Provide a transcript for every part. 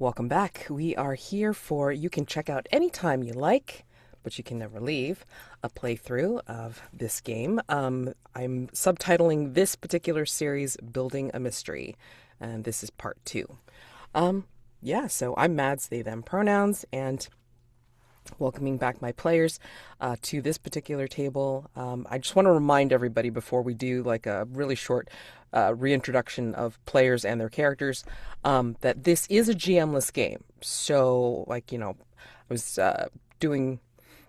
Welcome back. We are here for you can check out anytime you like, but you can never leave a playthrough of this game. I'm subtitling this particular series Building a Mystery, and this is part two. Yeah, so I'm Mads, they, them pronouns, and welcoming back my players to this particular table. I just want to remind everybody before we do like a really short reintroduction of players and their characters that this is a GM-less game. So, I was doing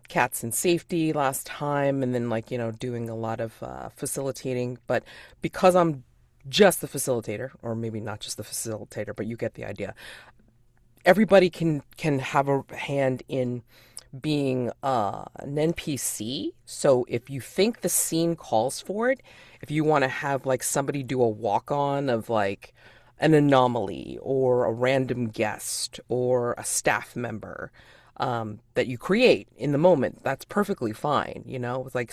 cats and safety last time, and then doing a lot of facilitating. But because I'm just the facilitator, or maybe not just the facilitator, but you get the idea. Everybody can have a hand in being an NPC. So if you think the scene calls for it, if you want to have like somebody do a walk on of like an anomaly or a random guest or a staff member that you create in the moment, that's perfectly fine. It's like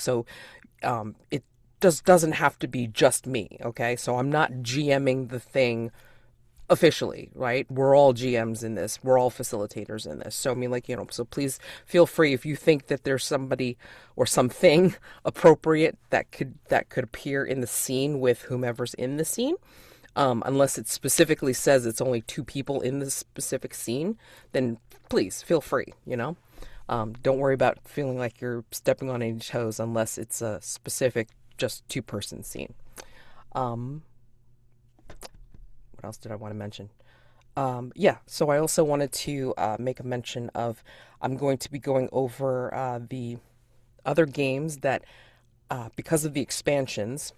it doesn't have to be just me. Okay, so I'm not GMing the thing officially, right? We're all GMs in this. We're all facilitators in this. So I mean, so please feel free if you think that there's somebody or something appropriate that could appear in the scene with whomever's in the scene. Unless it specifically says it's only two people in this specific scene, then please feel free. Don't worry about feeling like you're stepping on any toes unless it's a specific just two-person scene. What else did I want to mention? Yeah, so I also wanted to make a mention of I'm going to be going over the other games that, because of the expansions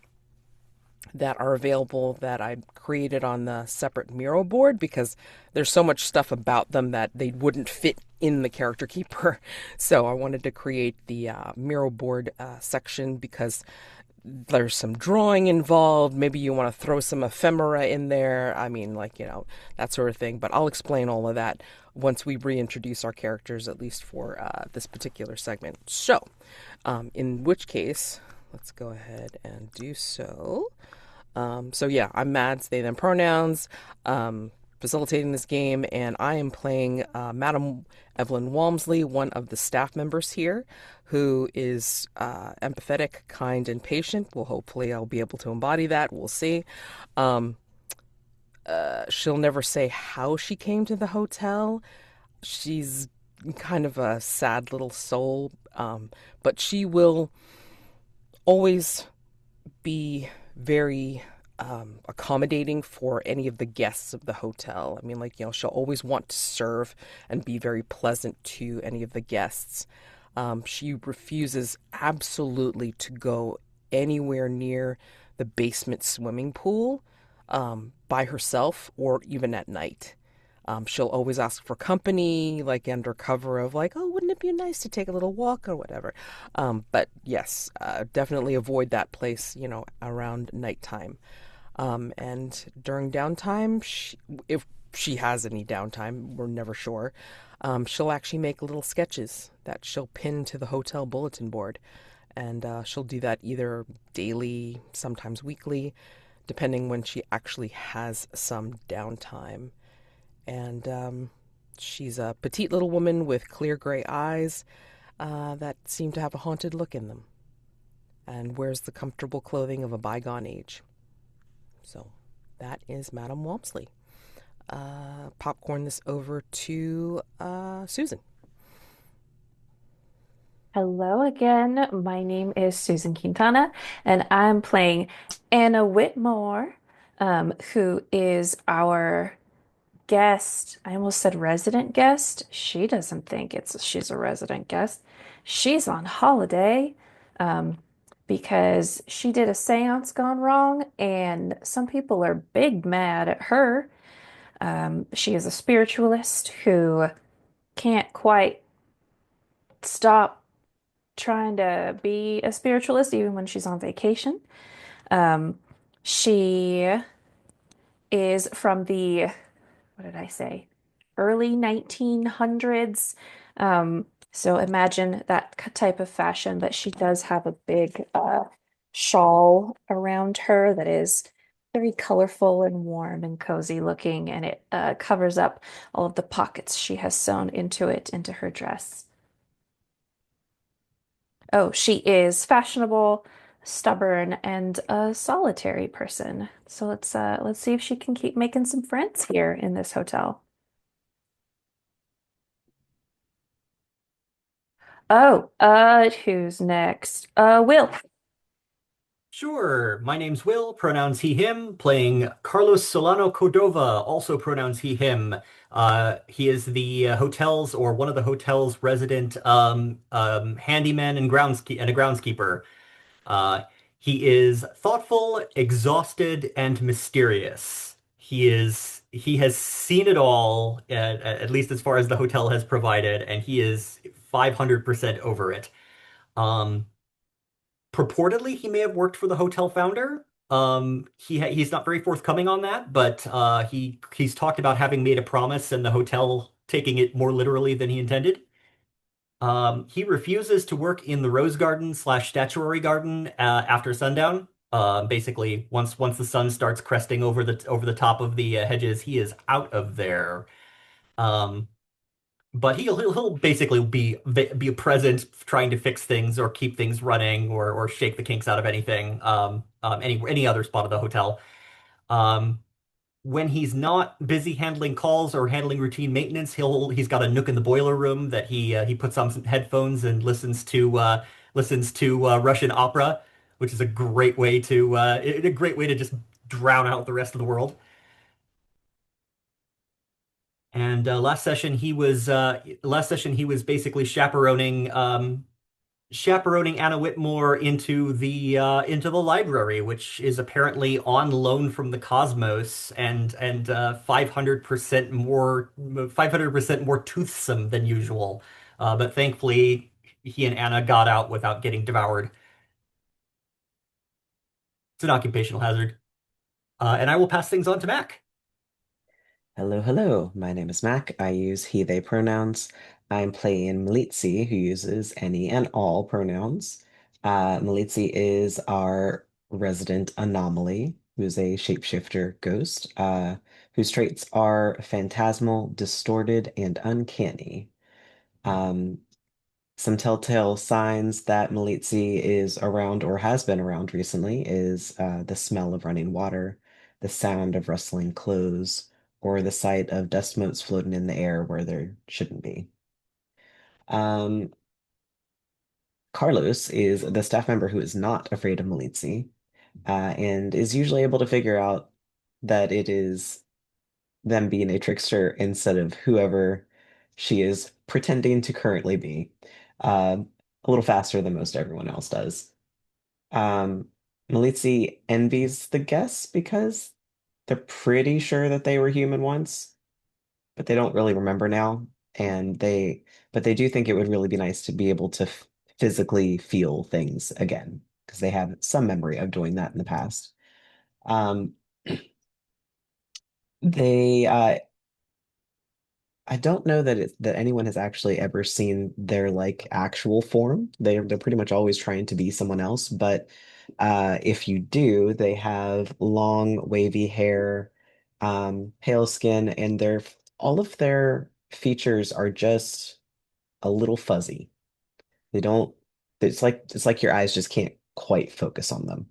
that are available that I created on the separate Miro board, because there's so much stuff about them that they wouldn't fit in the character keeper. So I wanted to create the Miro board section because there's some drawing involved. Maybe you want to throw some ephemera in there. I mean, that sort of thing. But I'll explain all of that once we reintroduce our characters, at least for this particular segment. So, in which case, let's go ahead and do so. So yeah, I'm Mads, they, them pronouns, facilitating this game, and I am playing Madam Evelyn Walmsley, one of the staff members here, who is empathetic, kind, and patient. Well, hopefully I'll be able to embody that. We'll see. She'll never say how she came to the hotel. She's kind of a sad little soul, but she will always be very accommodating for any of the guests of the hotel. I mean, she'll always want to serve and be very pleasant to any of the guests. She refuses absolutely to go anywhere near the basement swimming pool by herself or even at night. She'll always ask for company, like under cover of oh, wouldn't it be nice to take a little walk or whatever. But yes, definitely avoid that place, around nighttime. And during downtime, if she has any downtime, we're never sure, she'll actually make little sketches that she'll pin to the hotel bulletin board. And she'll do that either daily, sometimes weekly, depending when she actually has some downtime. And she's a petite little woman with clear gray eyes that seem to have a haunted look in them, and wears the comfortable clothing of a bygone age. So that is Madam Walmsley. Popcorn this over to Susan. Hello again. My name is Susan Quintana, and I'm playing Anna Whitmore, who is our guest. I almost said resident guest. She doesn't think she's a resident guest. She's on holiday, um, because she did a seance gone wrong, and some people are big mad at her. She is a spiritualist who can't quite stop trying to be a spiritualist even when she's on vacation. She is from the, what did I say? Early 1900s. So imagine that type of fashion, but she does have a big shawl around her that is very colorful and warm and cozy looking, and it covers up all of the pockets she has sewn into it, into her dress. Oh, she is fashionable, stubborn, and a solitary person. So let's see if she can keep making some friends here in this hotel. Oh, who's next? Will. Sure. My name's Will, pronouns he, him, playing Carlos Solano Cordova, also pronouns he, him. He is the hotel's or one of the hotel's resident handyman and a groundskeeper. Uh, he is thoughtful, exhausted, and mysterious. He has seen it all, at least as far as the hotel has provided, and he is 500% over it. Um, Purportedly he may have worked for the hotel founder. He's not very forthcoming on that, but he's talked about having made a promise and the hotel taking it more literally than he intended. He refuses to work in the rose garden slash statuary garden after sundown. Basically, once the sun starts cresting over the top of the hedges, he is out of there. Um, but he'll basically be present, trying to fix things or keep things running or shake the kinks out of anything, any other spot of the hotel. Um, when he's not busy handling calls or handling routine maintenance, he's got a nook in the boiler room that he puts on some headphones and listens to Russian opera, which is a great way to just drown out the rest of the world. And last session he was basically chaperoning Anna Whitmore into the library, which is apparently on loan from the Cosmos and 500% more toothsome than usual. But thankfully, he and Anna got out without getting devoured. It's an occupational hazard. And I will pass things on to Mac. Hello, hello. My name is Mack. I use he, they pronouns. I'm playing Malizi, who uses any and all pronouns. Malizi is our resident Anomaly, who's a shapeshifter ghost, whose traits are phantasmal, distorted, and uncanny. Um, some telltale signs that Malizi is around or has been around recently is the smell of running water, the sound of rustling clothes, or the sight of dust motes floating in the air where there shouldn't be. Um, Carlos is the staff member who is not afraid of Malizi, and is usually able to figure out that it is them being a trickster instead of whoever she is pretending to currently be. Uh, a little faster than most everyone else does. Um, Malizi envies the guests because they're pretty sure that they were human once, but they don't really remember now. And but they do think it would really be nice to be able to physically feel things again because they have some memory of doing that in the past. Um, they I don't know that anyone has actually ever seen their like actual form. They're pretty much always trying to be someone else, but if you do, they have long wavy hair, pale skin, and all of their features are just a little fuzzy. They don't it's like your eyes just can't quite focus on them.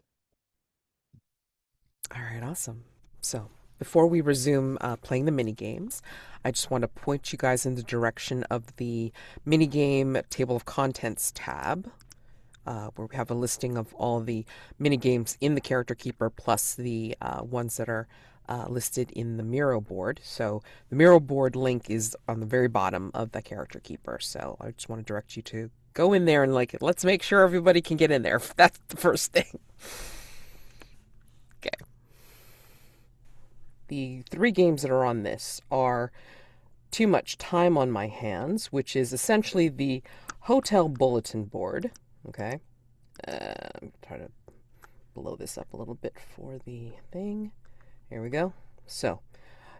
All right, awesome. So, before we resume playing the mini games, I just want to point you guys in the direction of the mini game table of contents tab, where we have a listing of all the mini games in the character keeper plus the ones that are listed in the Miro board. So, the Miro board link is on the very bottom of the character keeper. So, I just want to direct you to go in there and let's make sure everybody can get in there. That's the first thing. Okay. The three games that are on this are Too Much Time on My Hands, which is essentially the hotel bulletin board. Okay. Try to blow this up a little bit for the thing. Here we go. So,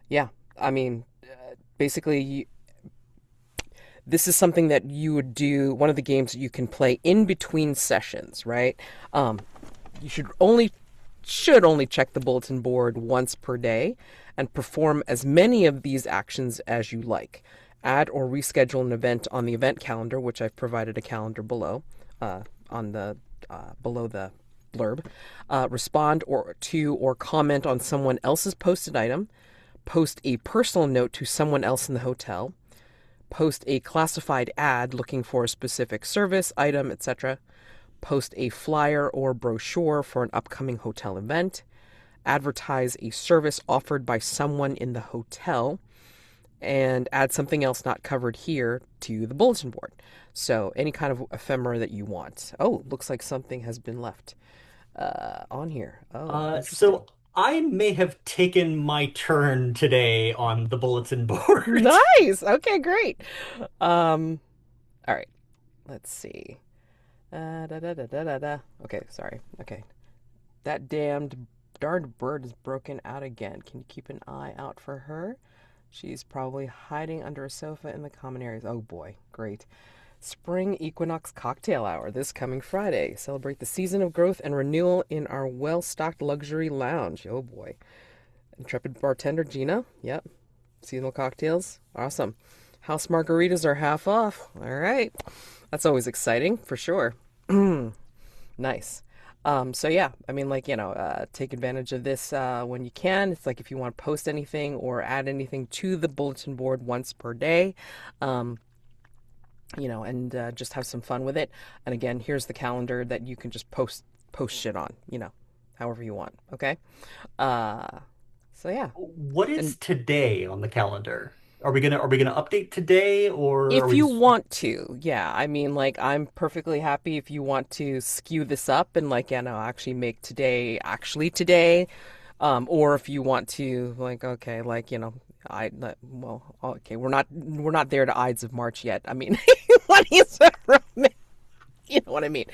yeah, I mean, basically, this is something that you would do, one of the games that you can play in between sessions, right? You should only should only check the bulletin board once per day and perform as many of these actions as you like. Add or reschedule an event on the event calendar, which I've provided a calendar below, below the blurb. Respond to or comment on someone else's posted item. Post a personal note to someone else in the hotel. Post a classified ad looking for a specific service, item, etc. Post a flyer or brochure for an upcoming hotel event. Advertise a service offered by someone in the hotel. And add something else not covered here to the bulletin board. So any kind of ephemera that you want. Oh, looks like something has been left on here. Oh, interesting. So I may have taken my turn today on the bulletin board. Nice. Okay, great. All right. Let's see. Okay, sorry. Okay. That darned bird is broken out again. Can you keep an eye out for her? She's probably hiding under a sofa in the common areas. Oh boy, great. Spring Equinox Cocktail Hour this coming Friday. Celebrate the season of growth and renewal in our well-stocked luxury lounge. Oh boy. Intrepid bartender Gina. Yep. Seasonal cocktails. Awesome. House margaritas are half off. All right. That's always exciting for sure. Nice. So yeah, I mean, like, take advantage of this when you can. It's like if you want to post anything or add anything to the bulletin board once per day, and just have some fun with it. And again, here's the calendar that you can just post shit on, however you want. Okay. So yeah. What is today on the calendar? Are we gonna update today, or are If we you just... want to, yeah. I mean, like, I'm perfectly happy if you want to skew this up and, like, actually make today actually today. Or if you want to, like, okay, like, okay, we're not there to Ides of March yet. I mean, what is you know what I mean?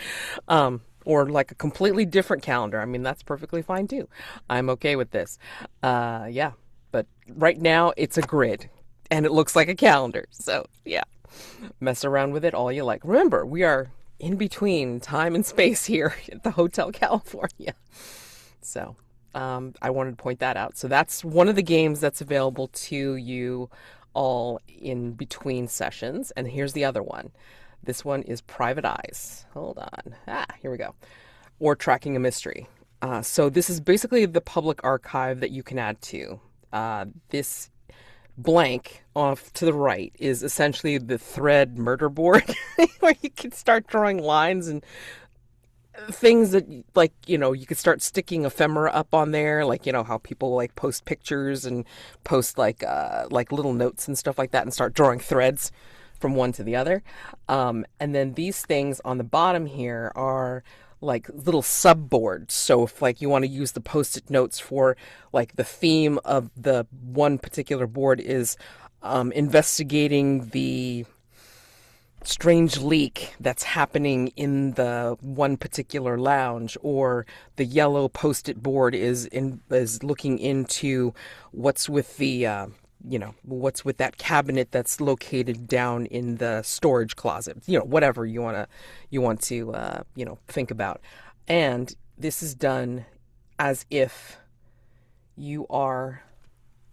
Or like a completely different calendar. I mean, that's perfectly fine too. I'm okay with this. Yeah. But right now it's a grid. And it looks like a calendar. So, yeah, mess around with it all you like. Remember, we are in between time and space here at the Hotel California. So, I wanted to point that out. So that's one of the games that's available to you all in between sessions. And here's the other one. This one is Private Eyes. Hold on. Here we go. Or Tracking a Mystery. So this is basically the public archive that you can add to. This blank off to the right is essentially the thread murder board where you can start drawing lines and things that, like, you could start sticking ephemera up on there, like, how people like post pictures and post like little notes and stuff like that and start drawing threads from one to the other. And then these things on the bottom here are like little subboards. So if like you want to use the post-it notes for like the theme of the one particular board is investigating the strange leak that's happening in the one particular lounge, or the yellow post-it board is looking into what's with the what's with that cabinet that's located down in the storage closet, whatever you want to think about. And this is done as if you are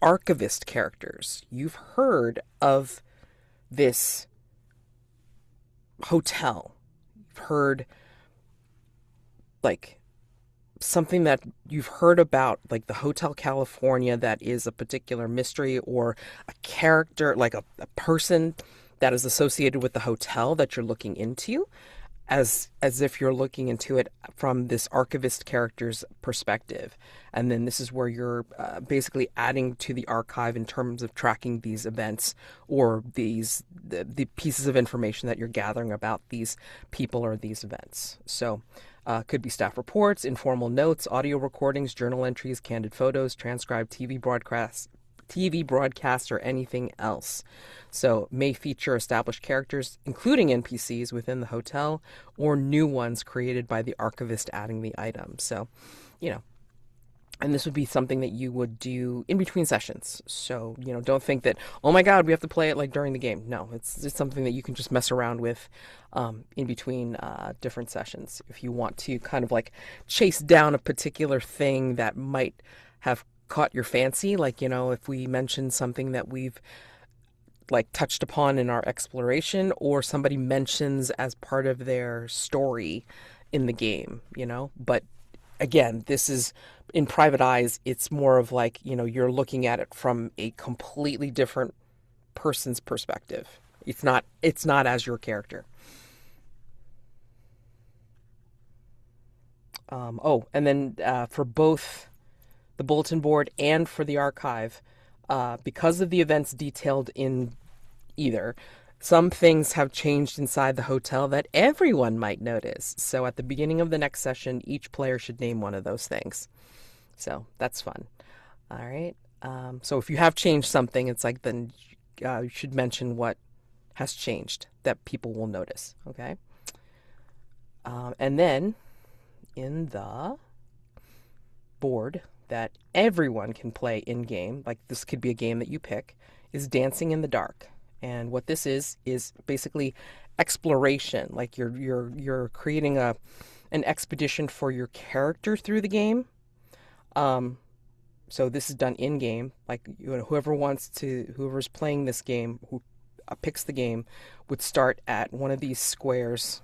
archivist characters. You've heard of this hotel. You've heard like something that you've heard about, like the Hotel California, that is a particular mystery, or a character, like a person that is associated with the hotel that you're looking into, as if you're looking into it from this archivist character's perspective. And then this is where you're basically adding to the archive in terms of tracking these events, or the pieces of information that you're gathering about these people or these events. So could be staff reports, informal notes, audio recordings, journal entries, candid photos, transcribed TV broadcasts, or anything else. So may feature established characters, including NPCs within the hotel, or new ones created by the archivist adding the item. So, And this would be something that you would do in between sessions. So, don't think that, oh my God, we have to play it like during the game. No, it's something that you can just mess around with in between different sessions. If you want to kind of like chase down a particular thing that might have caught your fancy, like, if we mention something that we've like touched upon in our exploration, or somebody mentions as part of their story in the game, but again, this is in private eyes. It's more of like, you're looking at it from a completely different person's perspective. It's not as your character. And then for both the bulletin board and for the archive, because of the events detailed in either, some things have changed inside the hotel that everyone might notice. So at the beginning of the next session, each player should name one of those things. So that's fun. All right. So if you have changed something, it's like then you should mention what has changed that people will notice. Okay. And then in the board that everyone can play in game, like this could be a game that you pick, is Dancing in the Dark. And what this is basically exploration. Like you're creating an expedition for your character through the game. So this is done in game. Like whoever's playing this game, who picks the game, would start at one of these squares,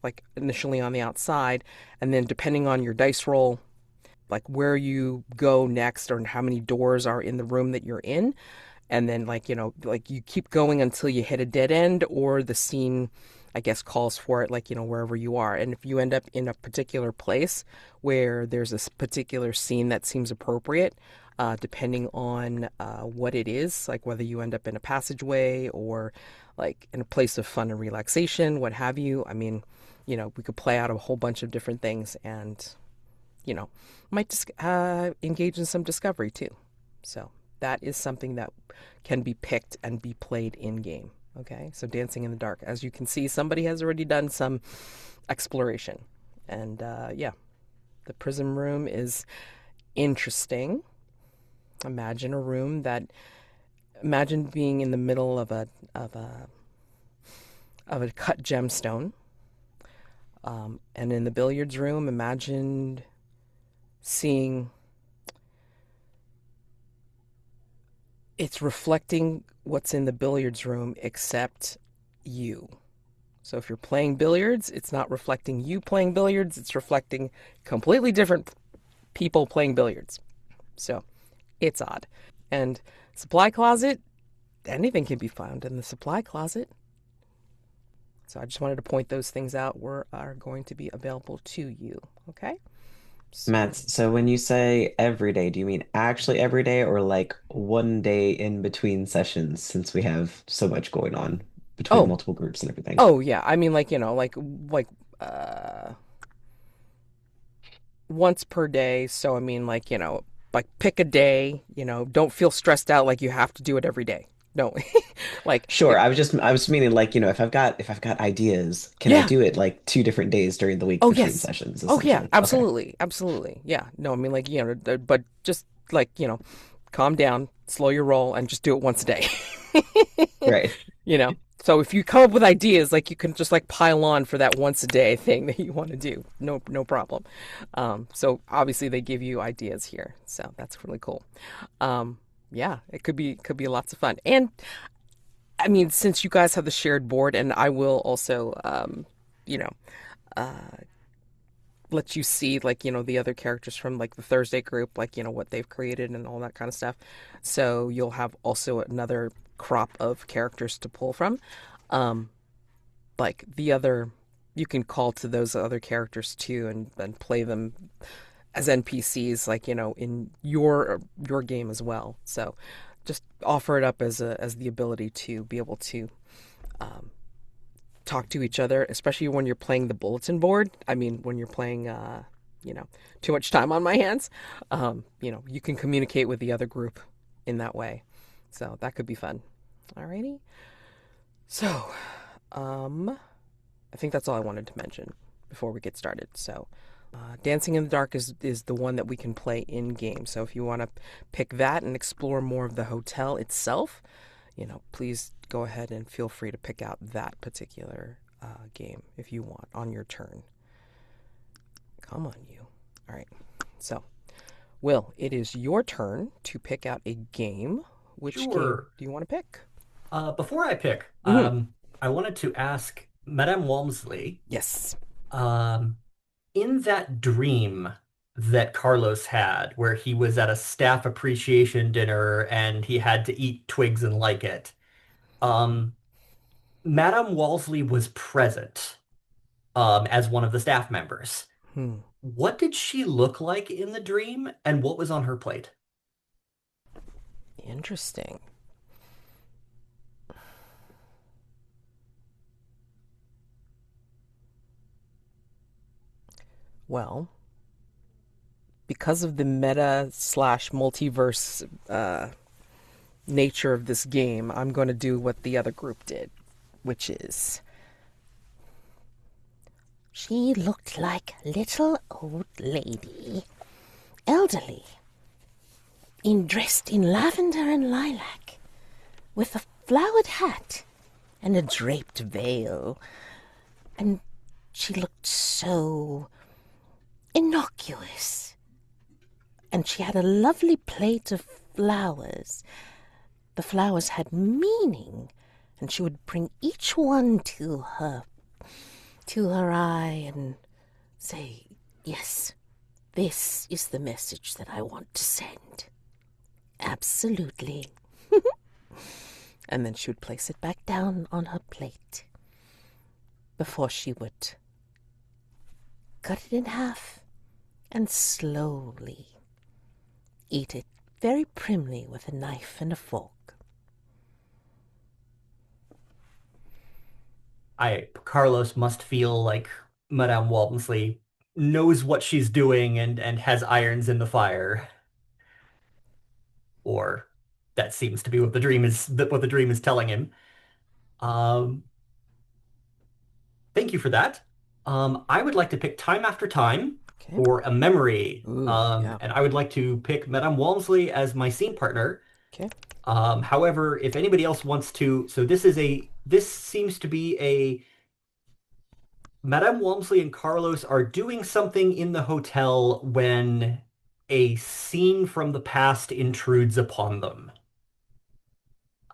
like initially on the outside, and then depending on your dice roll, like where you go next or how many doors are in the room that you're in. And then like you keep going until you hit a dead end, or the scene, I guess, calls for it, like, wherever you are. And if you end up in a particular place where there's a particular scene that seems appropriate, depending on what it is, like whether you end up in a passageway or like in a place of fun and relaxation, what have you. I mean, we could play out a whole bunch of different things and, might engage in some discovery too. So that is something that can be picked and be played in game. Okay, so Dancing in the Dark. As you can see, somebody has already done some exploration. And the prism room is interesting. Imagine being in the middle of a cut gemstone. And in the billiards room, imagine seeing it's reflecting what's in the billiards room except you. So if you're playing billiards, it's not reflecting you playing billiards, it's reflecting completely different people playing billiards. So it's odd. And supply closet, anything can be found in the supply closet. So I just wanted to point those things out are going to be available to you. Okay? Matt, so when you say every day, do you mean actually every day or like one day in between sessions since we have so much going on between Oh, multiple groups and everything? oh yeah. I mean, like, once per day. So I mean, like, like pick a day, don't feel stressed out like you have to do it every day. No. Like, Sure, I was meaning like, if I've got ideas, can I yeah. do it like 2 different days during the week Oh, between yes. sessions, Oh, yeah, essentially? Okay. absolutely. Absolutely. Yeah. No, I mean, like, but just like, calm down, slow your roll, and just do it once a day. Right. you know? So if you come up with ideas, like you can just like pile on for that once a day thing that you want to do. No problem. So obviously they give you ideas here. So that's really cool. Yeah, it could be lots of fun. And I mean, since you guys have the shared board, and I will also, you know, uh, let you see like, the other characters from like the Thursday group, like, what they've created and all that kind of stuff. So you'll have also another crop of characters to pull from. Um, like the other, you can call to those other characters too and play them as NPCs, like, in your game as well. So just offer it up as the ability to be able to um, talk to each other, especially when you're playing the bulletin board. I mean, when you're playing, too much time on my hands, you can communicate with the other group in that way. So that could be fun. Alrighty. So, I think that's all I wanted to mention before we get started. So Dancing in the Dark is the one that we can play in game. So if you want to pick that and explore more of the hotel itself, please go ahead and feel free to pick out that particular game if you want on your turn. Come on, you. All right. So, Will, it is your turn to pick out a game. Which game Sure. do you want to pick? Before I pick, Mhm. I wanted to ask Madame Walmsley, Yes. um, in that dream that Carlos had, where he was at a staff appreciation dinner and he had to eat twigs and like it, um, Madame Walmsley was present, as one of the staff members. Hmm. What did she look like in the dream, and what was on her plate? Interesting. Well, because of the meta slash multiverse nature of this game, I'm going to do what the other group did, which is she looked like a little old lady, elderly, dressed in lavender and lilac, with a flowered hat and a draped veil. And she looked so innocuous. And she had a lovely plate of flowers. The flowers had meaning, and she would bring each one to her eye and say, "Yes, this is the message that I want to send. Absolutely." And then she would place it back down on her plate before she would cut it in half and slowly eat it very primly with a knife and a fork. Carlos must feel like Madame Walmsley knows what she's doing and has irons in the fire. Or that seems to be what the dream is telling him. Um, Thank you for that. I would like to pick Time After Time Okay. for a memory. Ooh, yeah. And I would like to pick Madame Walmsley as my scene partner. Okay. However, if anybody else wants to, so this seems to be a Madame Walmsley and Carlos are doing something in the hotel when a scene from the past intrudes upon them.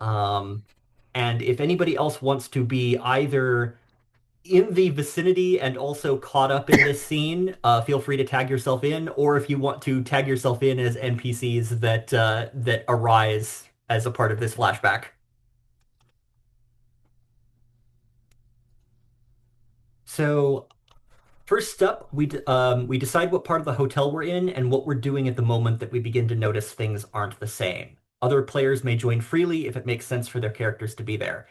Um, and if anybody else wants to be either in the vicinity and also caught up in this scene, feel free to tag yourself in, or if you want to tag yourself in as NPCs that arise as a part of this flashback. So first up, we decide what part of the hotel we're in and what we're doing at the moment that we begin to notice things aren't the same. Other players may join freely if it makes sense for their characters to be there.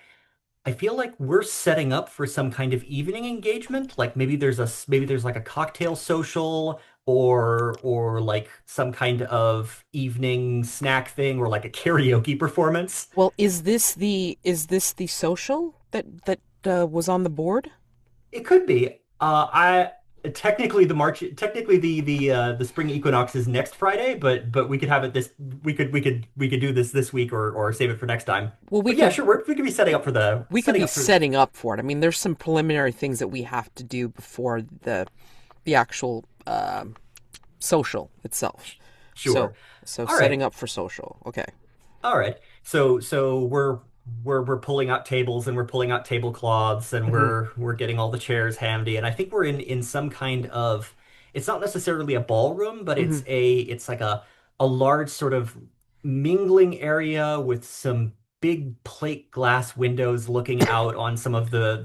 I feel like we're setting up for some kind of evening engagement. Like maybe there's like a cocktail social or like some kind of evening snack thing or like a karaoke performance. Well, is this the social that was on the board? It could be. I technically the spring equinox is next Friday, but we could have it this we could do this week or save it for next time. Well, But yeah, sure, we could be setting up for we could setting be up for setting up for it. I mean, there's some preliminary things that we have to do before the actual social itself. sure. So All setting right. up for social. Okay. All right. So we're pulling out tables and we're pulling out tablecloths and Hmm. we're getting all the chairs handy and I think we're in some kind of it's not necessarily a ballroom, but Hmm. it's like a large sort of mingling area with some big plate glass windows looking out on some of the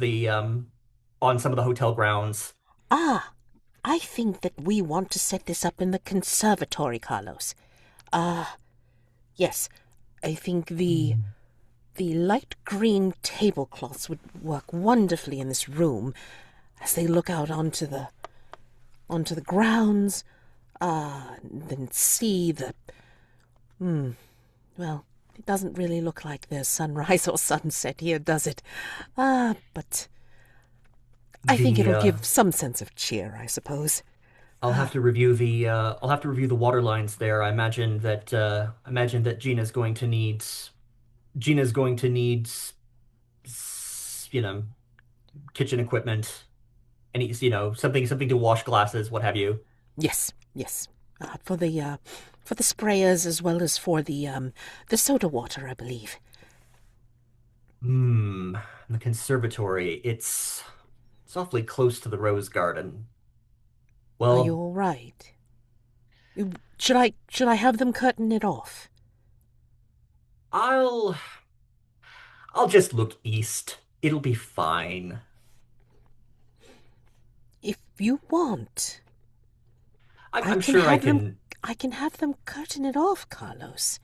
on some of the hotel grounds. Ah, I think that we want to set this up in the conservatory, Carlos. Yes, I think the light green tablecloths would work wonderfully in this room as they look out onto the grounds, and then see the well, it doesn't really look like there's sunrise or sunset here, does it? But I think The it'll give some sense of cheer, I suppose. I'll have to review the water lines there. I imagine that Gina's going to need you know, kitchen equipment and something to wash glasses, what have you. Yes, yes. For the sprayers as well as for the soda water, I believe. Hmm, the conservatory. It's awfully close to the rose garden. Are you Well, all right? Should I have them cutting it off? I'll I'll just look east. It'll be fine. If you want, I I'm can sure have them. I can have them cutting it off, Carlos.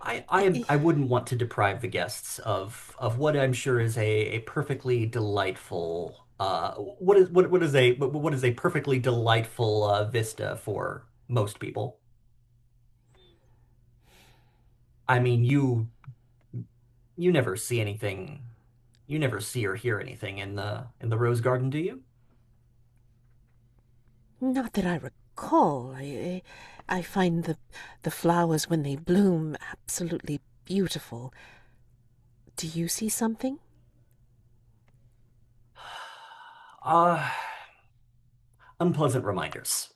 I- I wouldn't want to deprive the guests of what I'm sure is a perfectly delightful what is a perfectly delightful vista for most people. I mean, you never see anything, you never see or hear anything in the rose garden, do you? Not that I recall. I find the flowers when they bloom absolutely beautiful. Do you see something? Uh, Unpleasant reminders.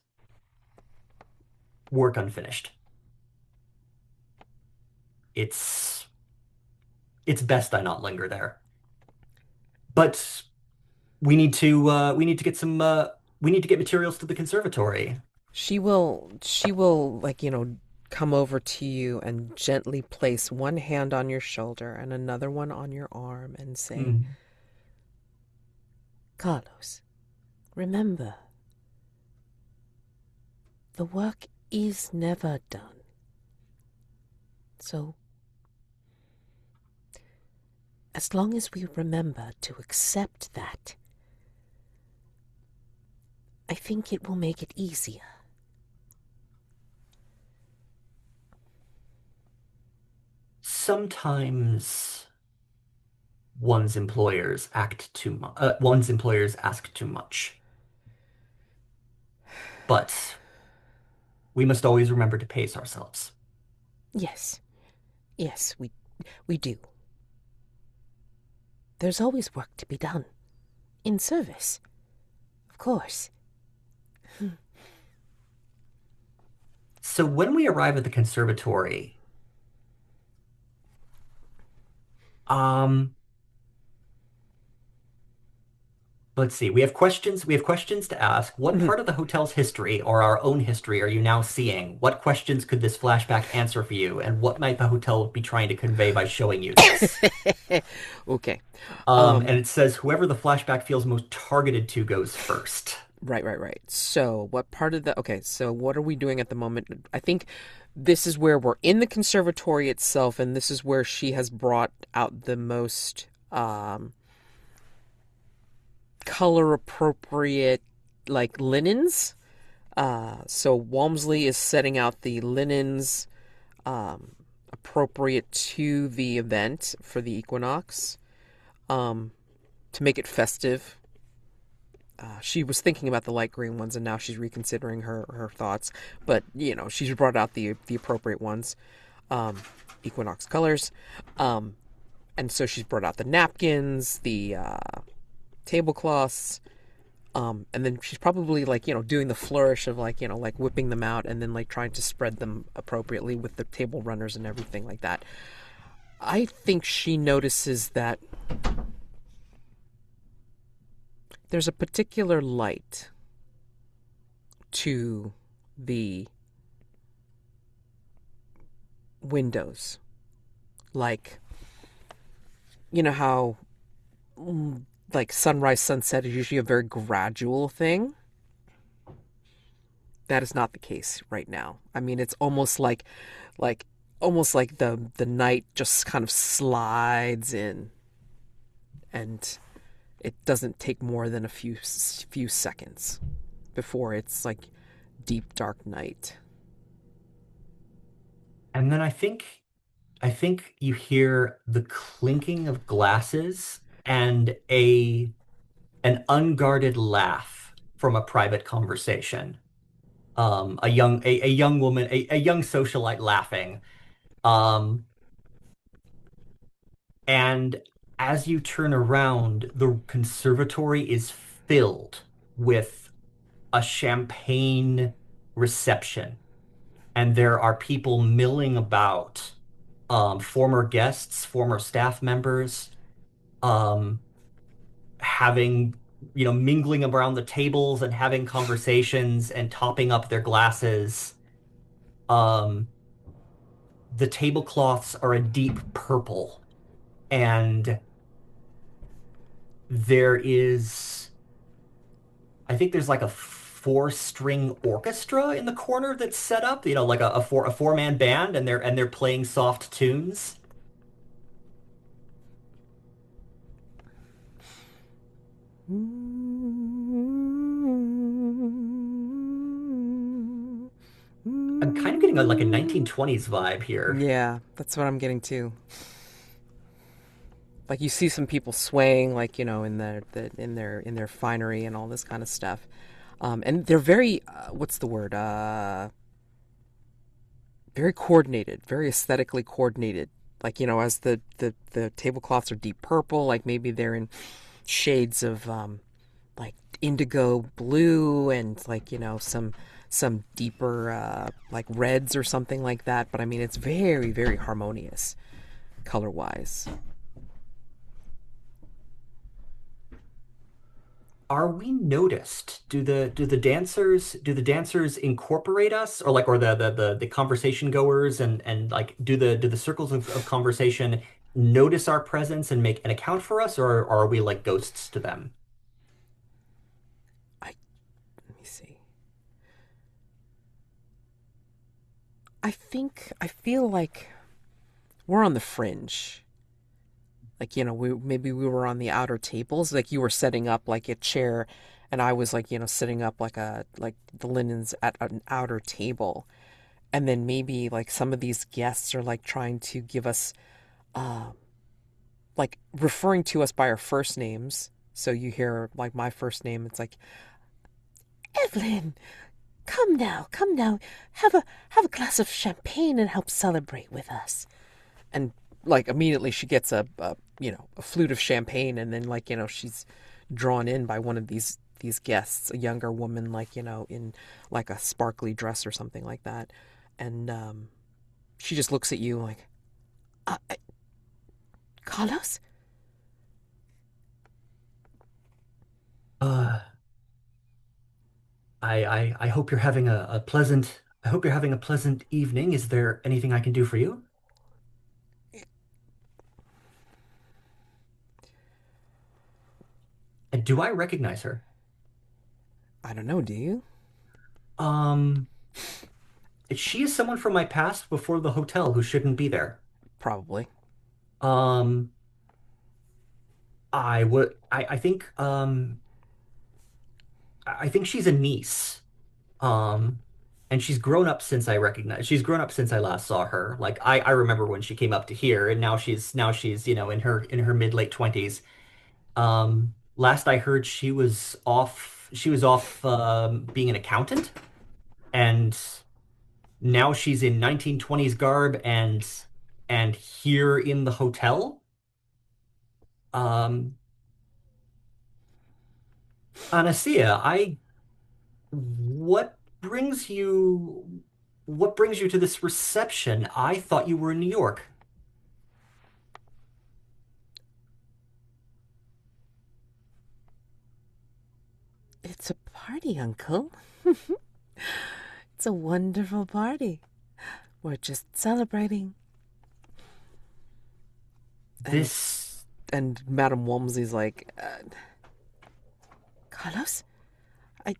Work unfinished. It's it's best I not linger there. But we need to get we need to get materials to the conservatory. She will come over to you and gently place one hand on your shoulder and another one on your arm and say, Hmm. Carlos, remember, the work is never done. So, as long as we remember to accept that, I think it will make it easier. Sometimes one's employers ask too much. But we must always remember to pace ourselves. Yes, yes, we do. There's always work to be done. In service, of course. So when we arrive at the conservatory, um, let's see. We have questions to ask. What Mhm. part of the hotel's history or our own history are you now seeing? What questions could this flashback answer for you? And what might the hotel be trying to convey by showing you this? Okay. Um, And it says whoever the flashback feels most targeted to goes first. right. So, what part of the okay, so what are we doing at the moment? I think this is where we're in the conservatory itself, and this is where she has brought out the most color appropriate linens. So Walmsley is setting out the linens appropriate to the event for the equinox, um, to make it festive. She was thinking about the light green ones, and now she's reconsidering her thoughts. But she's brought out the appropriate ones, um, equinox colors, and so she's brought out the napkins, the tablecloths, and then she's probably doing the flourish of whipping them out and then trying to spread them appropriately with the table runners and everything like that. I think she notices that there's a particular light to the windows. Like, you know how sunrise, sunset is usually a very gradual thing? That is not the case right now. I mean, it's like almost like the night just kind of slides in, and it doesn't take more than a few seconds before it's like deep dark night. And then I think you hear the clinking of glasses and a an unguarded laugh from a private conversation. a young woman, a young socialite laughing. Um, and as you turn around, the conservatory is filled with a champagne reception, and there are people milling about, former guests, former staff members, um, having, mingling around the tables and having conversations and topping up their glasses. Um, the tablecloths are a deep purple, and there is, I think there's like a four-string orchestra in the corner that's set up, like a four-man band, and they're playing soft tunes. I'm kind of getting like a 1920s vibe here. Yeah, that's what I'm getting too. Like you see some people swaying, like in their finery and all this kind of stuff, and they're very what's the word? Very coordinated, very aesthetically coordinated. Like as the tablecloths are deep purple, like maybe they're in shades of like indigo blue and like some deeper like reds or something like that. But I mean, it's very very harmonious color wise. Are we noticed? Do the dancers incorporate us, or like, or the conversation goers, and like, do the circles of conversation notice our presence and make an account for us, or are we like ghosts to them? I Let me see. I feel like we're on the fringe. Like we were on the outer tables. Like you were setting up like a chair, and I was like setting up like the linens at an outer table, and then maybe like some of these guests are like trying to give us uh like referring to us by our first names. So you hear like my first name, it's like Evelyn. Come now, have a glass of champagne and help celebrate with us. And like immediately she gets a flute of champagne, and then like she's drawn in by one of these guests, a younger woman, like in like a sparkly dress or something like that, and she just looks at you like, uh, uh, Carlos. Uh, I hope you're having a pleasant, I hope you're having a pleasant evening. Is there anything I can do for you? Do I recognize her? I don't know, do you? Um, she is someone from my past before the hotel who shouldn't be there. Probably. Um, I think she's a niece. Um, and she's grown up since I last saw her. Like, I remember when she came up to here, and now she's, in her mid late 20s. Last I heard, she was off being an accountant, and now she's in 1920s garb, and here in the hotel. Um, Anasia, I what brings you what brings you to this reception? I thought you were in New York. It's a party, Uncle. It's a wonderful party. We're just celebrating. And This Madame Walmsley's like, Carlos? I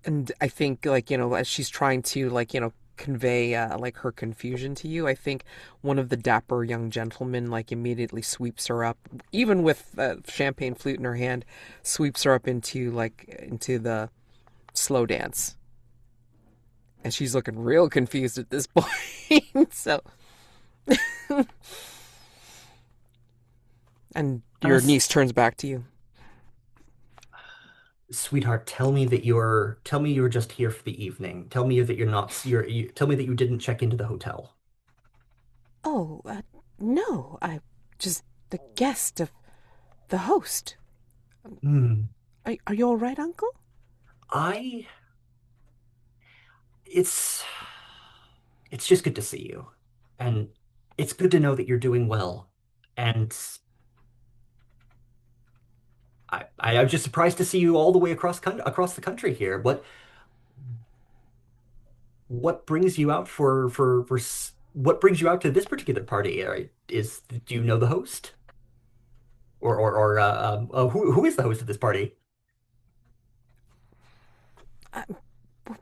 And I think like as she's trying to like convey like her confusion to you, I think one of the dapper young gentlemen like immediately sweeps her up, even with a champagne flute in her hand, sweeps her up into the slow dance, and she's looking real confused at this point. So, and your Anas niece turns back to you. Sweetheart, tell me you're just here for the evening. Tell me that you're not tell me that you didn't check into the hotel. Oh, no, I just the guest of the host. Hmm. Are you all right, Uncle? I it's it's just good to see you. And it's good to know that you're doing well. And I'm just surprised to see you all the way across the country here. What brings you out what brings you out to this particular party? Do you know the host? Who is the host of this party? I,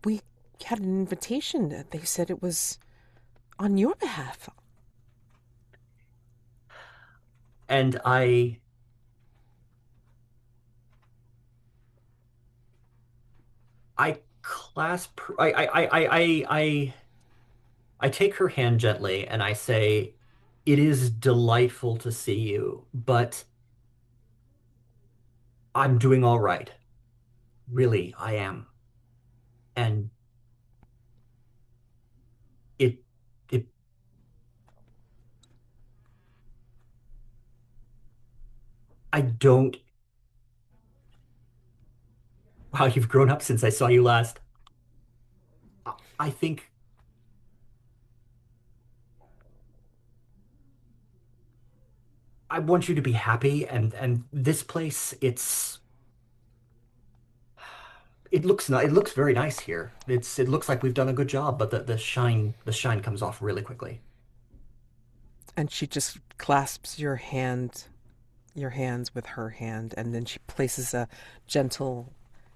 we had an invitation. They said it was on your behalf. And I clasp I take her hand gently and I say, "It is delightful to see you, but I'm doing all right. Really, I am." And it it I don't wow, you've grown up since I saw you last. I think I want you to be happy and this place it looks very nice here. It looks like we've done a good job, but the shine comes off really quickly. And she just clasps your hands with her hand, and then she places a gentle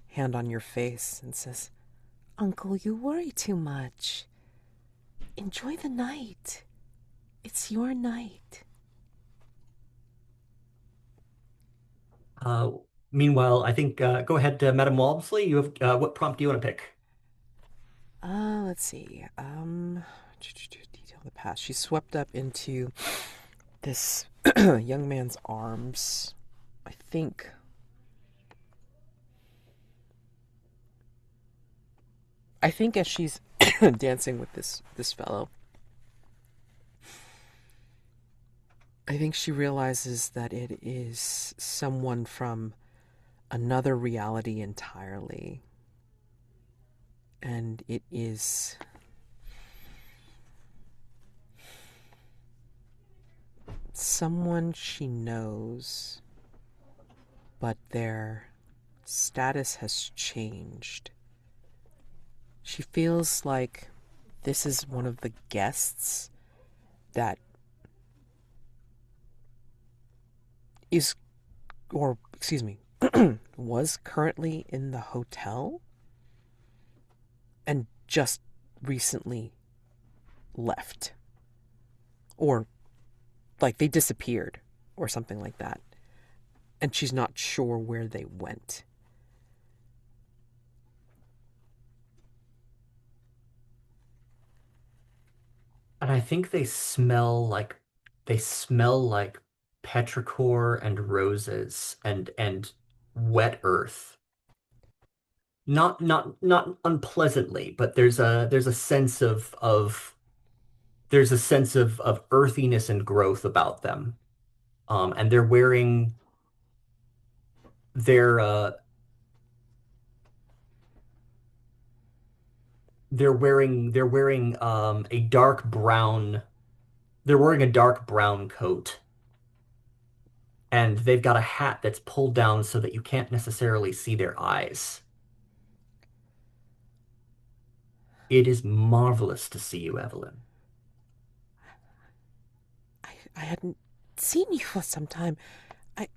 hand on your face and says, Uncle, you worry too much. Enjoy the night. It's your night. Uh, Meanwhile, I think go ahead, Madam Walmsley. You have what prompt do you want to pick? Let's see. Detail the past. She's swept up into this young man's arms. I think. I think as she's dancing with this fellow, I think she realizes that it is someone from another reality entirely. And it is someone she knows, but their status has changed. She feels like this is one of the guests that is, or excuse me, was currently in the hotel and just recently left. Or like they disappeared or something like that. And she's not sure where they went. And I think they smell like petrichor and roses and wet earth. Not unpleasantly, but there's a sense of earthiness and growth about them. And they're uh they're wearing a dark brown they're wearing a dark brown coat and they've got a hat that's pulled down so that you can't necessarily see their eyes. It is marvelous to see you, Evelyn. I hadn't seen you for some time. I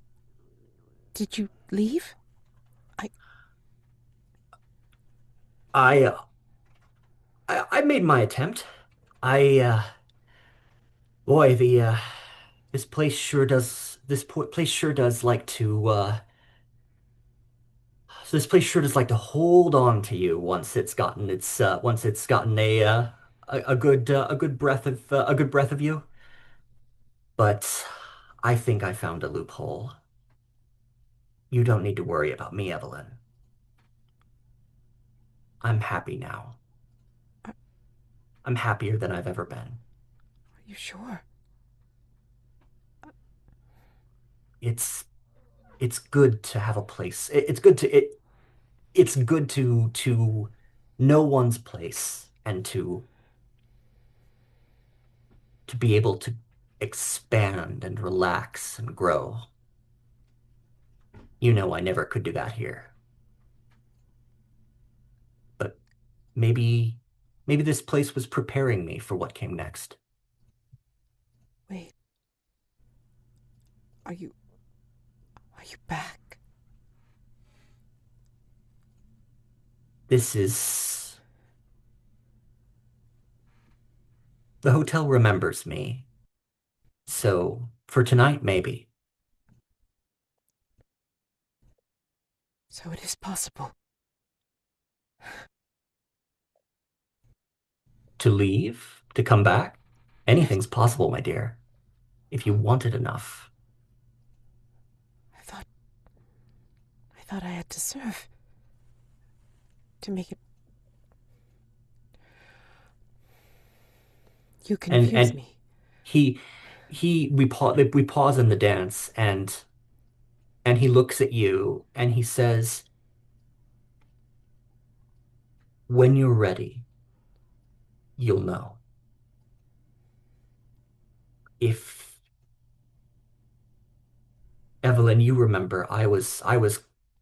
did you leave? I I I made my attempt. I boy, the this place sure does like to this place sure does like to hold on to you once it's gotten a good a good breath of you. But I think I found a loophole. You don't need to worry about me, Evelyn. I'm happy now. Are, I'm happier than I've ever been. are you sure? It's it's good to have a place. It's good to know one's place and to be able to expand and relax and grow. You know, I never could do that here. But maybe this place was preparing me for what came next. Wait, are you are you back? This is the hotel remembers me. So for tonight, maybe. So it is possible. To leave? To come back? Yes, Anything's possible, my dear, if you want it enough. I thought I had to serve to make it. You And confuse and me. he we pause in the dance and he looks at you and he says, "When you're ready, you'll know. If Evelyn, you remember, I was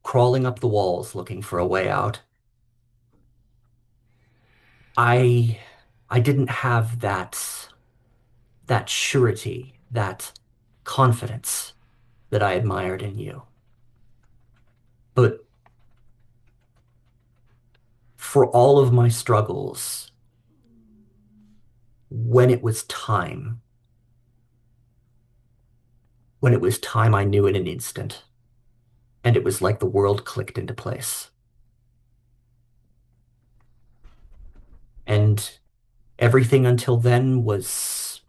crawling up the walls looking for a way out. I I didn't have that surety, that confidence that I admired in you. But for all of my struggles, when it was time, when it was time, I knew in an instant, and it was like the world clicked into place. And everything until then was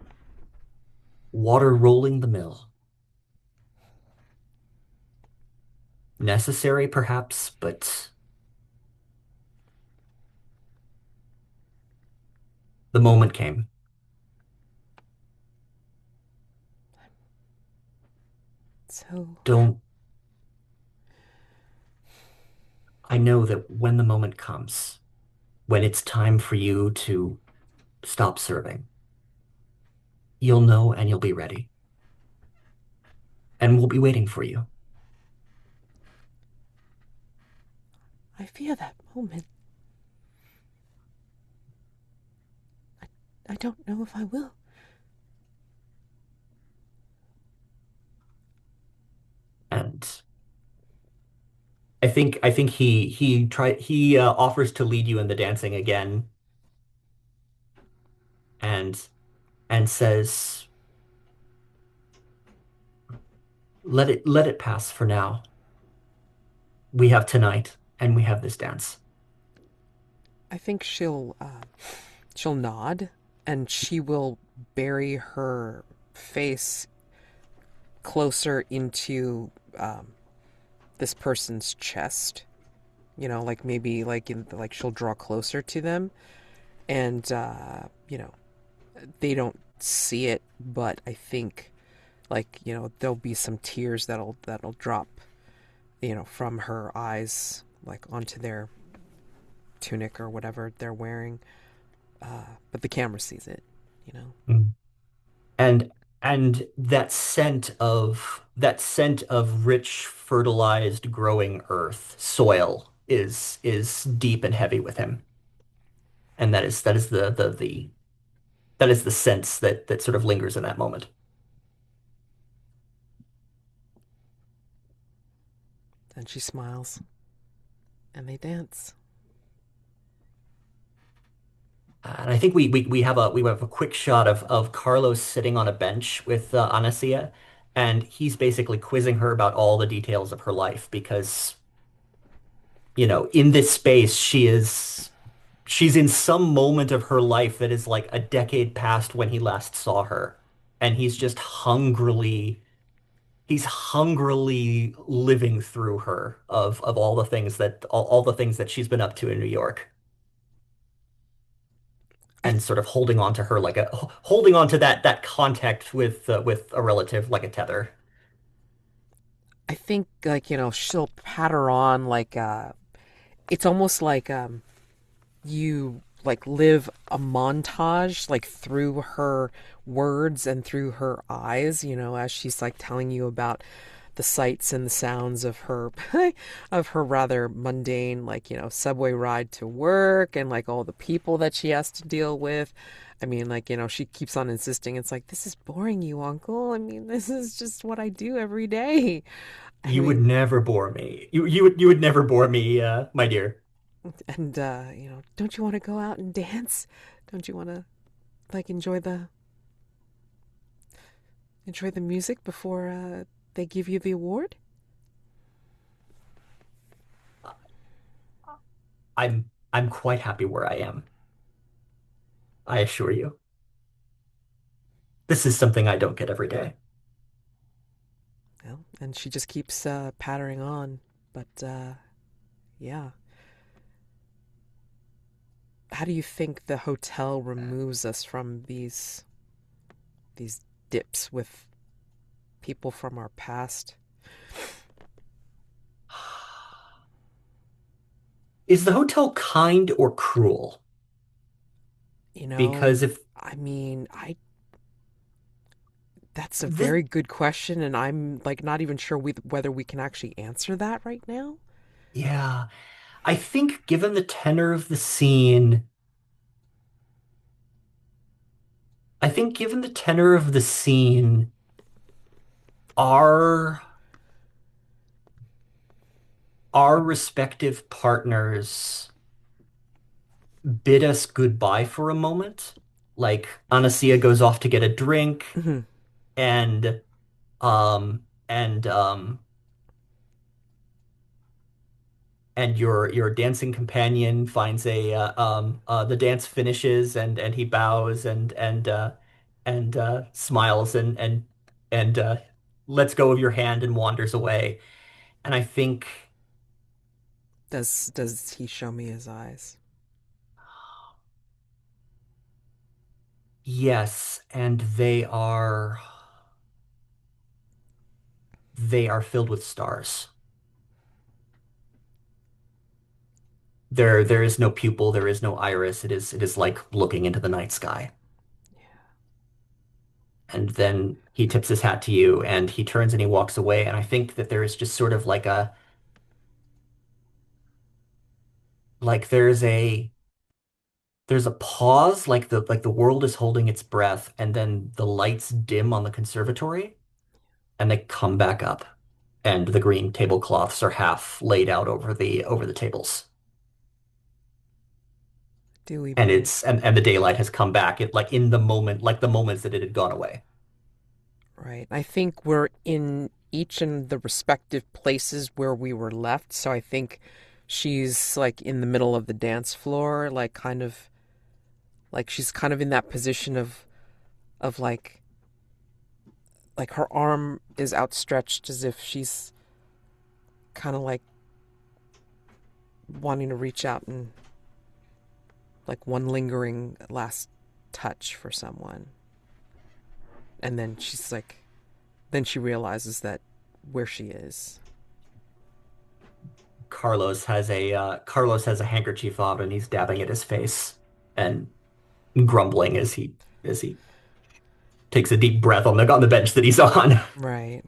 water rolling the mill. Necessary, perhaps, but the moment came. So Don't, I know that when the moment comes, when it's time for you to stop serving, you'll know and you'll be ready. And we'll be waiting for you. I fear that moment. I, I don't know if I will. And I think he offers to lead you in the dancing again and and says, let it pass for now. We have tonight and we have this dance. I think she'll nod, and she will bury her face closer into this person's chest. You know, like maybe like she'll draw closer to them, and they don't see it, but I think there'll be some tears that'll drop from her eyes like onto their tunic or whatever they're wearing. But the camera sees it, you know. Mm. And and that scent of rich, fertilized, growing earth, soil is deep and heavy with him. And that is the sense that sort of lingers in that moment. Then she smiles, and they dance. And I think we have a quick shot of Carlos sitting on a bench with Anasia, and he's basically quizzing her about all the details of her life because, in this space she's in some moment of her life that is like a decade past when he last saw her, and he's hungrily living through her of all the things that she's been up to in New York. and sort of holding on to her like a holding on to that contact with a relative like a tether. I think like, she'll pat her on like it's almost like you like live a montage like through her words and through her eyes, as she's like telling you about the sights and the sounds of her of her rather mundane like, subway ride to work and like all the people that she has to deal with. I mean, like, she keeps on insisting. It's like, this is boring, you uncle. I mean, this is just what I do every day. I You would mean, never bore me. You would never bore me, my dear. and don't you want to go out and dance? Don't you want to like enjoy the music before they give you the award? I'm quite happy where I am. I assure you. This is something I don't get every day. Well, and she just keeps pattering on. But yeah, how do you think the hotel removes us from these dips with people from our past? Is the hotel kind or cruel? You know, Because if I mean, I that's a this, very good question, and I'm like not even sure whether we can actually answer that right now. yeah, I think given the tenor of the scene, I think given the tenor of the scene, our our respective partners bid us goodbye for a moment. Like Anasia goes off to get a drink, Mhm. and um and um and your dancing companion finds the dance finishes, and he bows and smiles and lets go of your hand and wanders away. And I think Does he show me his eyes? yes, and they are filled with stars. There is no pupil, there is no iris. It is like looking into the night sky. And then he tips his hat to you and he turns and he walks away. And I think that there is just sort of like there's a pause, like the world is holding its breath, and then the lights dim on the conservatory and they come back up. And the green tablecloths are half laid out over the tables. Do we And bring it's and the daylight has come back. It like in the moment, like the moments that it had gone away. right? I think we're in each in the respective places where we were left. So I think she's like in the middle of the dance floor, like kind of like she's kind of in that position of like her arm is outstretched as if she's kind of like wanting to reach out and like one lingering last touch for someone. And then she's like, then she realizes that where she is. Carlos has a handkerchief on and he's dabbing at his face and grumbling as he takes a deep breath on the bench that he's on. Right.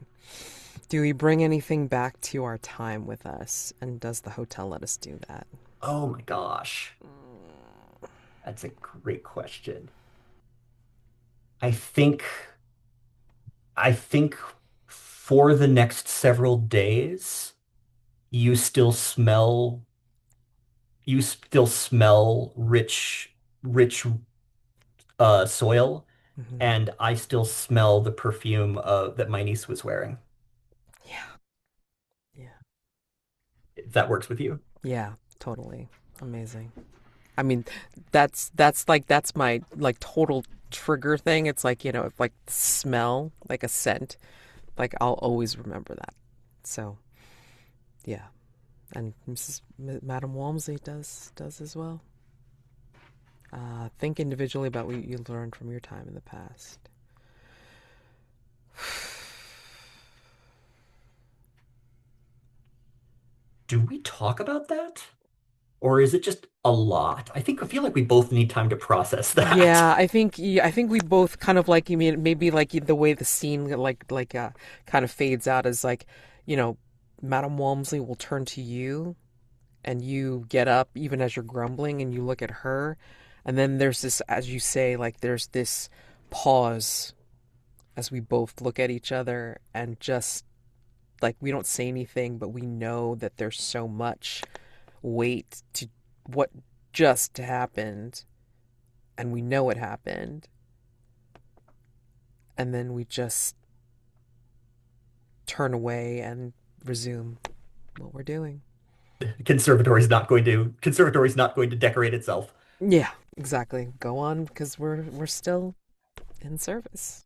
Do we bring anything back to our time with us? And does the hotel let us do that? Oh my gosh. That's a great question. I think I think for the next several days, you still smell you still smell rich soil, Hmm. and I still smell the perfume that my niece was wearing. Yeah. Yeah. If that works with you. Yeah. Totally. Amazing. I mean, that's my like total trigger thing. It's like, if like smell, like a scent, like I'll always remember that. So, yeah. And Madam Walmsley does as well. Think individually about what you learned from your time in the past. Do we talk about that? Or is it just a lot? I feel like we both need time to process that. Yeah, I think we both kind of like, you mean maybe like the way the scene kind of fades out is like, you know, Madame Walmsley will turn to you and you get up even as you're grumbling and you look at her, and then there's this, as you say, like there's this pause as we both look at each other and just like we don't say anything, but we know that there's so much weight to what just happened, and we know it happened, and then we just turn away and resume what we're doing. Conservatory's not going to decorate itself. Yeah, exactly. Go on because we're still in service.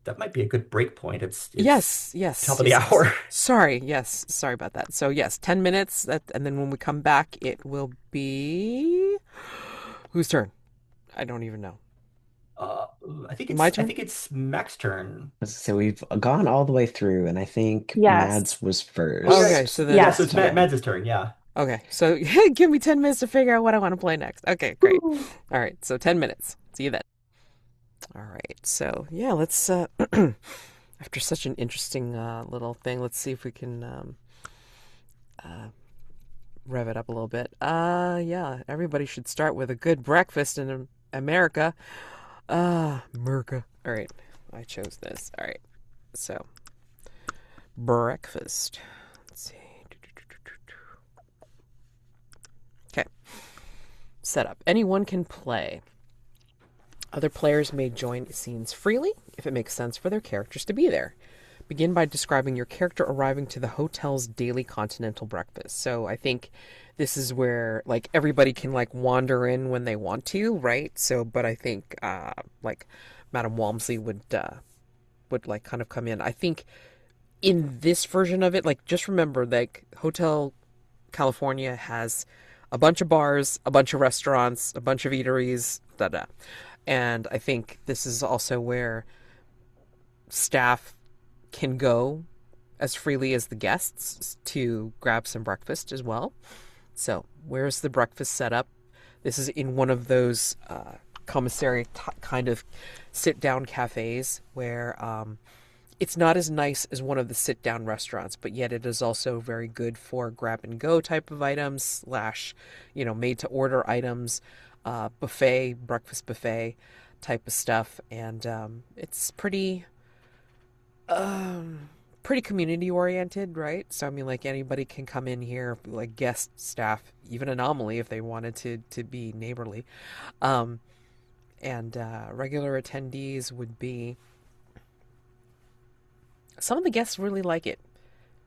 That might be a good break point. It's Yes, yes, top of the yes, yes. hour. Sorry, yes, sorry about that. So yes, 10 minutes. And then when we come back, it will be whose turn? I don't even know. Uh, My I turn. think it's Mac's turn. So we've gone all the way through, and I think Yes. Mads was Oh yeah, Okay, first so yeah. then So Yes. it's okay, Mads' turn. Yeah. okay. So give me 10 minutes to figure out what I want to play next. Okay, great. Woo. All right, so 10 minutes. See you then. All right, so yeah, let's after such an interesting little thing, let's see if we can uh, rev it up a little bit. Yeah, everybody should start with a good breakfast in America. America. All right, I chose this. All right, so breakfast. Let's see. Okay, setup. Anyone can play. Other players may join scenes freely if it makes sense for their characters to be there. Begin by describing your character arriving to the hotel's daily continental breakfast. So I think this is where like everybody can like wander in when they want to, right? So, but I think like Madame Walmsley would like kind of come in. I think in this version of it, like just remember like Hotel California has a bunch of bars, a bunch of restaurants, a bunch of eateries, da da. And I think this is also where staff can go as freely as the guests to grab some breakfast as well. So, where's the breakfast setup? This is in one of those commissary kind of sit down cafes where it's not as nice as one of the sit down restaurants, but yet it is also very good for grab and go type of items, slash, made to order items, buffet, breakfast buffet type of stuff. And it's pretty community oriented, right? So I mean, like anybody can come in here, like guest staff, even Anomaly if they wanted to be neighborly, um, and regular attendees would be. Some of the guests really like it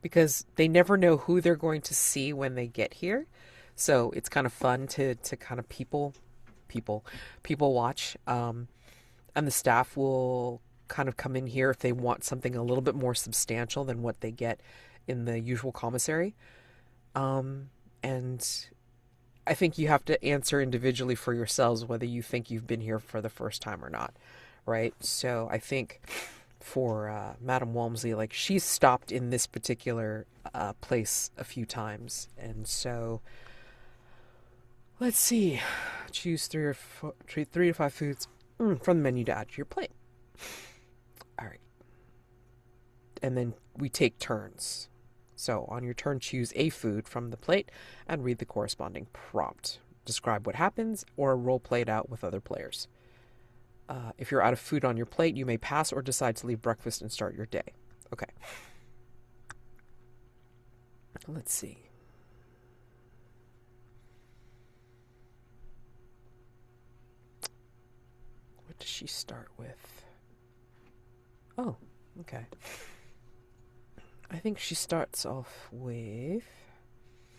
because they never know who they're going to see when they get here, so it's kind of fun to kind of people people watch. And the staff will kind of come in here if they want something a little bit more substantial than what they get in the usual commissary. And I think you have to answer individually for yourselves whether you think you've been here for the first time or not, right? So I think for Madame Walmsley, like she's stopped in this particular place a few times, and so let's see, choose three to five foods from the menu to add to your plate. All right. And then we take turns. So on your turn, choose a food from the plate and read the corresponding prompt. Describe what happens or role play it out with other players. If you're out of food on your plate, you may pass or decide to leave breakfast and start your day. Okay. Let's see. What does she start with? Oh, okay. I think she starts off with.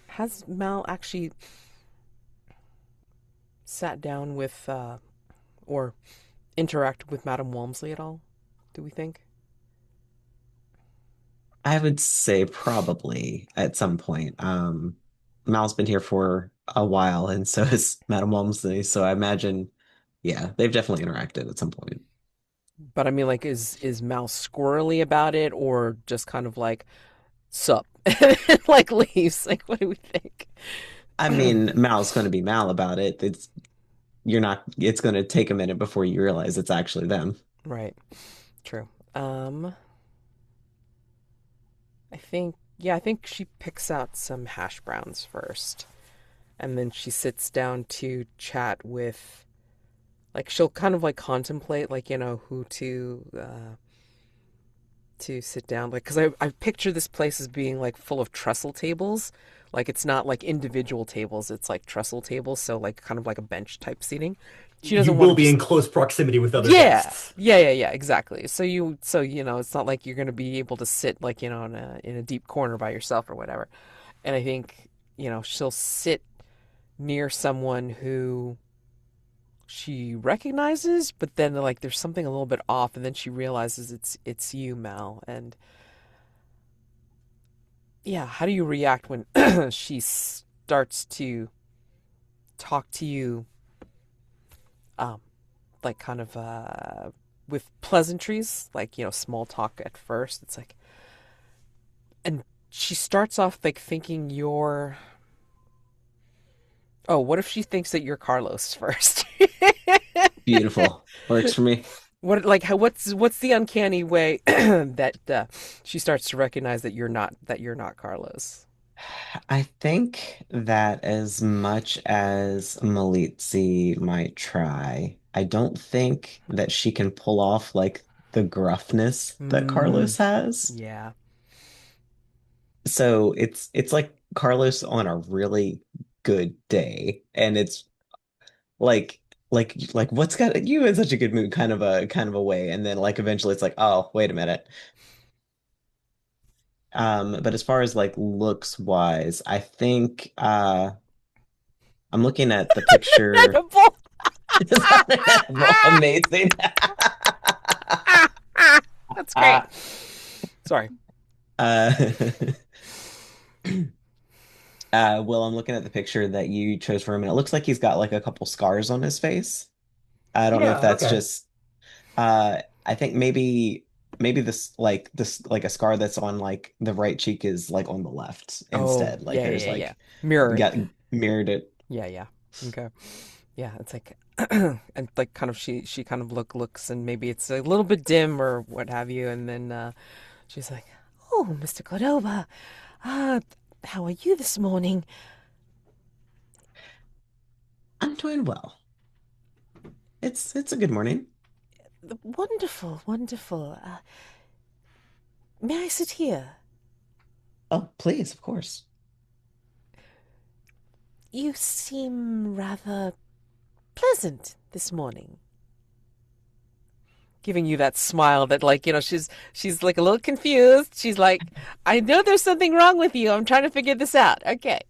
Has Mal actually sat down with or interacted with Madame Walmsley at all? Do we think? I would say probably at some point. Mal's been here for a while, and so is Madame Walmsley. So I imagine, yeah, they've definitely interacted at some point. But I mean, like, is Mal squirrely about it, or just kind of like sup, like leaves? Like, what do we think? I mean, Mal's going to be Mal about it. You're not. It's going to take a minute before you realize it's actually them. Right. True. I think yeah, I think she picks out some hash browns first, and then she sits down to chat with like she'll kind of like contemplate like who to sit down like because I picture this place as being like full of trestle tables. Like it's not like individual tables, it's like trestle tables, so like kind of like a bench type seating. She You doesn't want will to be just in close proximity with other yeah. guests. Yeah, exactly. So it's not like you're going to be able to sit like, in a deep corner by yourself or whatever. And I think, she'll sit near someone who she recognizes, but then like there's something a little bit off and then she realizes it's you, Mal. And yeah, how do you react when she starts to talk to you um like kind of with pleasantries, like, small talk at first. It's like, and she starts off like thinking you're, oh, what if she thinks that you're Carlos first? Beautiful. Works for me. What's the uncanny way that she starts to recognize that you're not Carlos? I think that as much as Malizi might try, I don't think that she can pull off like the gruffness that Mm, Carlos has. yeah. So it's like Carlos on a really good day, and it's like what's got you in such a good mood kind of a way, and then like eventually it's like, oh, wait a minute. But as far as like looks wise, I think I'm looking at the picture. Edible. It's unedible. Amazing. That's great. Sorry. Uh, well, I'm looking at the picture that you chose for him, and it looks like he's got like a couple scars on his face. I don't know if Yeah, that's okay. just I think maybe this like a scar that's on like the right cheek is like on the left Oh, instead. Like there's yeah. like Mirroring. got mirrored it. Yeah. Okay. Yeah, it's like and like kind of she kind of looks and maybe it's a little bit dim or what have you and then she's like, "Oh, Mr. Cordova. Uh how are you this morning?" I'm doing well. It's a good morning. Wonderful, wonderful. May I sit here? Oh, please, of course. You seem rather pleasant this morning. Giving you that smile that like, she's like a little confused. She's like, "I know there's something wrong with you. I'm trying to figure this out." Okay.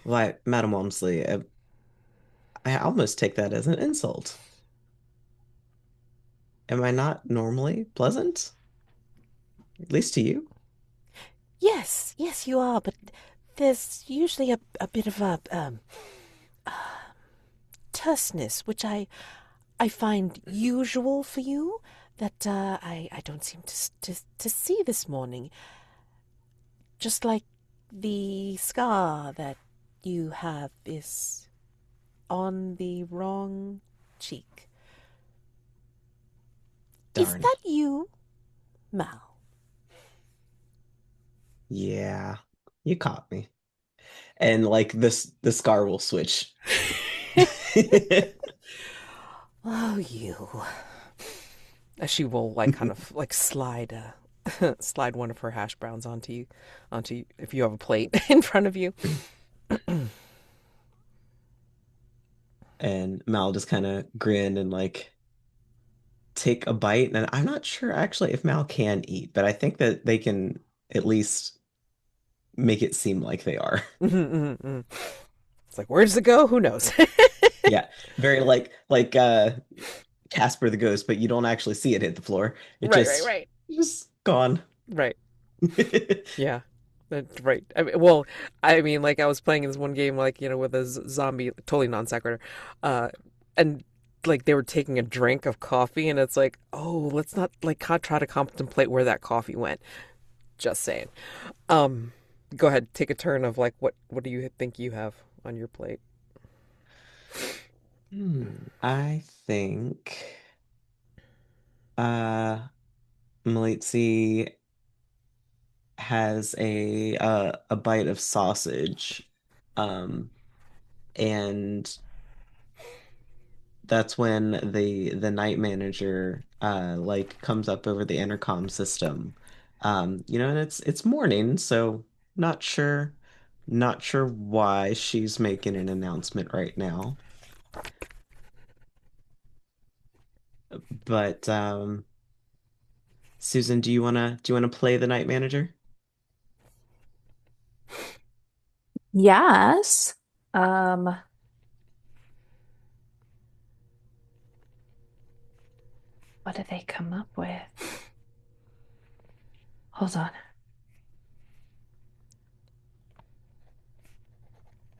Why, Madam Walmsley, I almost take that as an insult. Am I not normally pleasant? At least to you? Yes, you are, but there's usually a bit of a terseness, which I find usual for you, that I don't seem to see this morning. Just like the scar that you have is on the wrong cheek. Is Darn. that you, Mal? Yeah, you caught me. And like this, the scar will switch. Oh, you. She will like kind of like slide slide one of her hash browns onto you if you have a plate in front of you. And Mal just kind of grin and like take a bite. And I'm not sure actually if Mal can eat, but I think that they can at least make it seem like they are. It's like, where does it go? Who knows? Yeah, very like Casper the Ghost, but you don't actually see it hit the floor. It Right, just right. just gone. Right. Yeah. That's right. Well, I mean, like I was playing this one game, like with a zombie, totally non sequitur, and like they were taking a drink of coffee, and it's like, oh, let's not like try to contemplate where that coffee went. Just saying. Um, Go ahead, take a turn of like what do you think you have on your plate? I think uh Malizi has a bite of sausage. Um and that's when the night manager like comes up over the intercom system. And it's morning, so not sure not sure why she's making an announcement right now. But Susan, do you wanna play the night manager? Yes. Um, what did they come up with? Hold on.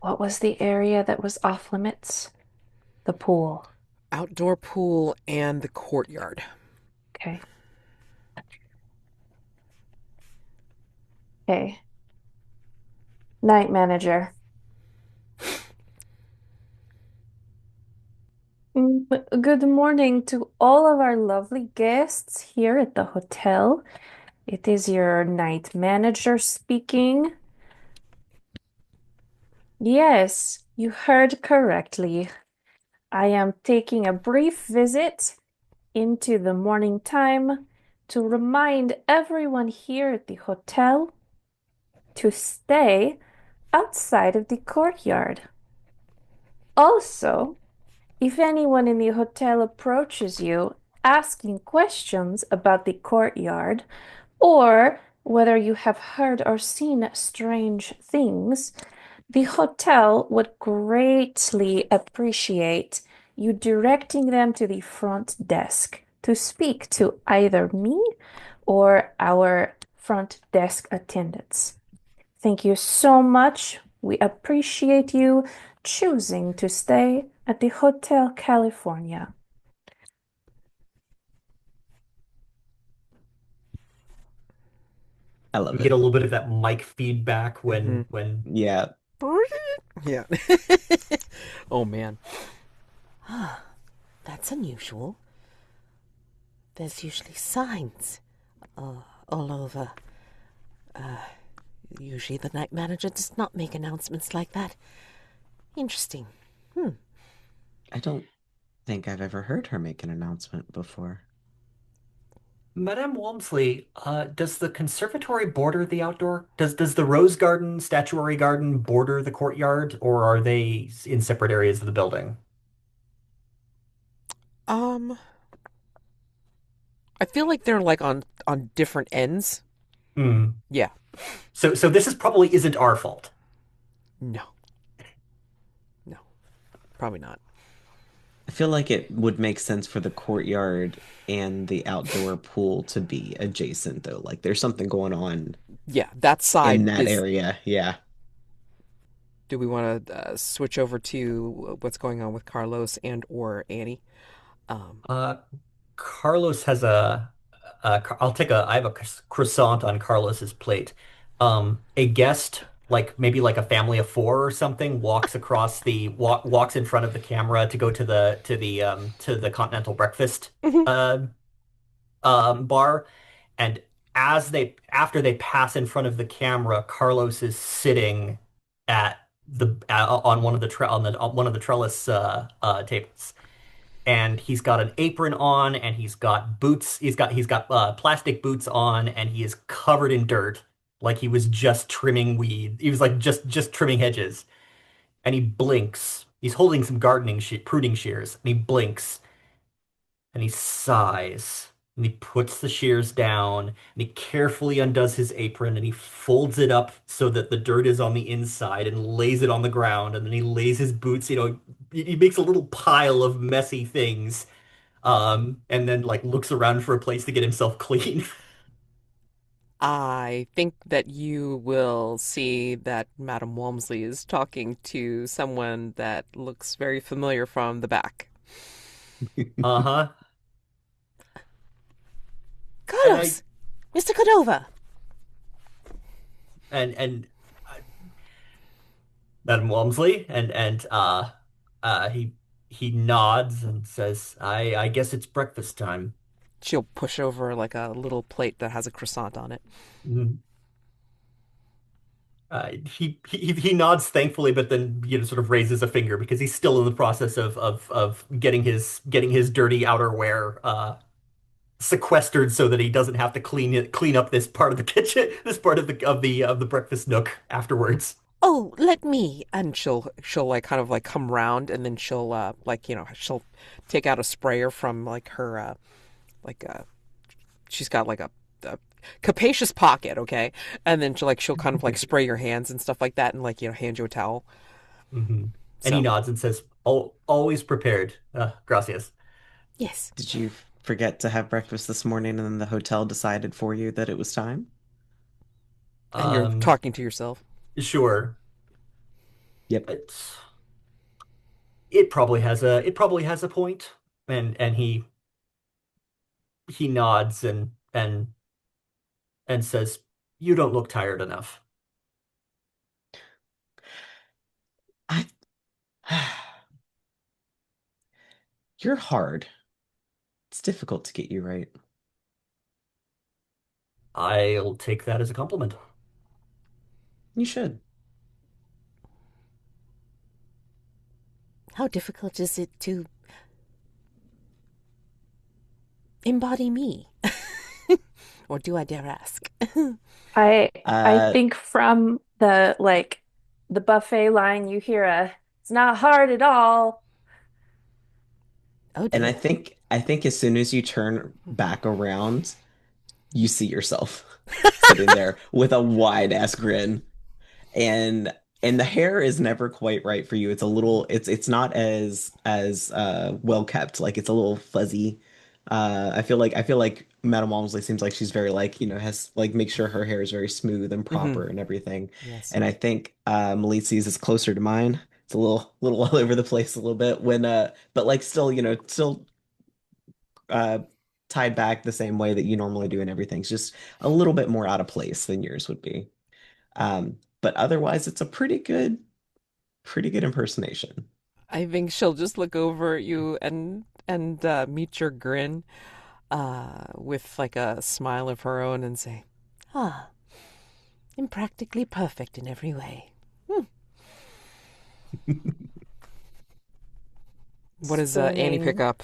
What was the area that was off limits? The pool. Outdoor pool and the courtyard. Okay. Okay. Night manager. Good morning to all of our lovely guests here at the hotel. It is your night manager speaking. Yes, you heard correctly. I am taking a brief visit into the morning time to remind everyone here at the hotel to stay outside of the courtyard. Also, if anyone in the hotel approaches you asking questions about the courtyard or whether you have heard or seen strange things, the hotel would greatly appreciate you directing them to the front desk to speak to either me or our front desk attendants. Thank you so much. We appreciate you choosing to stay at the Hotel California. I We love get a it. little bit of that mic feedback Mm-hmm. when Yeah. Yeah. Oh man. That's unusual. There's usually signs all over. Usually the night manager does not make announcements like that. Interesting. I don't think I've ever heard her make an announcement before. Madame Walmsley, does the conservatory border the outdoor? Does the rose garden, statuary garden border the courtyard, or are they in separate areas of the building? Um, I feel like they're like on different ends. Hmm. Yeah. So this is probably isn't our fault. No. No. Probably not. I feel like it would make sense for the courtyard and the outdoor pool to be adjacent though. Like there's something going on Yeah, that in side that is. area. Yeah. Do we want to switch over to what's going on with Carlos and or Annie? Um, Uh, Carlos has I'll take a, I have a croissant on Carlos's plate. A guest, like maybe like a family of four or something, walks in front of the camera to go to the continental breakfast mhm. uh, bar, and after they pass in front of the camera, Carlos is sitting at the on one of the tre on one of the trellis tables, and he's got an apron on, and he's got boots. He's got plastic boots on, and he is covered in dirt, like he was just trimming weed. He was like just trimming hedges, and he blinks. He's holding some pruning shears, and he blinks, and he sighs, and he puts the shears down, and he carefully undoes his apron, and he folds it up so that the dirt is on the inside, and lays it on the ground, and then he lays his boots. He makes a little pile of messy things, and then like looks around for a place to get himself clean. I think that you will see that Madame Walmsley is talking to someone that looks very familiar from the back. Uh-huh. And I Carlos! Mr. Cordova! and Madam Walmsley, and he nods and says, I guess it's breakfast time. She'll push over like a little plate that has a croissant on it. Mhm. He nods thankfully, but then sort of raises a finger because he's still in the process of getting his dirty outerwear sequestered so that he doesn't have to clean up this part of the kitchen, this part of the breakfast nook afterwards. Oh, let me. And she'll like kind of like come round and then she'll like, she'll take out a sprayer from like her like she's got like a capacious pocket, okay? And then she'll kind of like spray your hands and stuff like that and like, hand you a towel. hmm And he So, nods and says, Always prepared. Gracias." yes. Did you forget to have breakfast this morning and then the hotel decided for you that it was time? And you're Um, talking to yourself. sure. Yep. It probably has a point, and he nods and says, "You don't look tired enough." I You're hard. It's difficult to get you right. I'll take that as a compliment. You should. How difficult is it to embody me? Or do I dare ask? I Uh, think from the buffet line you hear it's not hard at all. Oh and I dear. think I think as soon as you turn back around, you see yourself sitting there with a wide ass grin. and and the hair is never quite right for you. It's not as well kept. Like it's a little fuzzy. I feel like Madame Walmsley seems like she's very like, has like make sure her hair is very smooth and Mm-hmm. proper and everything. Yes. And I think Malizi's is closer to mine. It's a little all over the place a little bit when but like still, still uh tied back the same way that you normally do and everything's just a little bit more out of place than yours would be. But otherwise, it's a pretty good impersonation. I think she'll just look over at you and meet your grin with like a smile of her own and say, "Ah, I'm practically perfect in every way." Hmm. What does Annie pick Spooning. up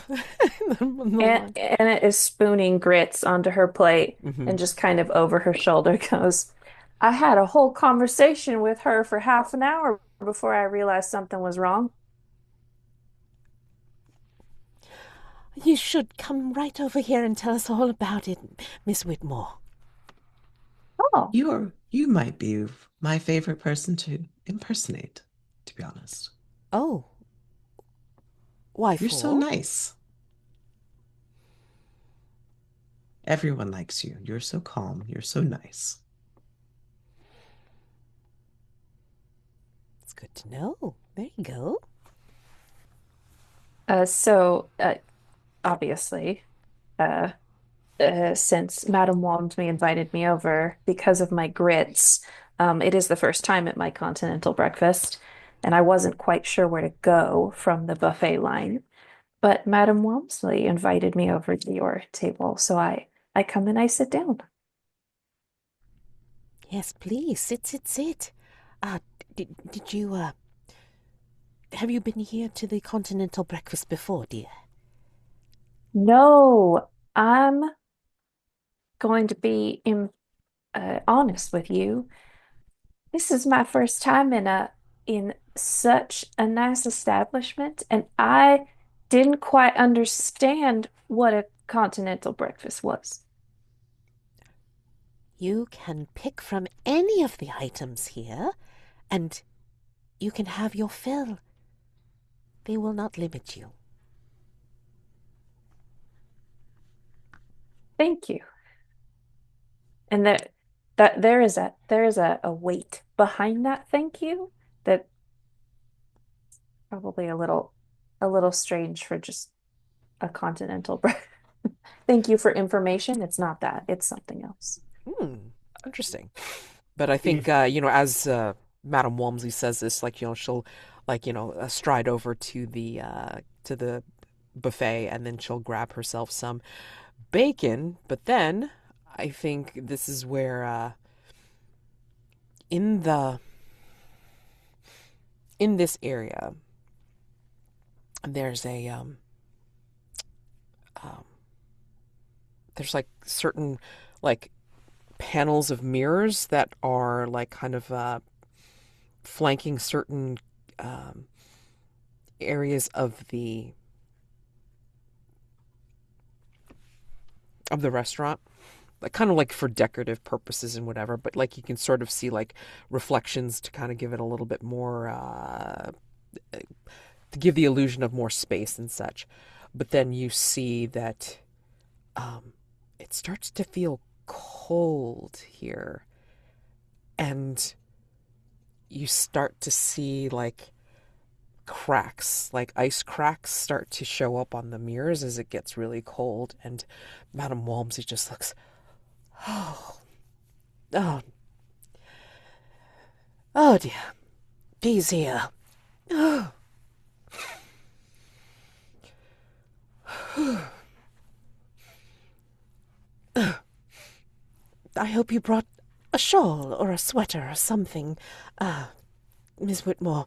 in the And line? Anna is spooning grits onto her plate Mm-hmm. and just kind of over her shoulder goes, I had a whole conversation with her for half an hour before I realized something was wrong. You should come right over here and tell us all about it, Miss Whitmore. Oh, You might be my favorite person to impersonate, to be honest. Oh, why You're so for? nice. Everyone likes you. You're so calm. You're so nice. It's good to know. There you go. so obviously, uh, since Madame Walmsley invited me over because of my grits, it is the first time at my continental breakfast, and I wasn't quite sure where to go from the buffet line. But Madame Walmsley invited me over to your table, so I come and I sit down. Yes, please sit, sit, sit. Did you have you been here to the continental breakfast before, dear? No, I'm going to be honest with you. This is my first time in such a nice establishment, and I didn't quite understand what a continental breakfast was. You can pick from any of the items here, and you can have your fill. They will not limit you. Thank you. And that there is a weight behind that thank you that probably a little strange for just a continental breakfast. Thank you for information. It's not that. It's something else. Hmm, interesting. But I think, If as Madame Walmsley says this, like, she'll, like, stride over to the buffet, and then she'll grab herself some bacon. But then I think this is where, in the in this area, there's a um, there's like certain, like, panels of mirrors that are like kind of flanking certain um, areas of the restaurant, like kind of like for decorative purposes and whatever. But like you can sort of see like reflections to kind of give it a little bit more to give the illusion of more space and such. But then you see that it starts to feel cold here, and you start to see like cracks, like ice cracks, start to show up on the mirrors as it gets really cold. And Madame Walmsley just looks, oh, oh, oh dear, he's here. Oh, I hope you brought a shawl or a sweater or something. Ah, Miss Whitmore,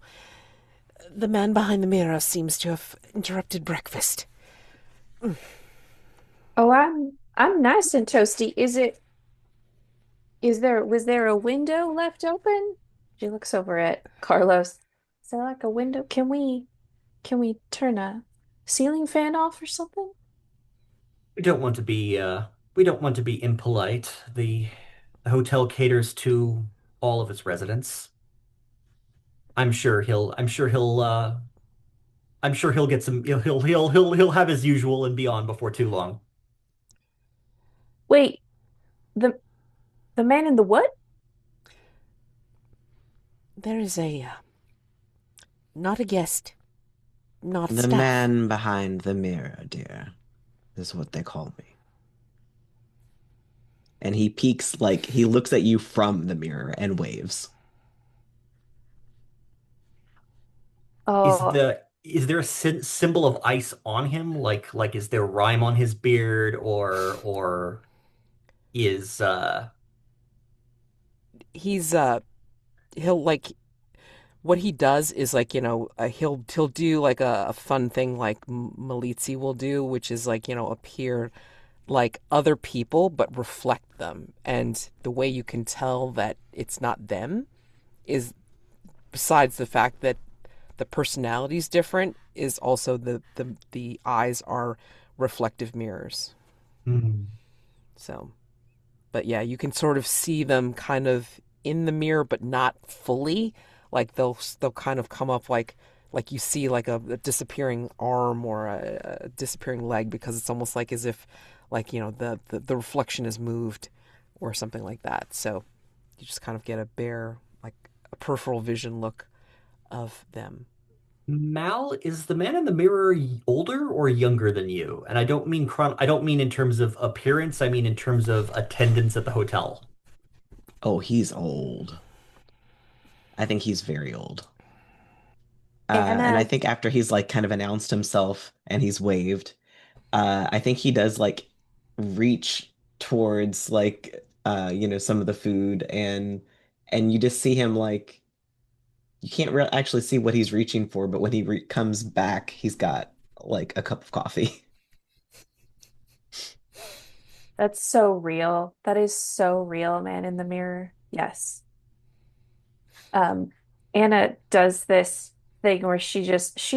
the man behind the mirror seems to have interrupted breakfast. Oh, I'm nice and toasty. Was there a window left open? She looks over at Carlos. Is there like a window? Can we turn a ceiling fan off or something? we don't want to be we don't want to be impolite. The hotel caters to all of its residents. I'm sure he'll get some he'll have his usual and be on before too long. Wait, the the man in the what? There is not a guest, not The staff. man behind the mirror, dear, is what they call me. And he peeks, like he looks at you from the mirror and waves. Oh, Is there a symbol of ice on him? Like is there rime on his beard or is He's he'll like what he does is like he'll do like a fun thing like Malizi will do, which is like appear like other people but reflect them, and the way you can tell that it's not them is, besides the fact that the personality's different, is also the eyes are reflective mirrors. Hmm. So, but yeah, you can sort of see them kind of in the mirror, but not fully. Like they'll kind of come up like you see like a disappearing arm or a disappearing leg, because it's almost like as if like the reflection is moved or something like that. So you just kind of get a bare, like, a peripheral vision look of them. Mal, is the man in the mirror older or younger than you? And I don't mean in terms of appearance, I mean in terms of attendance at the hotel. Oh, he's old. I think he's very old. And I Anna. think after he's like kind of announced himself and he's waved, I think he does like reach towards like some of the food, and you just see him like you can't re actually see what he's reaching for, but when he re comes back, he's got like a cup of coffee. That's so real. That is so real, man in the mirror. Yes. Um, Anna does this thing where she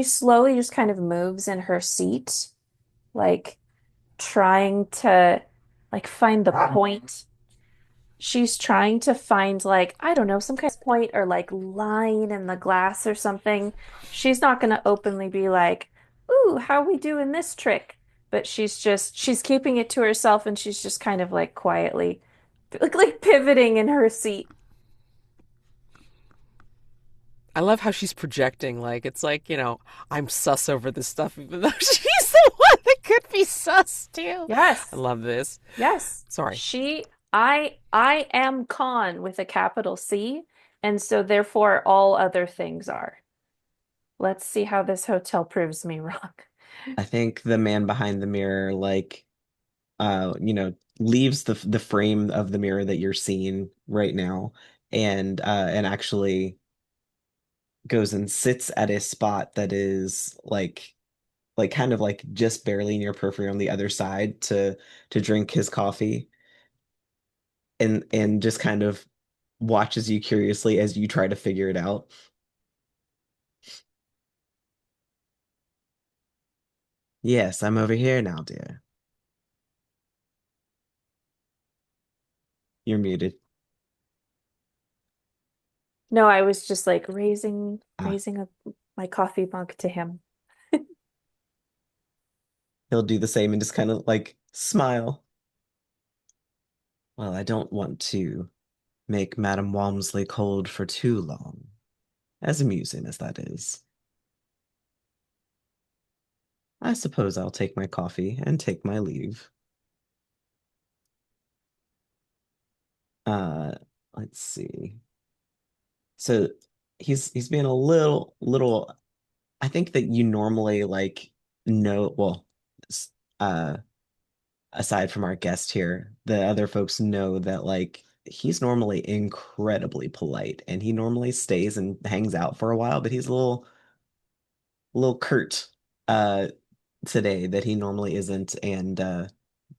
slowly just kind of moves in her seat, like trying to like find the point. She's trying to find like, I don't know, some kind of point or like line in the glass or something. She's not gonna openly be like, "Ooh, how we doing this trick?" But she's keeping it to herself and she's just kind of like quietly. like pivoting in her seat. I love how she's projecting. Like, it's like, I'm sus over this stuff, even though she's the one that could be sus too. I Yes. love this. Yes. Sorry. I am con with a capital C, and so therefore all other things are. Let's see how this hotel proves me wrong. I think the man behind the mirror, like, leaves the frame of the mirror that you're seeing right now, and actually goes and sits at a spot that is like kind of like just barely near periphery on the other side to drink his coffee, and just kind of watches you curiously as you try to figure it out. Yes, I'm over here now, dear. You're muted. No, I was just like raising Ah, raising a, my coffee mug to him. he'll do the same and just kind of like smile. Well, I don't want to make Madame Walmsley cold for too long, as amusing as that is. I suppose I'll take my coffee and take my leave. Uh, let's see. So he's being a little. I think that you normally like know, well, s- uh, aside from our guest here, the other folks know that like he's normally incredibly polite and he normally stays and hangs out for a while, but he's a little curt uh today that he normally isn't, and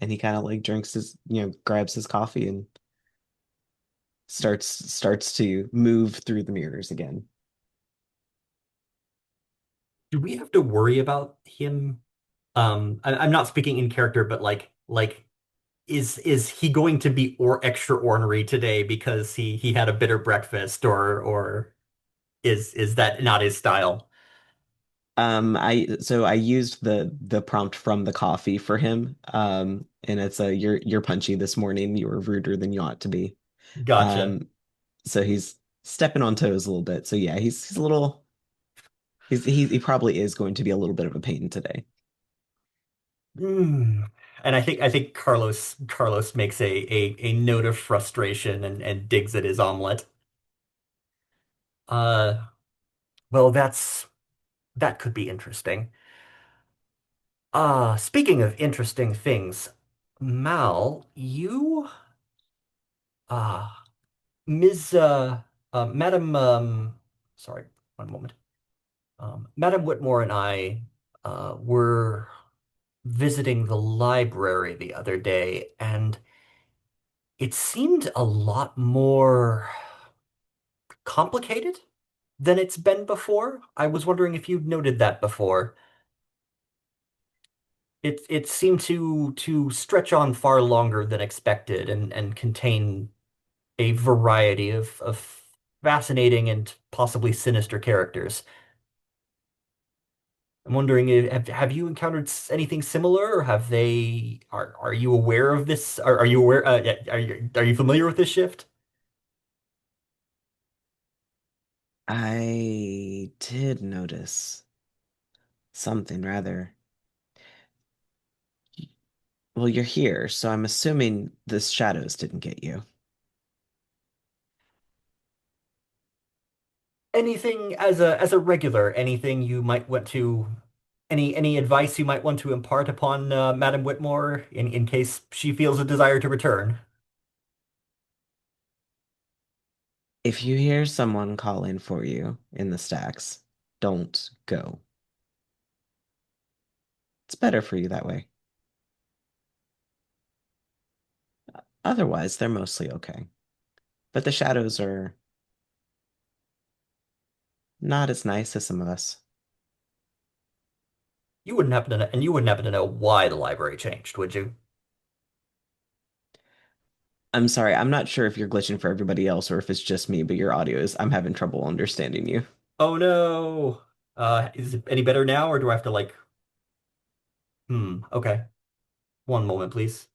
he kind of like drinks his, grabs his coffee and starts to move through the mirrors again. Do we have to worry about him? I'm not speaking in character, but like is he going to be or extra ornery today because he had a bitter breakfast, or is that not his style? I used the prompt from the coffee for him. And it's you're punchy this morning. You were ruder than you ought to be. Gotcha. Um, so he's stepping on toes a little bit. So yeah, he's a little he probably is going to be a little bit of a pain today. Mm. And I think Carlos makes a note of frustration and digs at his omelet. Uh, well, that could be interesting. Speaking of interesting things, Mal, you uh Ms. Madam sorry, one moment. Madam Whitmore and I were visiting the library the other day, and it seemed a lot more complicated than it's been before. I was wondering if you'd noted that before. It seemed to stretch on far longer than expected and contain a variety of fascinating and possibly sinister characters. I'm wondering if have you encountered anything similar, or are you aware of this? Are you aware yeah, are you familiar with this shift? I did notice something rather. Well, you're here, so I'm assuming the shadows didn't get you. Anything as a regular, anything you might want to any advice you might want to impart upon Madam Whitmore in case she feels a desire to return? If you hear someone calling for you in the stacks, don't go. It's better for you that way. Otherwise, they're mostly okay. But the shadows are not as nice as some of us. You wouldn't happen to know, and you wouldn't happen to know why the library changed, would you? I'm sorry, I'm not sure if you're glitching for everybody else or if it's just me, but your audio is, I'm having trouble understanding you. Oh no. Is it any better now, or do I have to like okay. One moment, please.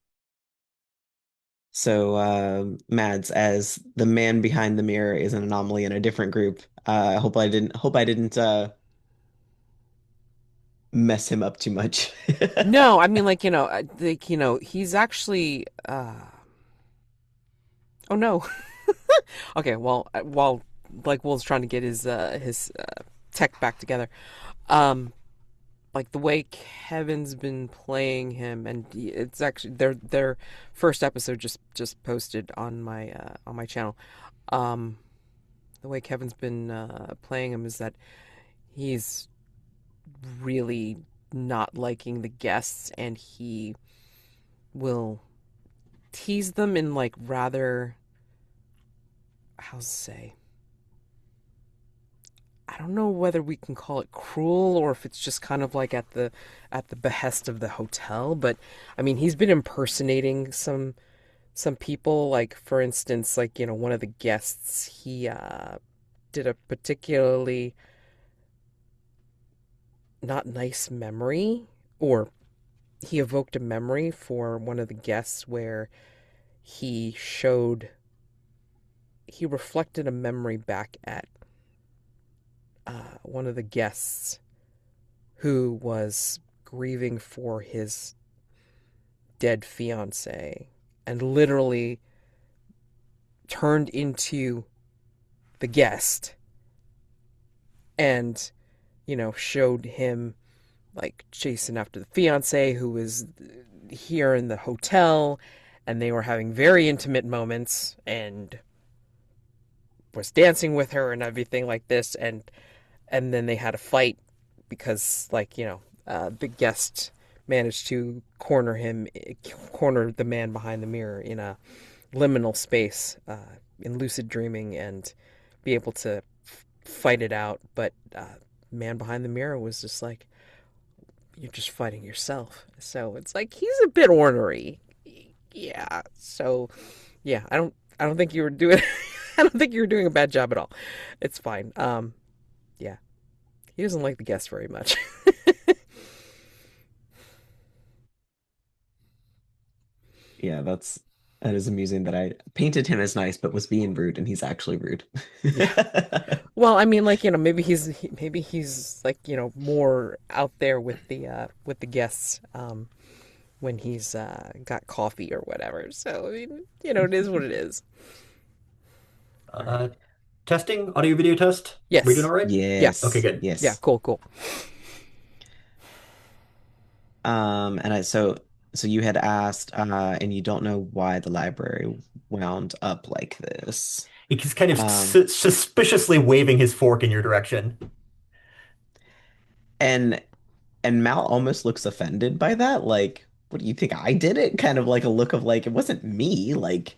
So, Mads, as the man behind the mirror is an anomaly in a different group. I hope I didn't mess him up too much. No, I mean, he's actually. Oh no. Okay, well, while like Will's trying to get his tech back together, um, like the way Kevin's been playing him, and it's actually their first episode just posted on my channel. Um, the way Kevin's been playing him is that he's really not liking the guests, and he will tease them in like rather, how to say, I don't know whether we can call it cruel or if it's just kind of like at the behest of the hotel, but I mean he's been impersonating some people, like for instance, like one of the guests, he did a particularly not nice memory, or he evoked a memory for one of the guests where he showed he reflected a memory back at one of the guests who was grieving for his dead fiance, and literally turned into the guest and showed him like chasing after the fiance who was here in the hotel, and they were having very intimate moments and was dancing with her and everything like this, and then they had a fight because the guest managed to corner the man behind the mirror in a liminal space, in lucid dreaming, and be able to fight it out. But man behind the mirror was just like, you're just fighting yourself. So it's like he's a bit ornery. Yeah. So yeah, I don't think you were doing I don't think you were doing a bad job at all. It's fine. Yeah. He doesn't like the guest very much. Yeah, that is amusing that I painted him as nice, but was being rude, and he's actually rude. Yeah. Well, I mean, maybe he's like, more out there with the guests when he's got coffee or whatever. So, I mean, it is what it is. All right. Uh, Testing, audio video test. We doing Yes. all right? Yeah. Okay, Yes, good. Yeah, yes. cool, cool. And so you had asked, and you don't know why the library wound up like this. He's kind of Um, suspiciously waving his fork in your direction. and and Mal almost looks offended by that. Like, what do you think I did it? Kind of like a look of like, it wasn't me. Like,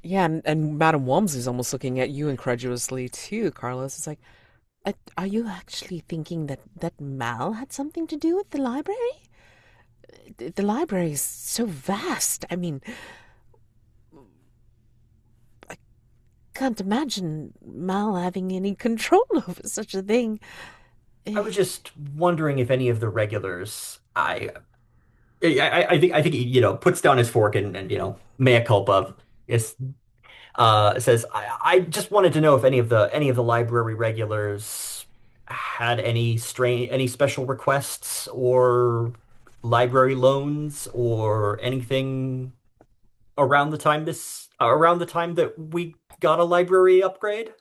Yeah, and Madam Walmsley is almost looking at you incredulously too, Carlos. It's like, are you actually thinking that Mal had something to do with the library? The library is so vast. I mean, I can't imagine Mal having any control over such a thing. I was just wondering if any of the regulars, I think he, puts down his fork and mea culpa. Is says I just wanted to know if any of the library regulars had any special requests or library loans or anything around the time that we got a library upgrade.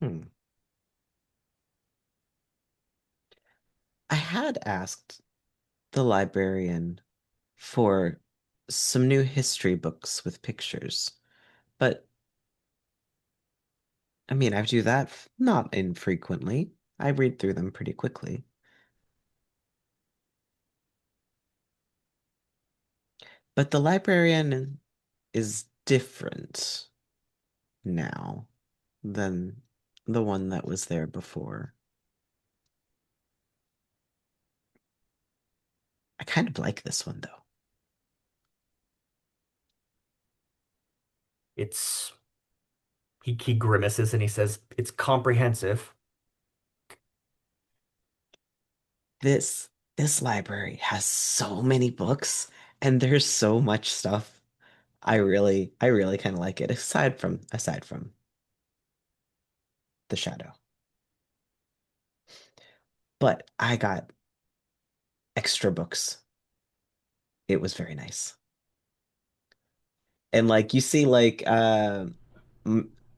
hmm. I had asked the librarian for some new history books with pictures, but I mean, I do that not infrequently. I read through them pretty quickly. But the librarian is different now than the one that was there before. I kind of like this one though. It's he grimaces and he says it's comprehensive. This library has so many books, And there's so much stuff. I really kind of like it, aside from the shadow. But I got extra books. It was very nice. And like you see like M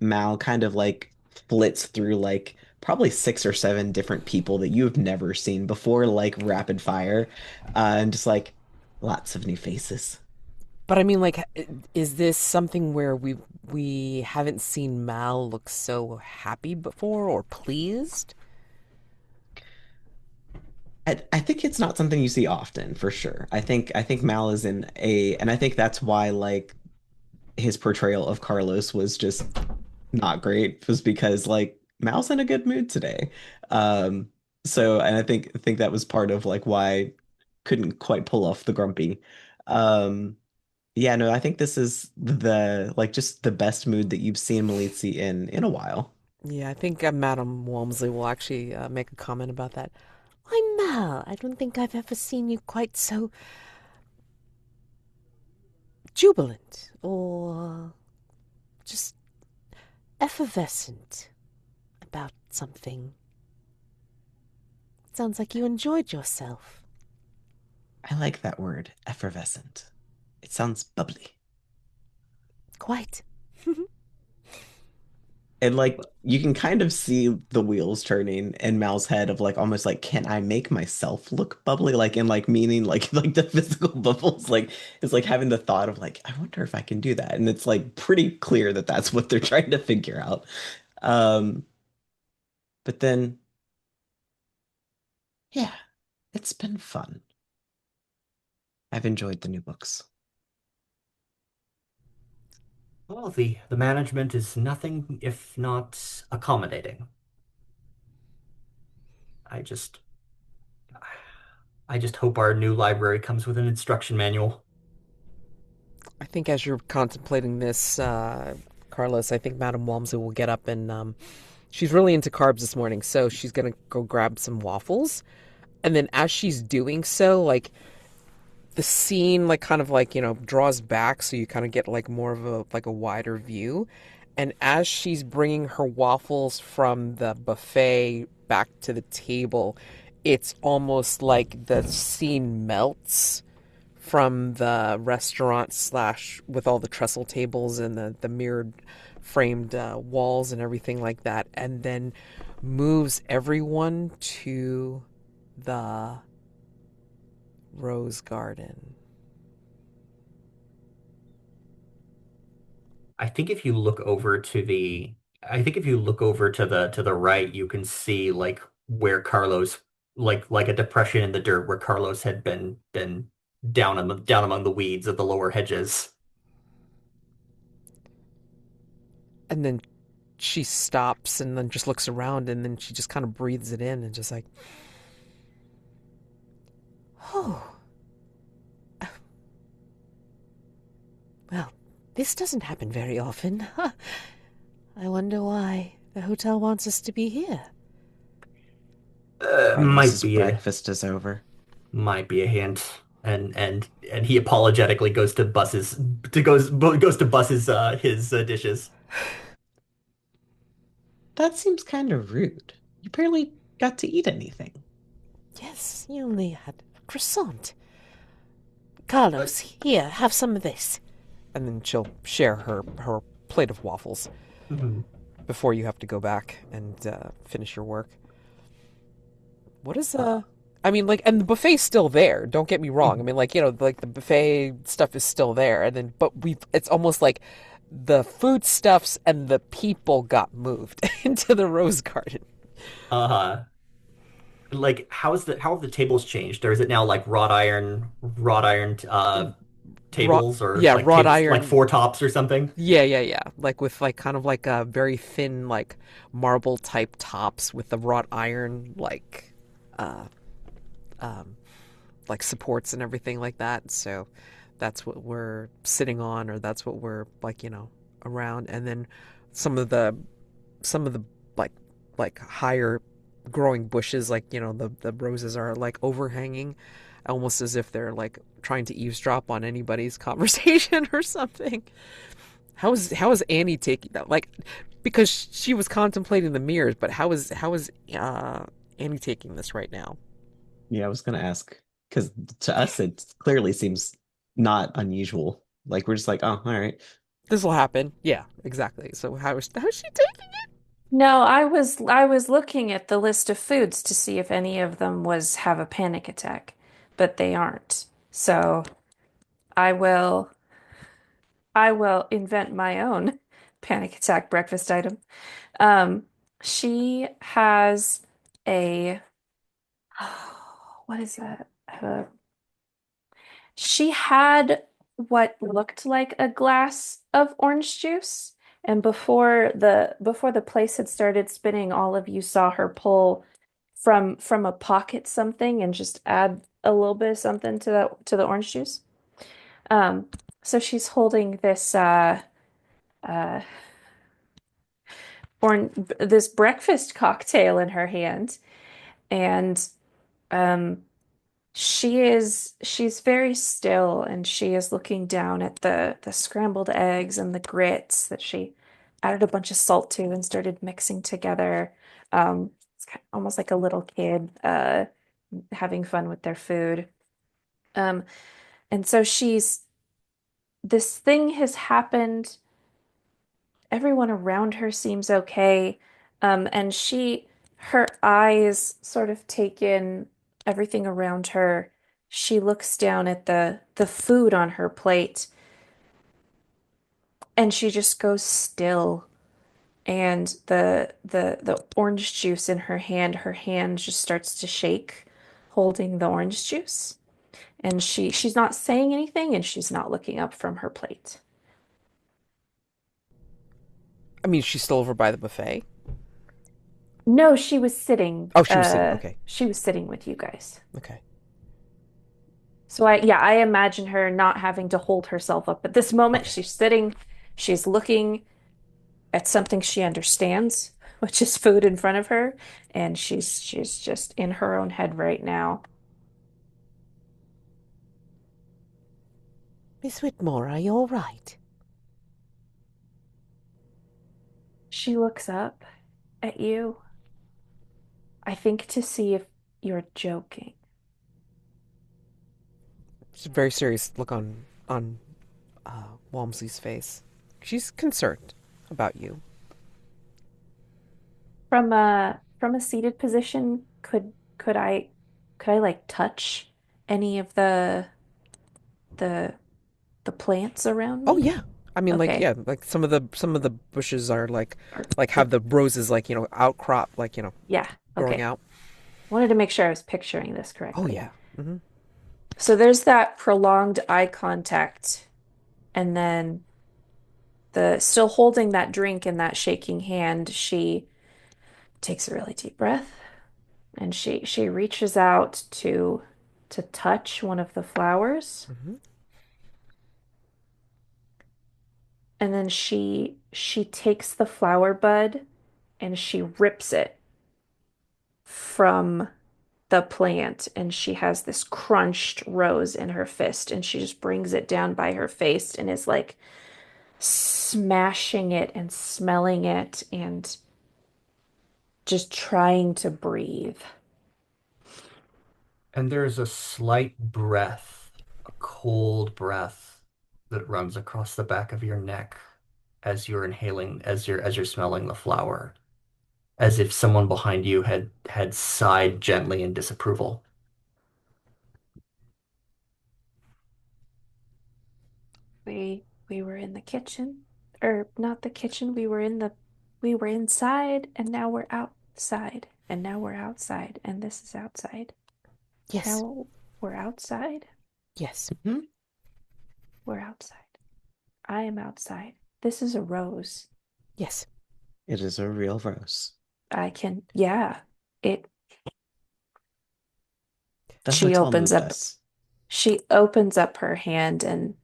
Mal kind of like flits through like probably six or seven different people that you've never seen before, like rapid fire, and just like lots of new faces. But I mean, like, is this something where we haven't seen Mal look so happy before or pleased? I think it's not something you see often, for sure. I think Mal is in a, and I think that's why like his portrayal of Carlos was just not great, was because like Mal's in a good mood today. Um, so and I think that was part of like why I couldn't quite pull off the grumpy. Um, yeah, no, I think this is the like just the best mood that you've seen Malizi in a while. Yeah, I think Madam Walmsley will actually make a comment about that. Why, Mal, I don't think I've ever seen you quite so jubilant or just effervescent about something. Sounds like you enjoyed yourself. I like that word, effervescent. It sounds bubbly. Quite. And like you can kind of see the wheels turning in Mal's head of like almost like, can I make myself look bubbly? Like in like meaning like like the physical bubbles, like it's like having the thought of like, I wonder if I can do that. And it's like pretty clear that that's what they're trying to figure out. Um, but then yeah, it's been fun. I've enjoyed the new books. Well, the management is nothing if not accommodating. I just I just hope our new library comes with an instruction manual. I think as you're contemplating this, Carlos, I think Madame Walmsley will get up and she's really into carbs this morning, so she's gonna go grab some waffles. And then as she's doing so, like the scene like kind of like, draws back so you kind of get like more of a like a wider view. And as she's bringing her waffles from the buffet back to the table, it's almost like the scene melts from the restaurant slash with all the trestle tables and the mirrored framed walls and everything like that, and then moves everyone to the rose garden. I think if you look over to the I think if you look over to the right, you can see like where Carlos like a depression in the dirt where Carlos had been down among the weeds of the lower hedges. And then she stops and then just looks around and then she just kind of breathes it in and just like, oh, well, this doesn't happen very often. I wonder why the hotel wants us to be here. Might Carlos's be a breakfast is over. might be a hint. And he apologetically goes to goes to bus his dishes. That seems kind of rude. You barely got to eat anything. Yes, you only had a croissant. Uh, Carlos, here, have some of this. And then she'll share her plate of waffles mhm. before you have to go back and finish your work. What is Uh, I mean, like, and the buffet's still there. Don't get me wrong. I mhm. mean, like, like the buffet stuff is still there, and then, but it's almost like the foodstuffs and the people got moved into the rose garden. Uh, like how have the tables changed? Or is it now like wrought iron Wrought, tables or yeah, like wrought tables like iron. four tops or something? Yeah, yeah, yeah. Like with like kind of like a very thin like marble type tops with the wrought iron uh um like supports and everything like that. So that's what we're sitting on, or that's what we're like, around. And then some of the some of the like higher growing bushes, like the roses are like overhanging, almost as if they're like trying to eavesdrop on anybody's conversation or something. How is Annie taking that? Like, because she was contemplating the mirrors, but how is Annie taking this right now? Yeah, I was gonna ask because to us it clearly seems not unusual. Like we're just like, oh, all right. This will happen. Yeah, exactly. So how is she taking it? No, I was looking at the list of foods to see if any of them was have a panic attack, but they aren't. So I will I will invent my own panic attack breakfast item. Um, she has a what is that? She had what looked like a glass of orange juice, and before the place had started spinning, all of you saw her pull from a pocket something and just add a little bit of something to the orange juice. Um, so she's holding this uh this breakfast cocktail in her hand, and um she's very still, and she is looking down at the scrambled eggs and the grits that she added a bunch of salt to and started mixing together. It's kind of almost like a little kid having fun with their food. Um, and so this thing has happened. Everyone around her seems okay. And her eyes sort of take in everything around her. She looks down at the food on her plate and she just goes still. And the orange juice in her hand just starts to shake, holding the orange juice. And she's not saying anything and she's not looking up from her plate. I mean, she's still over by the buffet. No, she was sitting, Oh, she was sitting. Okay, she was sitting with you guys. okay. So I imagine her not having to hold herself up at this moment. Okay. She's sitting, she's looking at something she understands, which is food in front of her, and she's just in her own head right now. Miss Whitmore, are you all right? She looks up at you, I think to see if you're joking. It's a very serious look on Walmsley's face. She's concerned about you. From a seated position, could I like touch any of the the plants around Oh me? yeah. I mean, like, Okay. yeah, like some of the bushes are Or like have like the roses like outcrop, like yeah, growing okay. out. Wanted to make sure I was picturing this Oh correctly. yeah. Hmm. So there's that prolonged eye contact, and then the still holding that drink in that shaking hand, she takes a really deep breath and she reaches out to touch one of the flowers, Hmm. and then she takes the flower bud and she rips it from the plant, and she has this crunched rose in her fist, and she just brings it down by her face and is like smashing it and smelling it and just trying to breathe. And there's a slight breath, a cold breath that runs across the back of your neck as you're inhaling, as you're smelling the flower, as if someone behind you had sighed gently in disapproval. We were in the kitchen, or not the kitchen, we were inside, and now we're outside, and now we're outside, and this is outside. Yes. Now we're outside. Yes. Mhm. We're outside. I am outside. This is a rose. Yes. It is a real rose. Yeah. It The she hotel opens moved up us. she opens up her hand and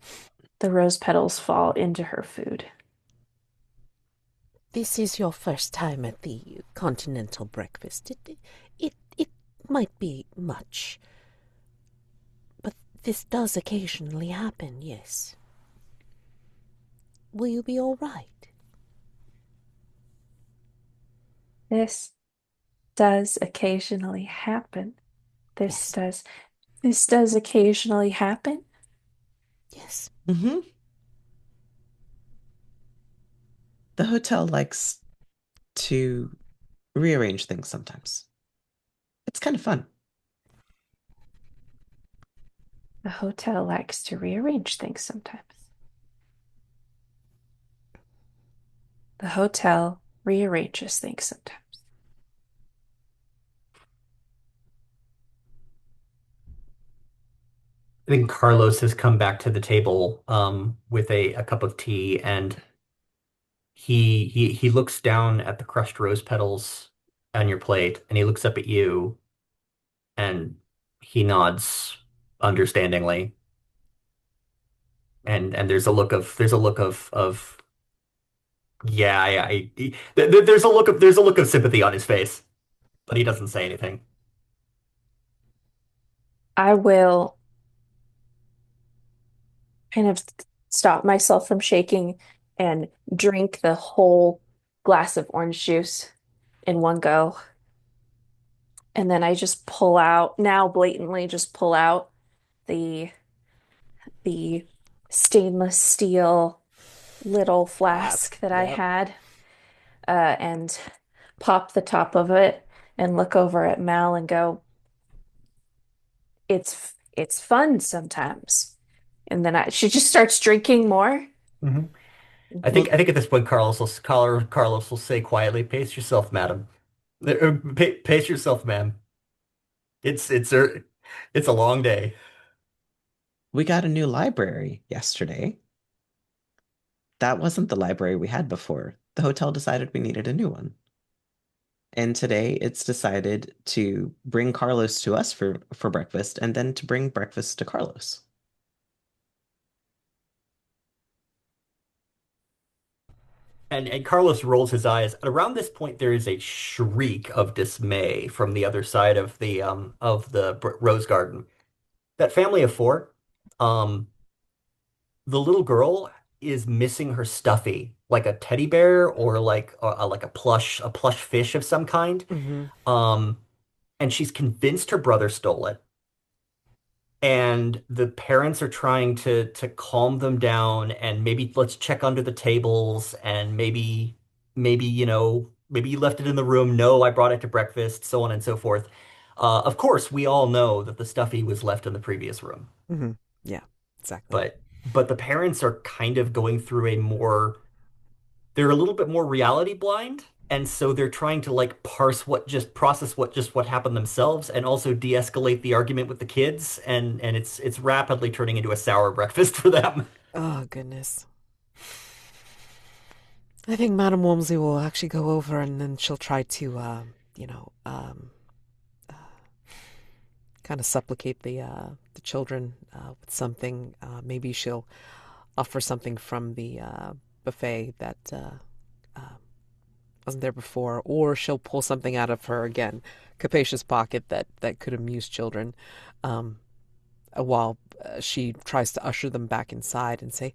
the rose petals fall into her food. this is your first time at the continental breakfast, it might be much, but this does occasionally happen, yes. Will you be all right? This does occasionally happen. This Yes, does this does occasionally happen. yes. Hmm. The hotel likes to rearrange things sometimes. It's kind of fun. The hotel likes to rearrange things sometimes. The hotel rearranges things sometimes. I think Carlos has come back to the table with a cup of tea, and he looks down at the crushed rose petals on your plate, and he looks up at you, and he nods understandingly. And there's a look of yeah, there's a look of sympathy on his face, but he doesn't say anything. I will kind of stop myself from shaking and drink the whole glass of orange juice in one go. And then I just pull out, now blatantly just pull out the the stainless steel little Flask. flask that I Yep. had, and pop the top of it and look over at Mal and go, it's fun sometimes. And then she just starts drinking more. Mhm. Mhm. Well, I think at this point Carlos will say quietly, "Pace yourself, madam. Pace yourself, ma'am. It's a long day." we got a new library yesterday. That wasn't the library we had before. The hotel decided we needed a new one. And today it's decided to bring Carlos to us for breakfast and then to bring breakfast to Carlos. And Carlos rolls his eyes. Around this point, there is a shriek of dismay from the other side of the rose garden. That family of four, um, the little girl is missing her stuffy, like a teddy bear or like a plush fish of some kind. Mm-hmm. Um, and she's convinced her brother stole it. And the parents are trying to calm them down and maybe let's check under the tables and maybe maybe you left it in the room. No, I brought it to breakfast, so on and so forth. Of course, we all know that the stuffy was left in the previous room, Mm-hmm. Yeah, exactly. but the parents are kind of going through a more they're a little bit more reality blind, and so they're trying to like process what happened themselves, and also de-escalate the argument with the kids, and it's rapidly turning into a sour breakfast for them. Oh, goodness. I think Madame Walmsley will actually go over and then she'll try to, you know, kind of supplicate the children with something. Maybe she'll offer something from the buffet that uh, wasn't there before, or she'll pull something out of her again capacious pocket that could amuse children, um, while she tries to usher them back inside and say,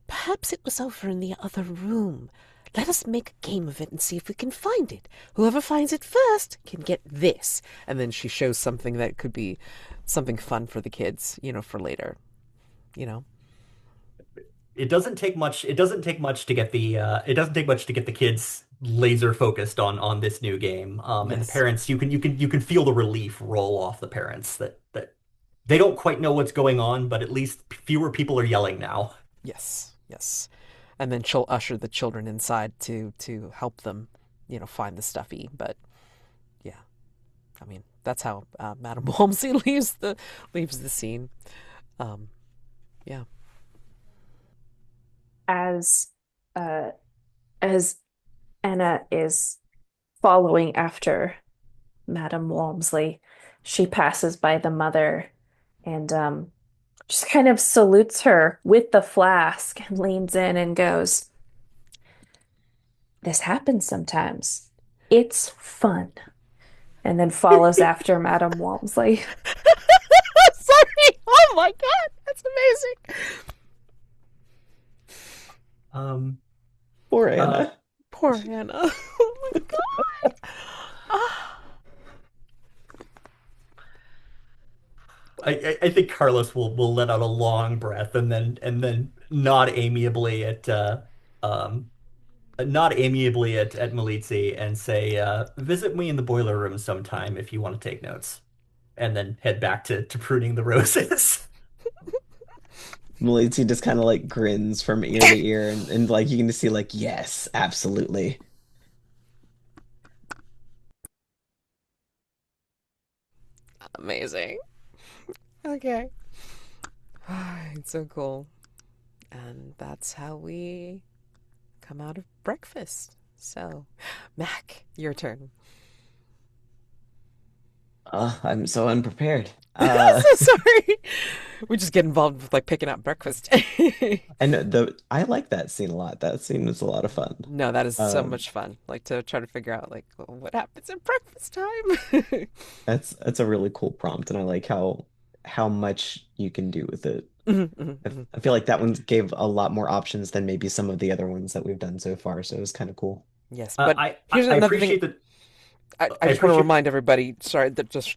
"Perhaps it was over in the other room. Let us make a game of it and see if we can find it. Whoever finds it first can get this." And then she shows something that could be something fun for the kids, for later, you know. It doesn't take much to get the kids laser focused on this new game. And the Yes. parents, you can feel the relief roll off the parents that they don't quite know what's going on, but at least fewer people are yelling now. Yes. Yes. And then she'll usher the children inside to help them, find the stuffy. But yeah, I mean, that's how Madame Walmsley leaves the scene. Um, yeah. As uh as Anna is following after Madame Walmsley, she passes by the mother and just kind of salutes her with the flask and leans in and goes, This happens sometimes. It's fun. And then follows after Madame Walmsley. Sorry. Oh my God, that's amazing. Um, Poor uh, Anna. Poor Hannah. Oh my God. Ah, I think Carlos will let out a long breath and then nod amiably at um nod amiably at Malizi and say, visit me in the boiler room sometime if you want to take notes, and then head back to pruning the roses. Malizi just kind of like grins from ear to ear and like you can just see like, yes, absolutely. amazing. Okay. It's so cool. And that's how we come out of breakfast. So, Mac, your turn. I'm so unprepared. So sorry. We just get involved with like picking out breakfast. And I like that scene a lot. That scene was a lot of fun. No, that is so Um, much fun. Like to try to figure out like what happens at breakfast time. that's a really cool prompt, and I like how much you can do with it. Mhm, mhm, I, mhm. I feel like that one gave a lot more options than maybe some of the other ones that we've done so far, so it was kind of cool. Yes, but here's I another thing appreciate that. I I just want to appreciate. remind everybody, sorry, that just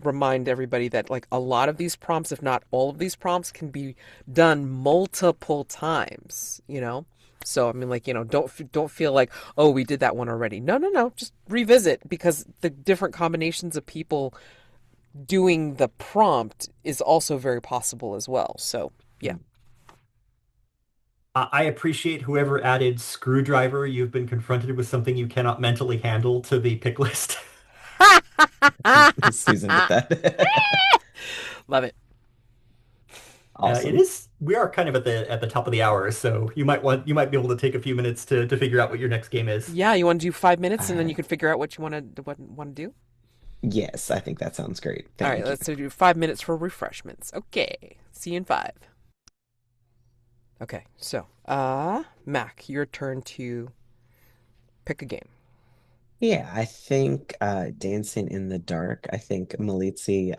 remind everybody that like a lot of these prompts, if not all of these prompts, can be done multiple times, you know? So I mean like, don't feel like, oh, we did that one already. No, no, no, just revisit because the different combinations of people doing the prompt is also very possible as well. So, yeah. I appreciate whoever added screwdriver. You've been confronted with something you cannot mentally handle to the pick list. Susan with that. Love it. It Awesome. is. We are kind of at the top of the hour, so you might be able to take a few minutes to figure out what your next game is. Yeah, you want to do 5 minutes and then you Uh, can figure out what you want to do? yes, I think that sounds great. All right, Thank you. let's do 5 minutes for refreshments. Okay, see you in five. Okay, so, Mac, your turn to pick a game. Yeah, I think Dancing in the Dark. I think Malizi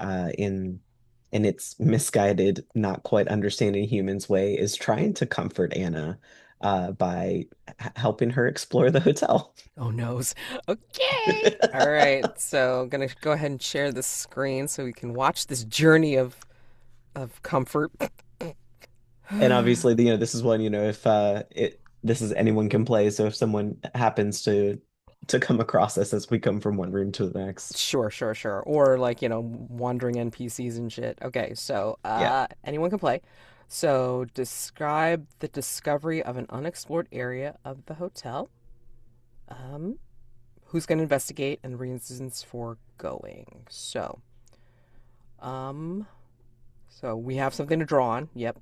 in its misguided, not quite understanding humans way is trying to comfort Anna by helping her explore the hotel. Oh, noes. Okay. All right, so I'm gonna go ahead and share the screen so we can watch this journey of comfort. And obviously, this is one, if this is anyone can play, so if someone happens to come across us as we come from one room to the next. Sure, sure, sure. Or like, wandering NPCs and shit. Okay, so Yeah. anyone can play. So describe the discovery of an unexplored area of the hotel. Um, who's gonna investigate and reasons for going. Um, so we have something to draw on. Yep.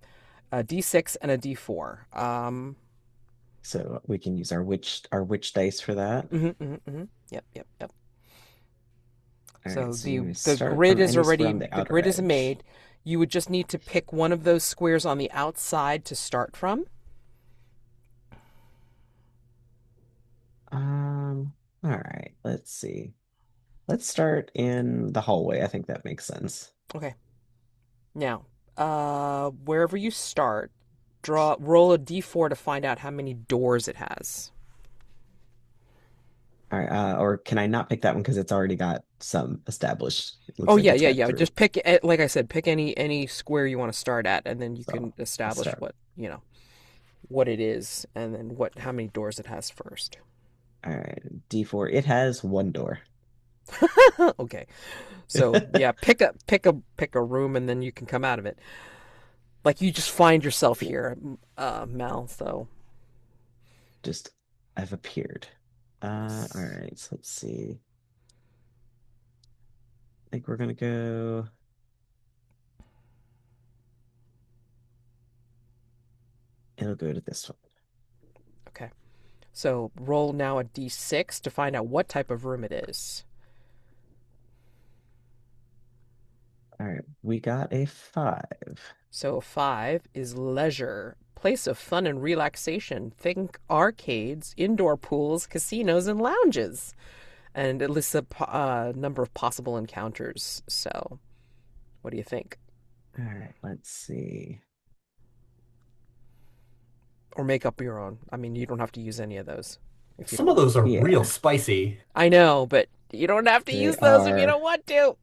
A D6 and a D4. So we can use our witch dice for that. Yep, yep, yep. All right, So so you the start grid from is any square already on the the outer grid is edge. made. You would just need to pick one of those squares on the outside to start from. All right, let's see. Let's start in the hallway. I think that makes sense. Okay. Now, wherever you start, roll a d4 to find out how many doors it has. All right, or can I not pick that one because it's already got some established? It looks Oh like yeah, it's yeah, got yeah. three. Just pick like I said, pick any square you want to start at, and then you can So I'll establish start. what it is, and then what how many doors it has first. All right, D4. It has one door. Okay, so yeah, pick a room, and then you can come out of it. Like you just find yourself Cool. here, Mel. So Just I've appeared. All right, so let's see. I think we're gonna go. It'll go to this one. okay, so roll now a d6 to find out what type of room it is. All right, we got a 5. So a 5 is leisure place of fun and relaxation. Think arcades, indoor pools, casinos, and lounges. And it lists a number of possible encounters. So, what do you think? All right, let's see. Or make up your own. I mean, you don't have to use any of those if you Some don't of want. those are real Yeah, spicy. I know, but you don't have to they use those if you are. don't want to.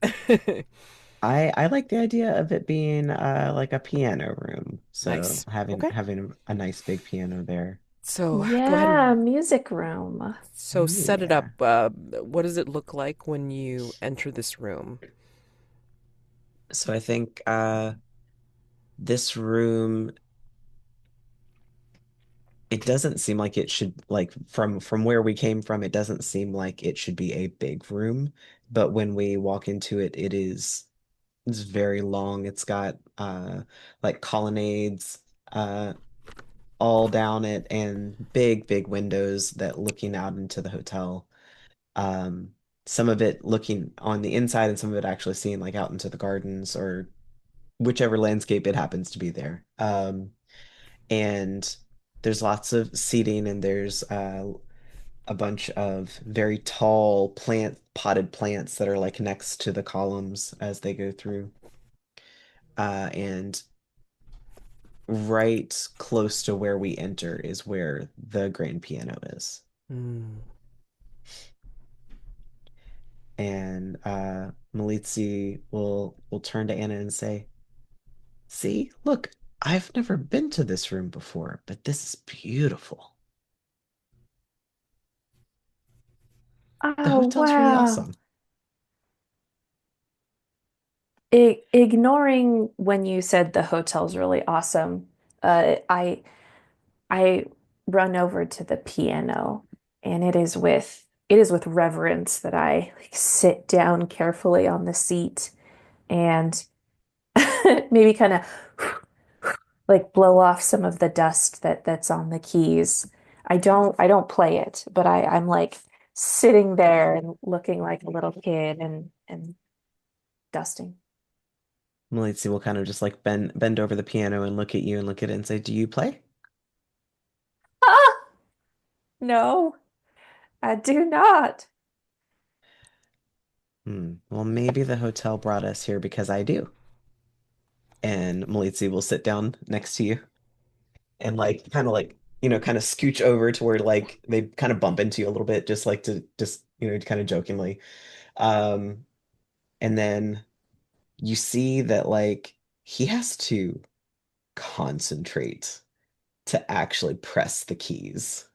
I like the idea of it being like a piano room. So Nice. Okay. having a nice big piano there. So go ahead Yeah, and music room. set it up. Yeah. What does it look like when you enter this room? So I think this room, it doesn't seem like it should, like, from where we came from, it doesn't seem like it should be a big room, but when we walk into it, it's very long. It's got like colonnades all down it, and big windows that looking out into the hotel. Um some of it looking on the inside and some of it actually seeing like out into the gardens or whichever landscape it happens to be there. And there's lots of seating, and there's a bunch of very tall potted plants that are like next to the columns as they go through. And right close to where we enter is where the grand piano is. Hmm. And Malizi will turn to Anna and say, "See, look, I've never been to this room before, but this is beautiful. The Oh, hotel's really wow. awesome." Ignoring when you said the hotel's really awesome, I run over to the piano, and it is with reverence that I like sit down carefully on the seat and maybe kind of like blow off some of the dust that's on the keys. I don't play it, but I'm like sitting there and looking like a little kid and dusting. Malizi will kind of just like bend over the piano and look at you and look at it and say, "Do you play?" Ah, no, I do not. Well, maybe the hotel brought us here because I do. And Malizi will sit down next to you and like kind of like, kind of scooch over to where like they kind of bump into you a little bit, just like to just, kind of jokingly. Um, and then you see that like he has to concentrate to actually press the keys.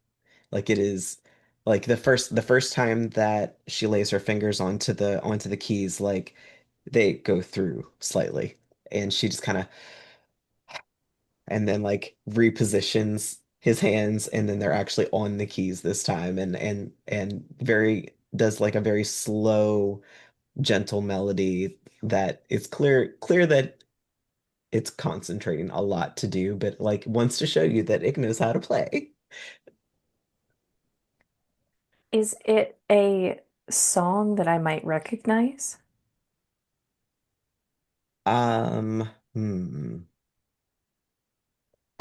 Like it is like the first time that she lays her fingers onto the keys, like they go through slightly. And she just kind of and then like repositions his hands, and then they're actually on the keys this time, and very does like a very slow, gentle melody that is clear that it's concentrating a lot to do, but like wants to show you that it knows how to play. Is it a song that I might recognize? Um, hmm.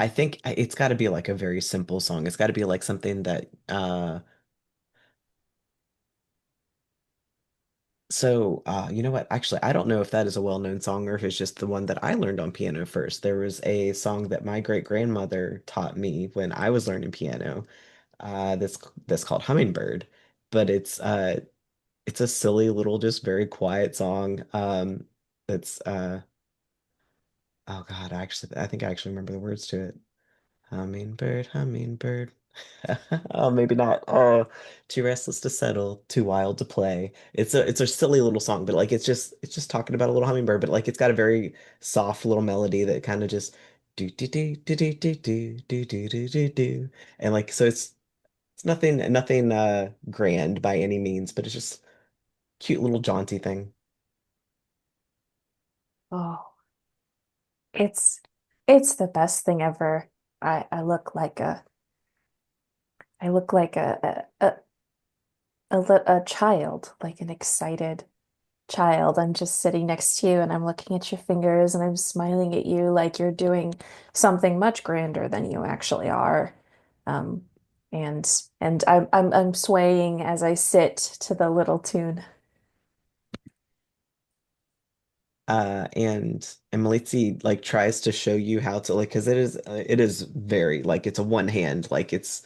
I think it's got to be like a very simple song. It's got to be like something that you know what? Actually, I don't know if that is a well-known song or if it's just the one that I learned on piano first. There was a song that my great-grandmother taught me when I was learning piano. That's called Hummingbird, but it's a silly little, just very quiet song. That's oh God, I think I actually remember the words to it. Hummingbird, hummingbird. Oh, maybe not. Oh, too restless to settle, too wild to play. It's a silly little song, but like it's just talking about a little hummingbird, but like it's got a very soft little melody that kind of just do do do do do do do do do do do do. And like so it's nothing grand by any means, but it's just cute little jaunty thing. Oh, it's it's the best thing ever. I look like a child, like an excited child. I'm just sitting next to you and I'm looking at your fingers and I'm smiling at you like you're doing something much grander than you actually are. Um, and I'm swaying as I sit to the little tune. And Malizi like tries to show you how to like because it is very like it's a one hand like it's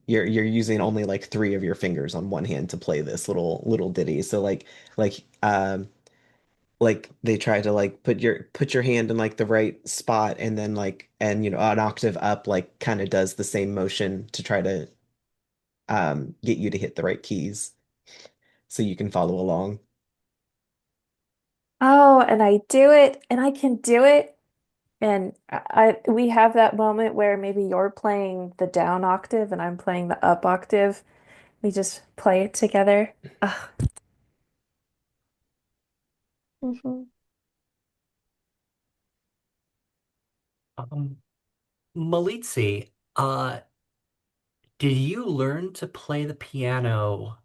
you're using only like three of your fingers on one hand to play this little ditty. So like they try to like put your hand in like the right spot and then like and you know an octave up like kind of does the same motion to try to get you to hit the right keys so you can follow along. Oh, and I do it and I can do it. And we have that moment where maybe you're playing the down octave and I'm playing the up octave. We just play it together. Ugh. Mhm. Um, Malizi, did you learn to play the piano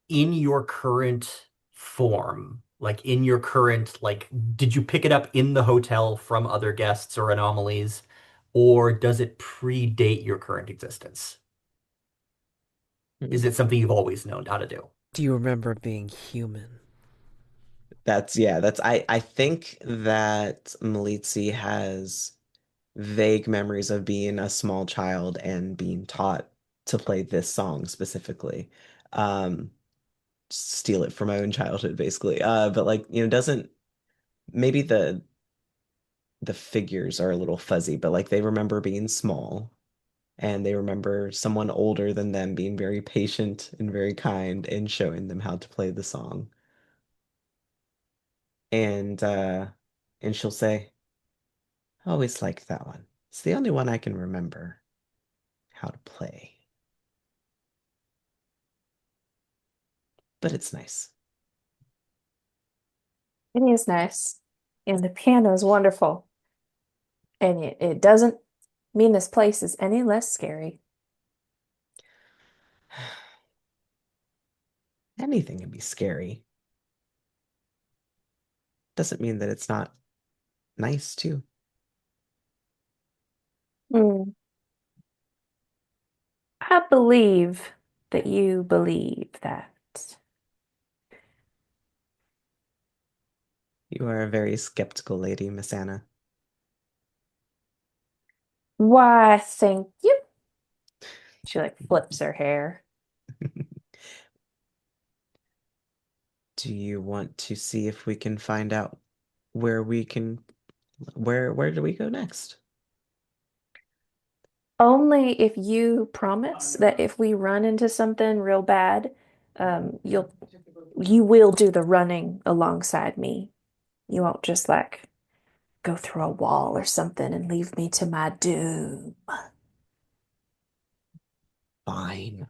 in your current form? Like in your current, like, did you pick it up in the hotel from other guests or anomalies, or does it predate your current existence? Is Mhm. it something you've always known how to do? Do you remember being human? That's yeah, that's I think that Malizi has vague memories of being a small child and being taught to play this song specifically. Um, steal it from my own childhood, basically. But like, you know, doesn't maybe the figures are a little fuzzy, but like they remember being small and they remember someone older than them being very patient and very kind and showing them how to play the song. And and she'll say, I always liked that one. It's the only one I can remember how to play. But it's nice. It is nice. And the piano is wonderful. And it doesn't mean this place is any less scary. Anything can be scary. Doesn't mean that it's not nice too. Hmm. I believe that you believe that. You are a very skeptical lady, Miss Anna. Why, thank you. She like flips her hair. Do you want to see if we can find out where we can where do we go next? Only if you promise that if we run into something real bad, you will do the running alongside me. You won't just like go through a wall or something and leave me to my doom. Fine.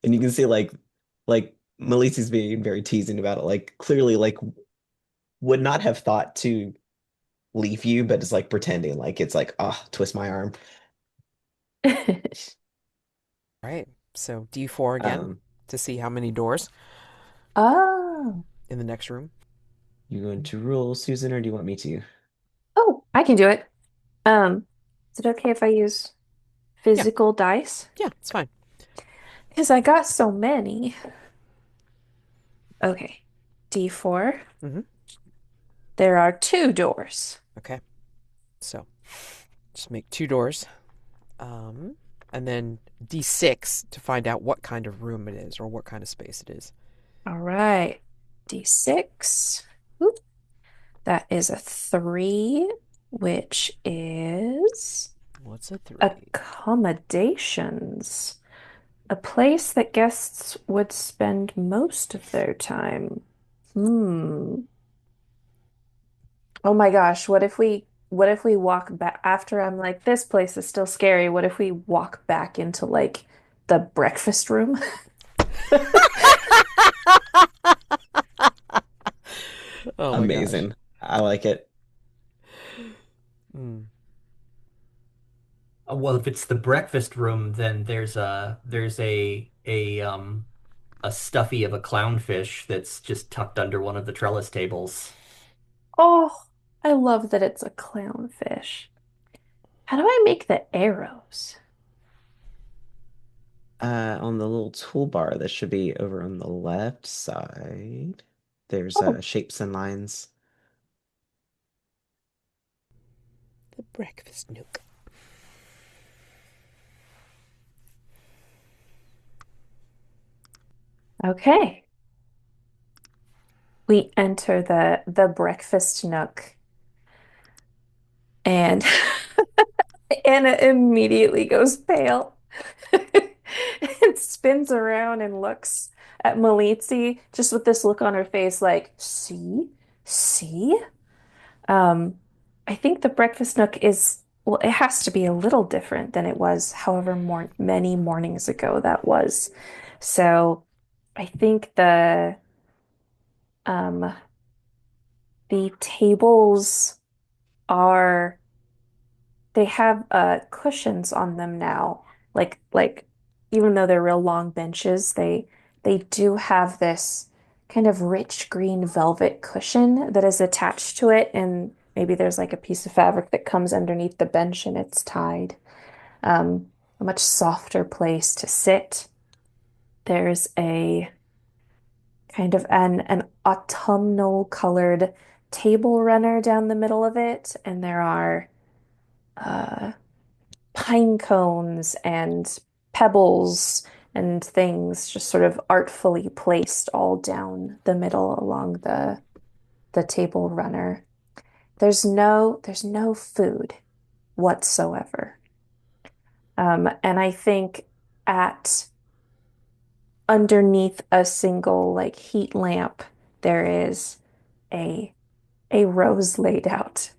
And you can see like Melissa's being very teasing about it, like clearly like would not have thought to leave you, but is like pretending like it's like, ah, twist my arm. All right. So D4 again Um, to see how many doors Oh. in the next room. you going to rule, Susan, or do you want me to? Oh, I can do it. Is it okay if I use Yeah. physical dice? Yeah, it's fine. Because I got so many. Okay. D4. Mm-hmm. There are two doors. Okay. So just make two doors. Um, and then D6 to find out what kind of room it is or what kind of space it is. All right. D6. Oop. That is a 3, which is What's a 3? accommodations. A place that guests would spend most of their time. Hmm. Oh my gosh, what if we walk back after I'm like, this place is still scary. What if we walk back into like the breakfast room? Oh my gosh. Amazing. I like it. Mm. Well, if it's the breakfast room, then there's a a stuffy of a clownfish that's just tucked under one of the trellis tables. Oh, I love that it's a clownfish. How do I make the arrows? On the little toolbar that should be over on the left side, there's Oh, shapes and lines. The breakfast nook. okay. We enter the breakfast nook, and Anna immediately goes pale and spins around and looks at Malizi just with this look on her face like, see? See? Um, I think the breakfast nook is, well, it has to be a little different than it was however many mornings ago that was. So I think um the tables are they have cushions on them now. Like even though they're real long benches, they do have this kind of rich green velvet cushion that is attached to it, and maybe there's like a piece of fabric that comes underneath the bench and it's tied. A much softer place to sit. There's a kind of an autumnal colored table runner down the middle of it, and there are uh pine cones and pebbles and things just sort of artfully placed all down the middle along the table runner. There's no food whatsoever. And I think at underneath a single like heat lamp, there is a a rose laid out.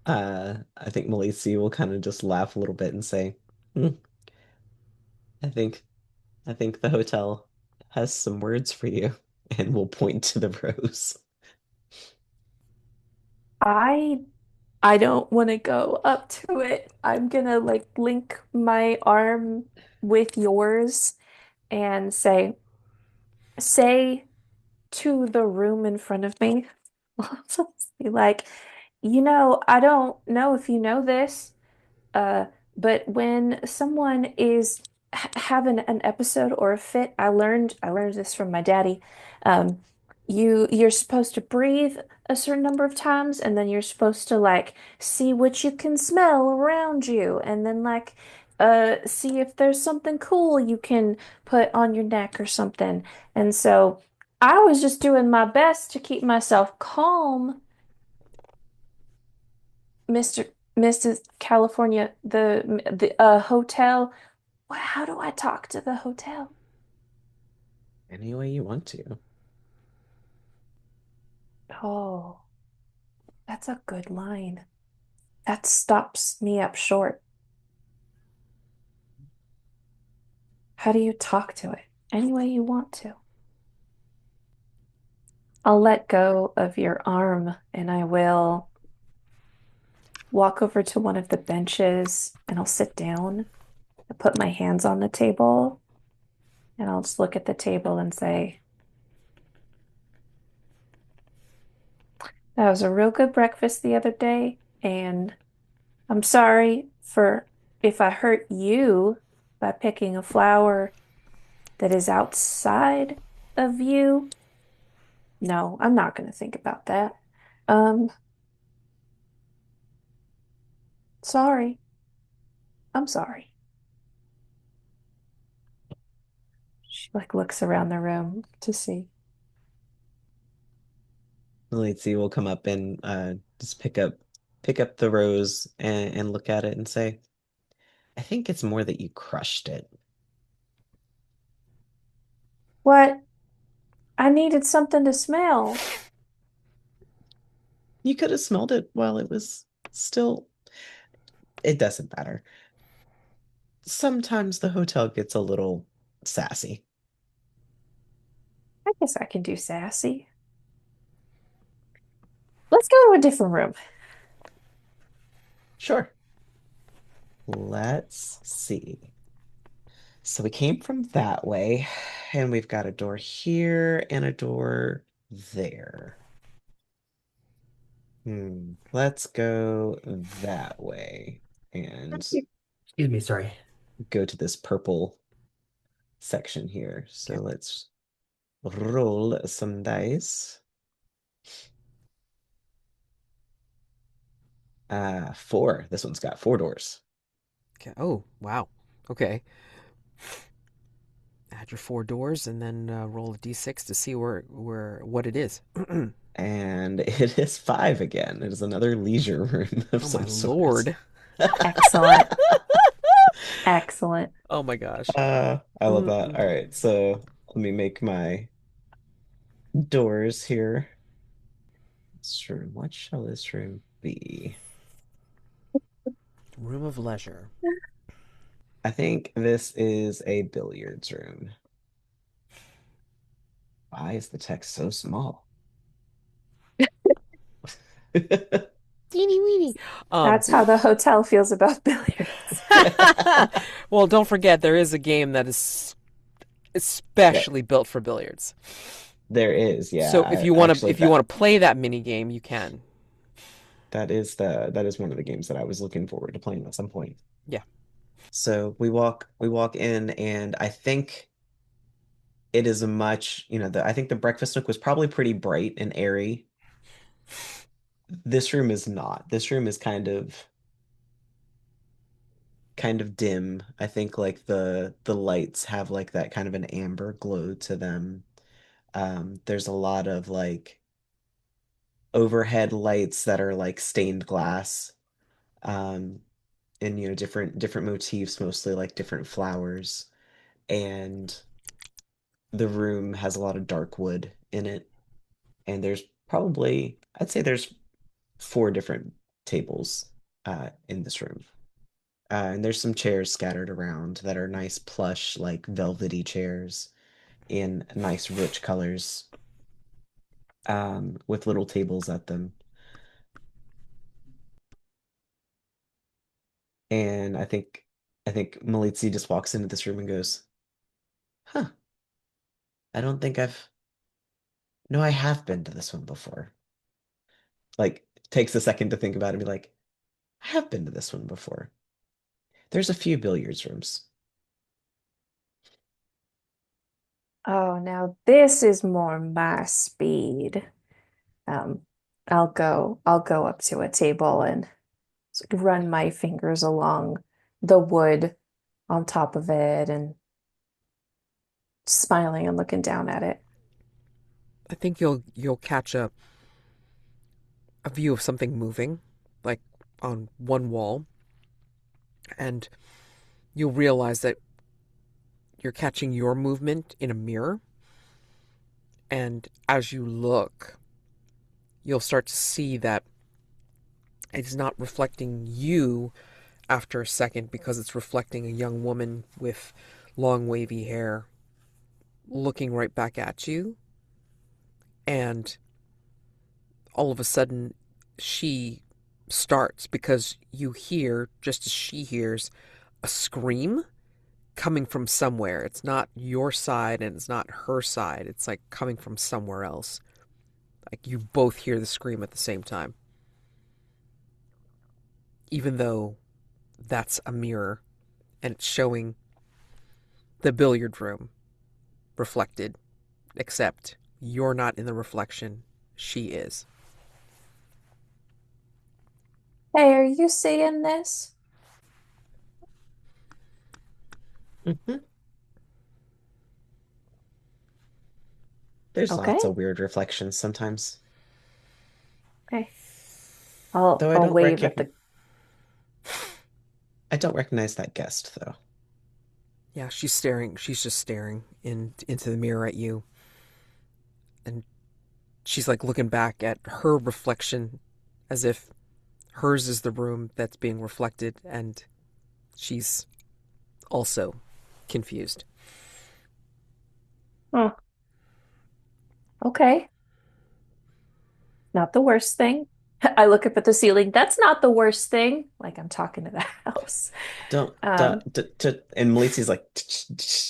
I think Malici will kind of just laugh a little bit and say, "Hmm, I think I think the hotel has some words for you," and will point to the rose. I I don't want to go up to it. I'm gonna like link my arm with yours and say to the room in front of me, be like, I don't know if you know this, uh, but when someone is having an episode or a fit, I learned this from my daddy. Um, you're supposed to breathe a certain number of times, and then you're supposed to like see what you can smell around you, and then like see if there's something cool you can put on your neck or something. And so I was just doing my best to keep myself calm, Mr. Mrs. California, the hotel. How do I talk to the hotel? Any way you want to. Oh, that's a good line. That stops me up short. How do you talk to it? Any way you want to. I'll let go of your arm and I will walk over to one of the benches and I'll sit down and put my hands on the table and I'll just look at the table and say, that was a real good breakfast the other day, and I'm sorry for if I hurt you by picking a flower that is outside of you. No, I'm not going to think about that. Um, sorry. I'm sorry. She like looks around the room to see. Malici will come up and just pick up the rose and look at it and say, I think it's more that you crushed it. What? I needed something to smell. You could have smelled it while it was still. It doesn't matter. Sometimes the hotel gets a little sassy. I guess I can do sassy. Let's go to a different room. Sure. Let's see. So we came from that way, and we've got a door here and a door there. Let's go that way and Excuse me, sorry. go to this purple section here. So Okay. let's roll some dice. Four. This one's got four doors. Okay. Oh, wow. Okay. Add your four doors and then roll a d6 to see where what it is. And it is five again. It is another leisure room of Oh my some sort. lord. Excellent. Excellent. Oh my gosh. I love that. All Mm-mm-mm. right, so let me make my doors here. This room. What shall this room be? Room of leisure. I think this is a billiards room. Why is the text so small? Teeny weeny. That's how the hotel feels about billiards. Well, don't forget there is a game that is Yeah, especially built for billiards. there is. Yeah, So if you want to actually play that mini game, you can. that is one of the games that I was looking forward to playing at some point. Yeah. So we walk in, and I think it is a much, I think the breakfast nook was probably pretty bright and airy. This room is not. This room is kind of dim. I think like the lights have like that kind of an amber glow to them. There's a lot of like overhead lights that are like stained glass. Um, and different motifs, mostly like different flowers. And the room has a lot of dark wood in it. And there's probably, I'd say there's four different tables in this room. And there's some chairs scattered around that are nice plush, like velvety chairs in nice rich colors, with little tables at them. And I think Malizi just walks into this room and goes, "Huh, I don't think I've no, I have been to this one before." Like takes a second to think about it and be like, "I have been to this one before. There's a few billiards rooms." Oh, now this is more my speed. Um, I'll go up to a table and run my fingers along the wood on top of it and smiling and looking down at it. I think you'll catch a view of something moving, like on one wall, and you'll realize that you're catching your movement in a mirror. And as you look, you'll start to see that it's not reflecting you after a second because it's reflecting a young woman with long wavy hair looking right back at you. And all of a sudden, she starts because you hear, just as she hears, a scream coming from somewhere. It's not your side and it's not her side. It's like coming from somewhere else. Like you both hear the scream at the same time, even though that's a mirror and it's showing the billiard room reflected, except you're not in the reflection, she is. Hey, are you seeing this? Mhm. There's Okay. lots of weird reflections sometimes. Okay. I'll Though I'll wave at the I don't recognize that guest though. Yeah, she's staring. She's just staring into the mirror at you, and she's like looking back at her reflection, as if hers is the room that's being reflected, and she's also confused. Oh, okay. Not the worst thing. I look up at the ceiling. That's not the worst thing. Like I'm talking to the house. Um, And Malizi's like,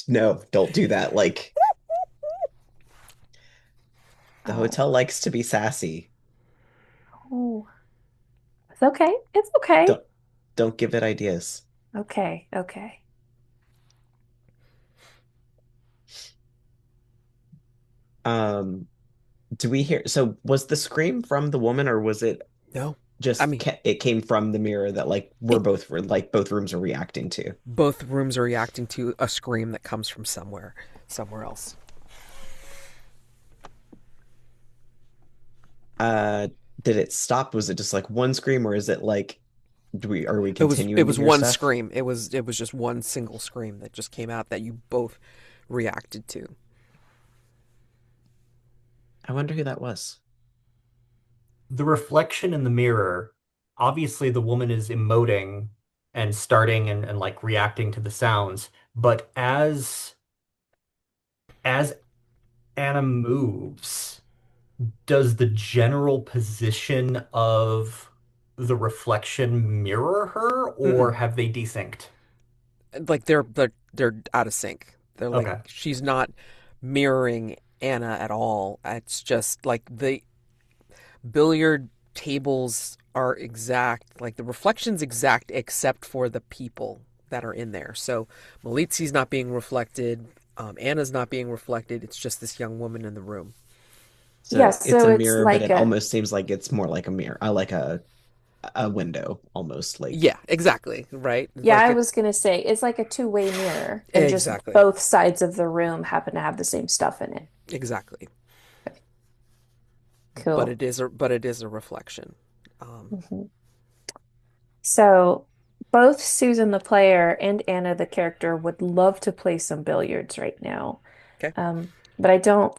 no, don't do that. Like, the oh, hotel likes to be sassy. oh, it's okay. It's okay. Don't don't give it ideas. Okay, okay. Um, do we hear? So was the scream from the woman, or was it No, I just mean, it came from the mirror that like we're it, both like both rooms are reacting to? both rooms are reacting to a scream that comes from somewhere else. Uh, did it stop? Was it just like one scream, or is it like do we are we It continuing to was hear one stuff? scream. It was just one single scream that just came out that you both reacted to. I wonder who that was. The reflection in the mirror, obviously the woman is emoting and starting and like reacting to the sounds, but as Anna moves, does the general position of the reflection mirror her, or Mm-mm. have they desynced? Like they're out of sync. They're like Okay. she's not mirroring Anna at all. It's just like the billiard tables are exact, like the reflection's exact except for the people that are in there. So Malizi's not being reflected, Anna's not being reflected. It's just this young woman in the room. Yeah, So it's so a it's mirror, but like it a almost seems like it's more like a mirror. I like a window almost like Yeah, exactly. Right? yeah, Like I it. was gonna say it's like a two-way mirror and just Exactly. both sides of the room happen to have the same stuff in it. Exactly. But Cool. it is a reflection. Um, Mhm. So both Susan the player and Anna the character would love to play some billiards right now. okay. But I don't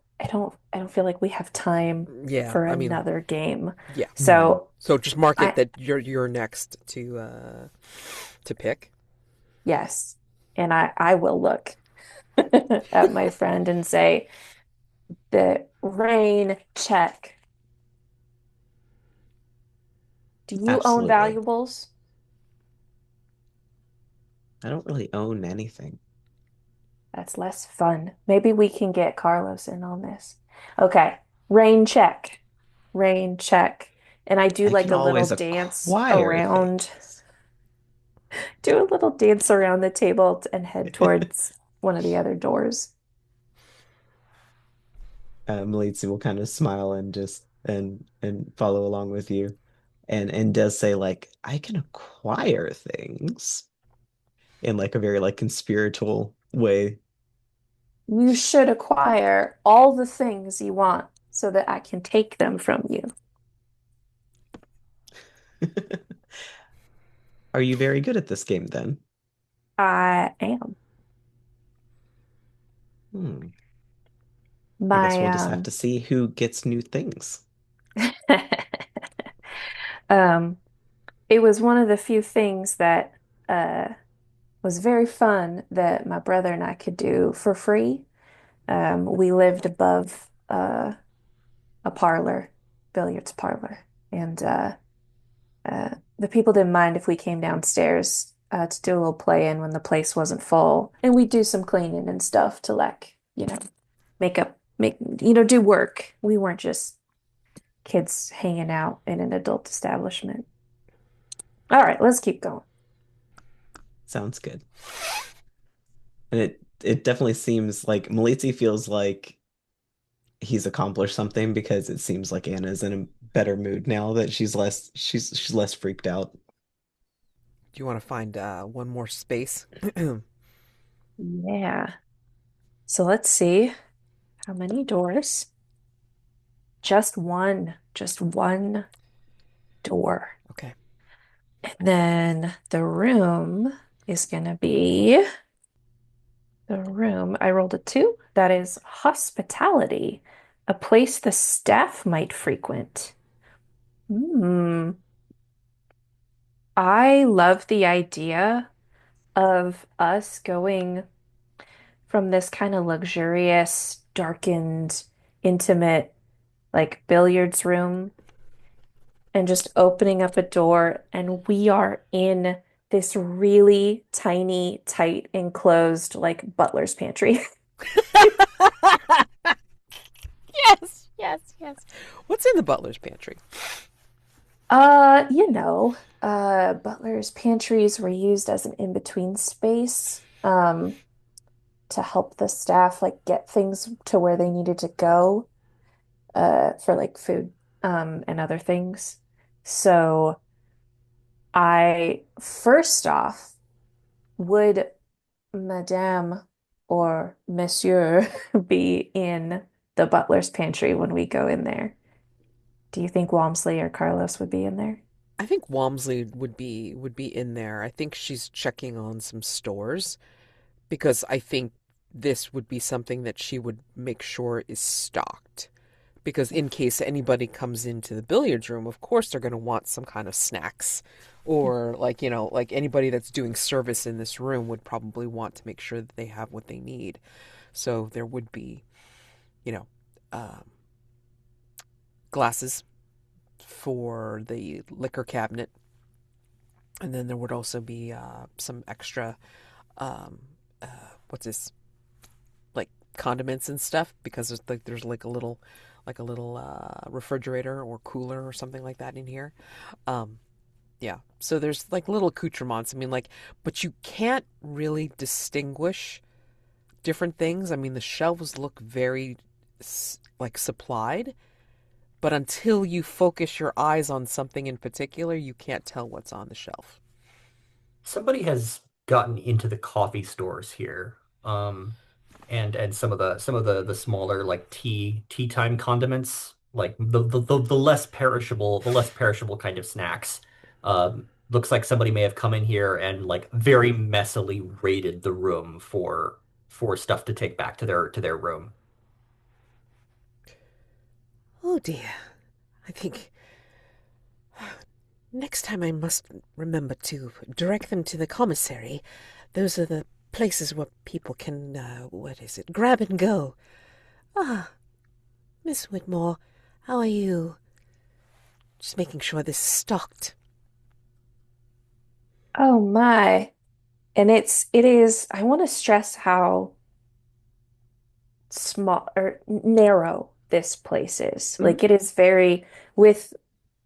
feel like we have time Yeah. for I mean, another game. yeah. hmm. So So just mark it I that you're next to pick. yes, and I will look at my friend and say the rain check. Do you own Absolutely. valuables? I don't really own anything. That's less fun. Maybe we can get Carlos in on this. Okay, rain check. Rain check. And I do I like can a little always dance acquire around, things. do a little dance around the table and head towards one of the other doors. Malitsi will kind of smile and just and follow along with you, and does say like I can acquire things in like a very like conspiratorial way. You should acquire all the things you want so that I can take them from you. Are you very good at this game then? I am. Hmm. I guess My we'll just have to see who gets new things. um it was one of the few things that uh was very fun that my brother and I could do for free. We lived above a parlor, billiards parlor, and the people didn't mind if we came downstairs to do a little play-in when the place wasn't full, and we'd do some cleaning and stuff to like, do work. We weren't just kids hanging out in an adult establishment. All right, let's keep going. Sounds good. And it definitely seems like Malitsi feels like he's accomplished something because it seems like Anna's in a better mood now that she's less freaked out. Do you want to find one more space? Yeah. So let's see how many doors. Just one door. Okay. And then the room is going to be the room. I rolled a two. That is hospitality, a place the staff might frequent. Hmm. I love the idea of us going from this kind of luxurious, darkened, intimate, like billiards room and just opening up a door, and we are in this really tiny, tight, enclosed, like butler's pantry. Yes, yes, yes. What's in the butler's pantry? Butler's pantries were used as an in-between space, to help the staff like get things to where they needed to go, for like food, and other things. So I first off, would Madame or Monsieur be in the butler's pantry when we go in there? Do you think Walmsley or Carlos would be in there? I think Walmsley would be in there. I think she's checking on some stores because I think this would be something that she would make sure is stocked. Because in case anybody comes into the billiards room, of course they're going to want some kind of snacks. Or like, like anybody that's doing service in this room would probably want to make sure that they have what they need. So there would be, you know, um, glasses for the liquor cabinet. And then there would also be some extra, um, uh, what's this, like condiments and stuff because there's like a little refrigerator or cooler or something like that in here. Um, yeah, so there's like little accoutrements. I mean, like, but you can't really distinguish different things. I mean, the shelves look very like supplied, but until you focus your eyes on something in particular, you can't tell what's on the shelf. Somebody has gotten into the coffee stores here. And some of the smaller like tea time condiments, like the less perishable kind of snacks. Looks like somebody may have come in here and like very messily raided the room for stuff to take back to their room. Oh dear. I think next time I must remember to direct them to the commissary. Those are the places where people can, what is it, grab and go. Ah, Miss Whitmore, how are you? Just making sure this is stocked. Oh my. And it is, I want to stress how small or narrow this place is. Hmm. Like it is very with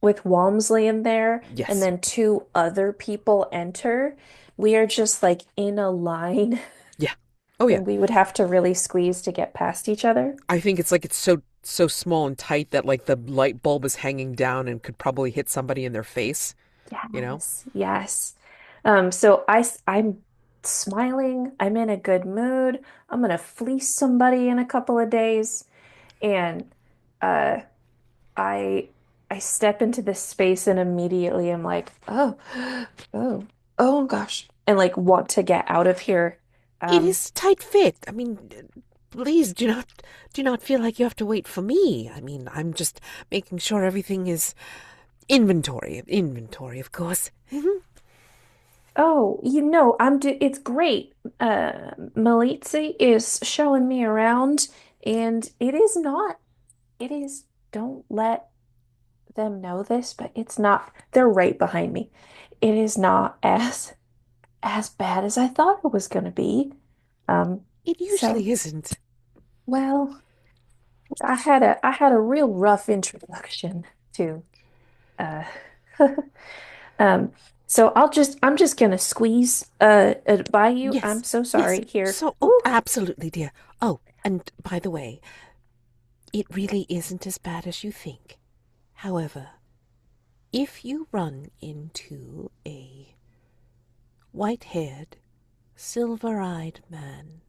with Walmsley in there and Yes. then two other people enter. We are just like in a line Yeah. Oh yeah. and we would have to really squeeze to get past each other. I think it's like it's so small and tight that like the light bulb is hanging down and could probably hit somebody in their face, you know? Yes, yes. I'm smiling. I'm in a good mood. I'm gonna fleece somebody in a couple of days, and uh, I I step into this space and immediately I'm like, oh, oh, oh gosh, and like want to get out of here. It Um, is tight fit. I mean, please do not feel like you have to wait for me. I mean, I'm just making sure everything is inventory, of course. oh, it's great. Malizi is showing me around, and it is not. It is. Don't let them know this, but it's not. They're right behind me. It is not as bad as I thought it was going to be. Um, It so usually isn't. well, I had a real rough introduction to uh um so I'm just gonna squeeze by you. Yes, I'm so yes. sorry here. So, oh, Ooh. absolutely, dear. Oh, and by the way, it really isn't as bad as you think. However, if you run into a white-haired, silver-eyed man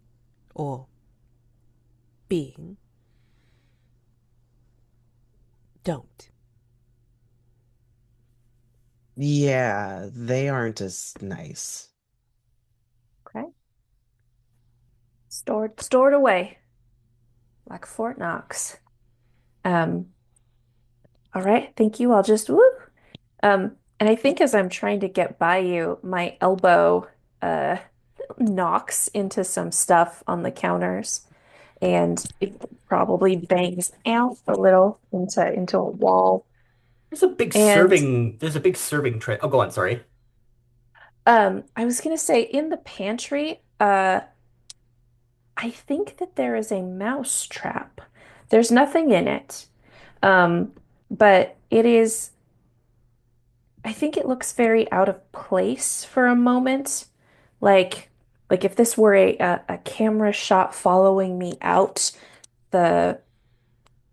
or being, don't. Yeah, they aren't as nice. Okay. Stored away like Fort Knox. Um, all right, thank you. I'll just woo. And I think as I'm trying to get by you, my elbow uh knocks into some stuff on the counters and it probably bangs out a little into a wall. And There's a big serving tray. Oh, go on, sorry. I was gonna say in the pantry, I think that there is a mouse trap. There's nothing in it. Um, but it is, I think it looks very out of place for a moment. Like, like if this were a camera shot following me out, the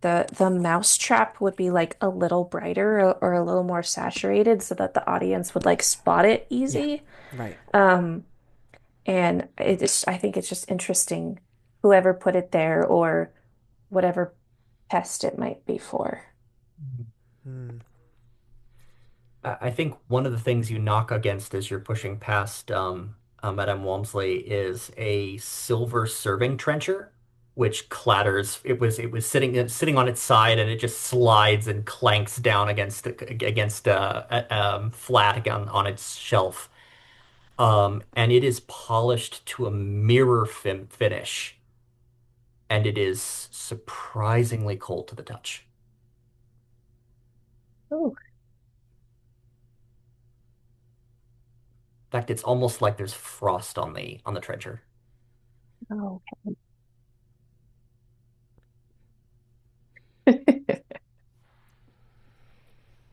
the mouse trap would be like a little brighter or a little more saturated so that the audience would like spot it Yeah, easy. right. Um, and it is, I think it's just interesting whoever put it there or whatever pest it might be for. Hmm. I think one of the things you knock against as you're pushing past Madame Walmsley is a silver serving trencher, which clatters. It was sitting on its side, and it just slides and clanks down against flat on its shelf. And it is polished to a mirror finish, and it is surprisingly cold to the touch. Oh, In fact, it's almost like there's frost on the trencher. oh.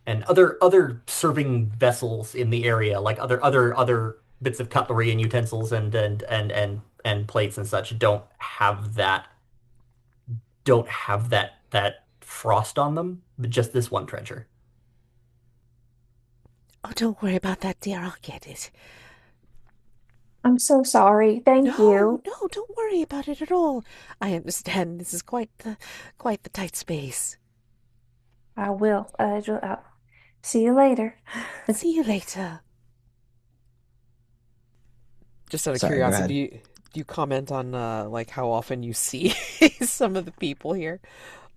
And other serving vessels in the area, like other bits of cutlery and utensils and plates and such, don't have that frost on them, but just this one trencher. Oh, don't worry about that, dear. I'll get it. I'm so sorry. Thank No, you. no, don't worry about it at all. I understand this is quite the tight space. I will. I'll see you later. See you later. Just out of Sorry, go curiosity, ahead. do you comment on like how often you see some of the people here,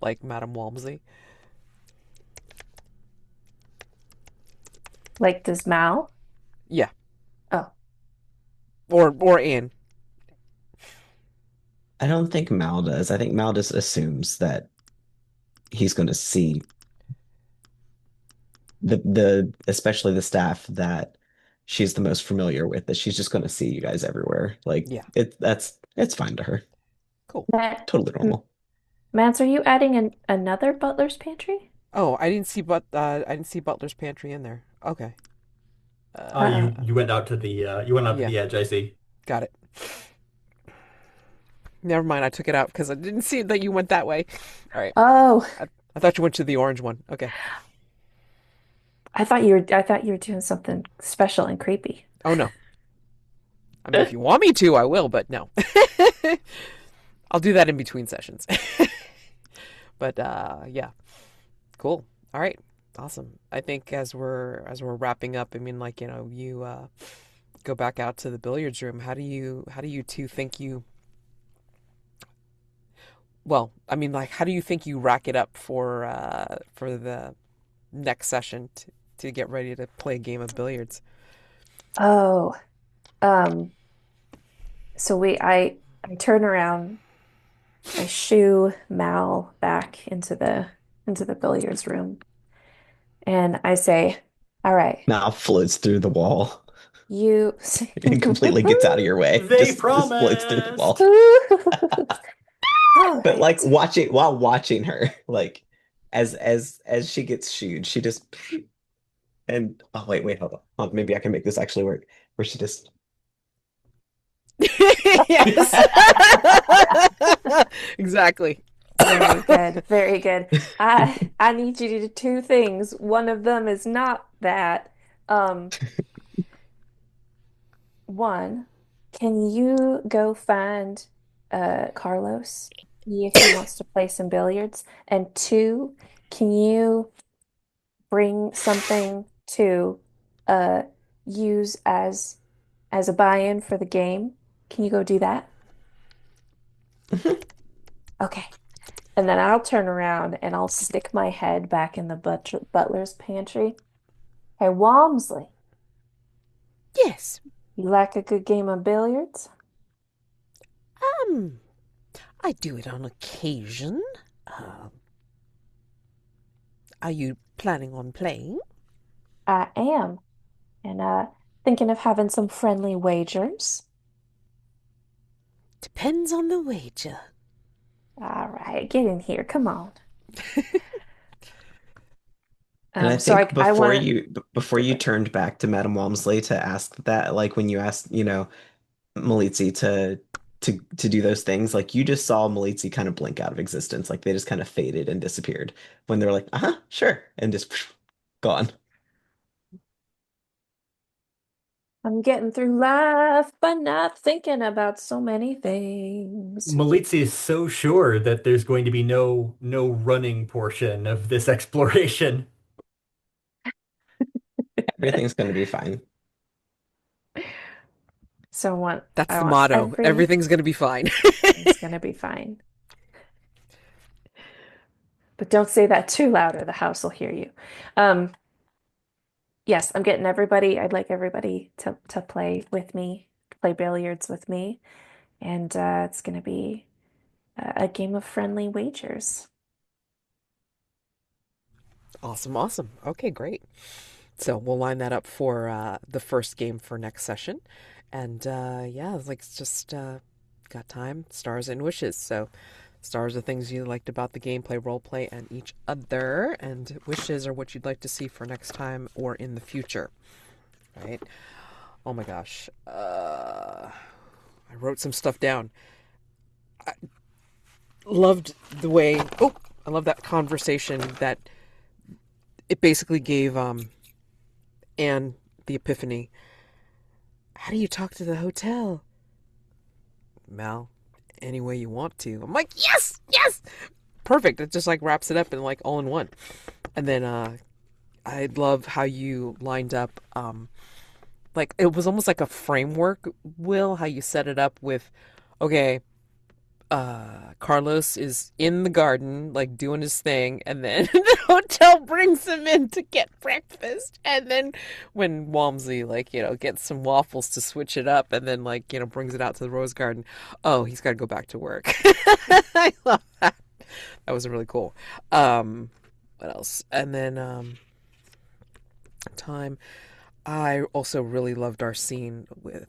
like Madame Walmsley? Like, does Mal? Yeah, Oh, or Anne. I don't think Mal does. I think Mal just assumes that he's going to see the especially the staff that she's the most familiar with, that she's just going to see you guys everywhere. Like Yeah, it's fine to her. cool. Matt, Totally normal. Mance, are you adding another butler's pantry? Oh, I didn't see Butler's pantry in there. Okay. Uh, You went out to Yeah, the edge, I see. got it. Never mind, I took it out because I didn't see that you went that way. All right. oh, I thought you went to the orange one. Okay. I thought you were doing something special and creepy. Oh no. I mean, if you want me to, I will, but no. I'll do that in between sessions. But yeah, cool. All right, awesome. I think as we're wrapping up, I mean, like you go back out to the billiards room. How do you two think you? Well, I mean, like, how do you think you rack it up for the next session to get ready to play a game of billiards? Oh, um, so I turn around, I shoo Mal back into the billiards room, and I say, "All right, Mal floats through the wall you." and completely gets out of your way. They Just floats through the promised. wall. All But like right. watching her, like as she gets shooed, she just and oh wait, hold on. Maybe I can make this actually work. Where she just Yes. Exactly. Very good. Very good. I need you to do two things. One of them is not that. Um, One, can you go find Carlos, see if he wants to play some billiards? And two, can you bring something to uh use as a buy-in for the game? Can you go do that? Okay. And then I'll turn around and I'll stick my head back in the butler's pantry. Hey, Walmsley, Yes. you like a good game of billiards? Um, I do it on occasion. Um, are you planning on playing? I am, and thinking of having some friendly wagers. Depends on the wager. All right, get in here. Come on. And I So think I before want you to. turned back to Madame Walmsley to ask that, like when you asked, Malizi to do those things, like you just saw Malizi kind of blink out of existence. Like they just kind of faded and disappeared when they're like, uh-huh, sure, and just gone. I'm getting through life, but not thinking about so many things. Malizi is so sure that there's going to be no running portion of this exploration. Everything's gonna be fine. So That's I the want motto. Everything's going to be fine. everything's gonna be fine. But don't say that too loud or the house will hear you. Um, yes, I'm getting everybody. I'd like everybody to play with me, play billiards with me, and it's gonna be a game of friendly wagers. Awesome, awesome. Okay, great. So we'll line that up for the first game for next session. And yeah, like it's just got time, stars and wishes. So stars are things you liked about the gameplay, role play, and each other. And wishes are what you'd like to see for next time or in the future. Right? Oh my gosh. I wrote some stuff down. I loved the way. Oh, I love that conversation that it basically gave Anne the epiphany. How do you talk to the hotel? Mal, any way you want to. I'm like, yes, yes, perfect. It just like wraps it up in like all in one. And then I love how you lined up. Like it was almost like a framework, Will, how you set it up with, okay, Carlos is in the garden, like doing his thing, and then the hotel brings him in to get breakfast. And then when Walmsley, like, gets some waffles to switch it up and then, like, brings it out to the rose garden, oh, he's got to go back to work. I love that. That was really cool. What else? And then, time. I also really loved our scene with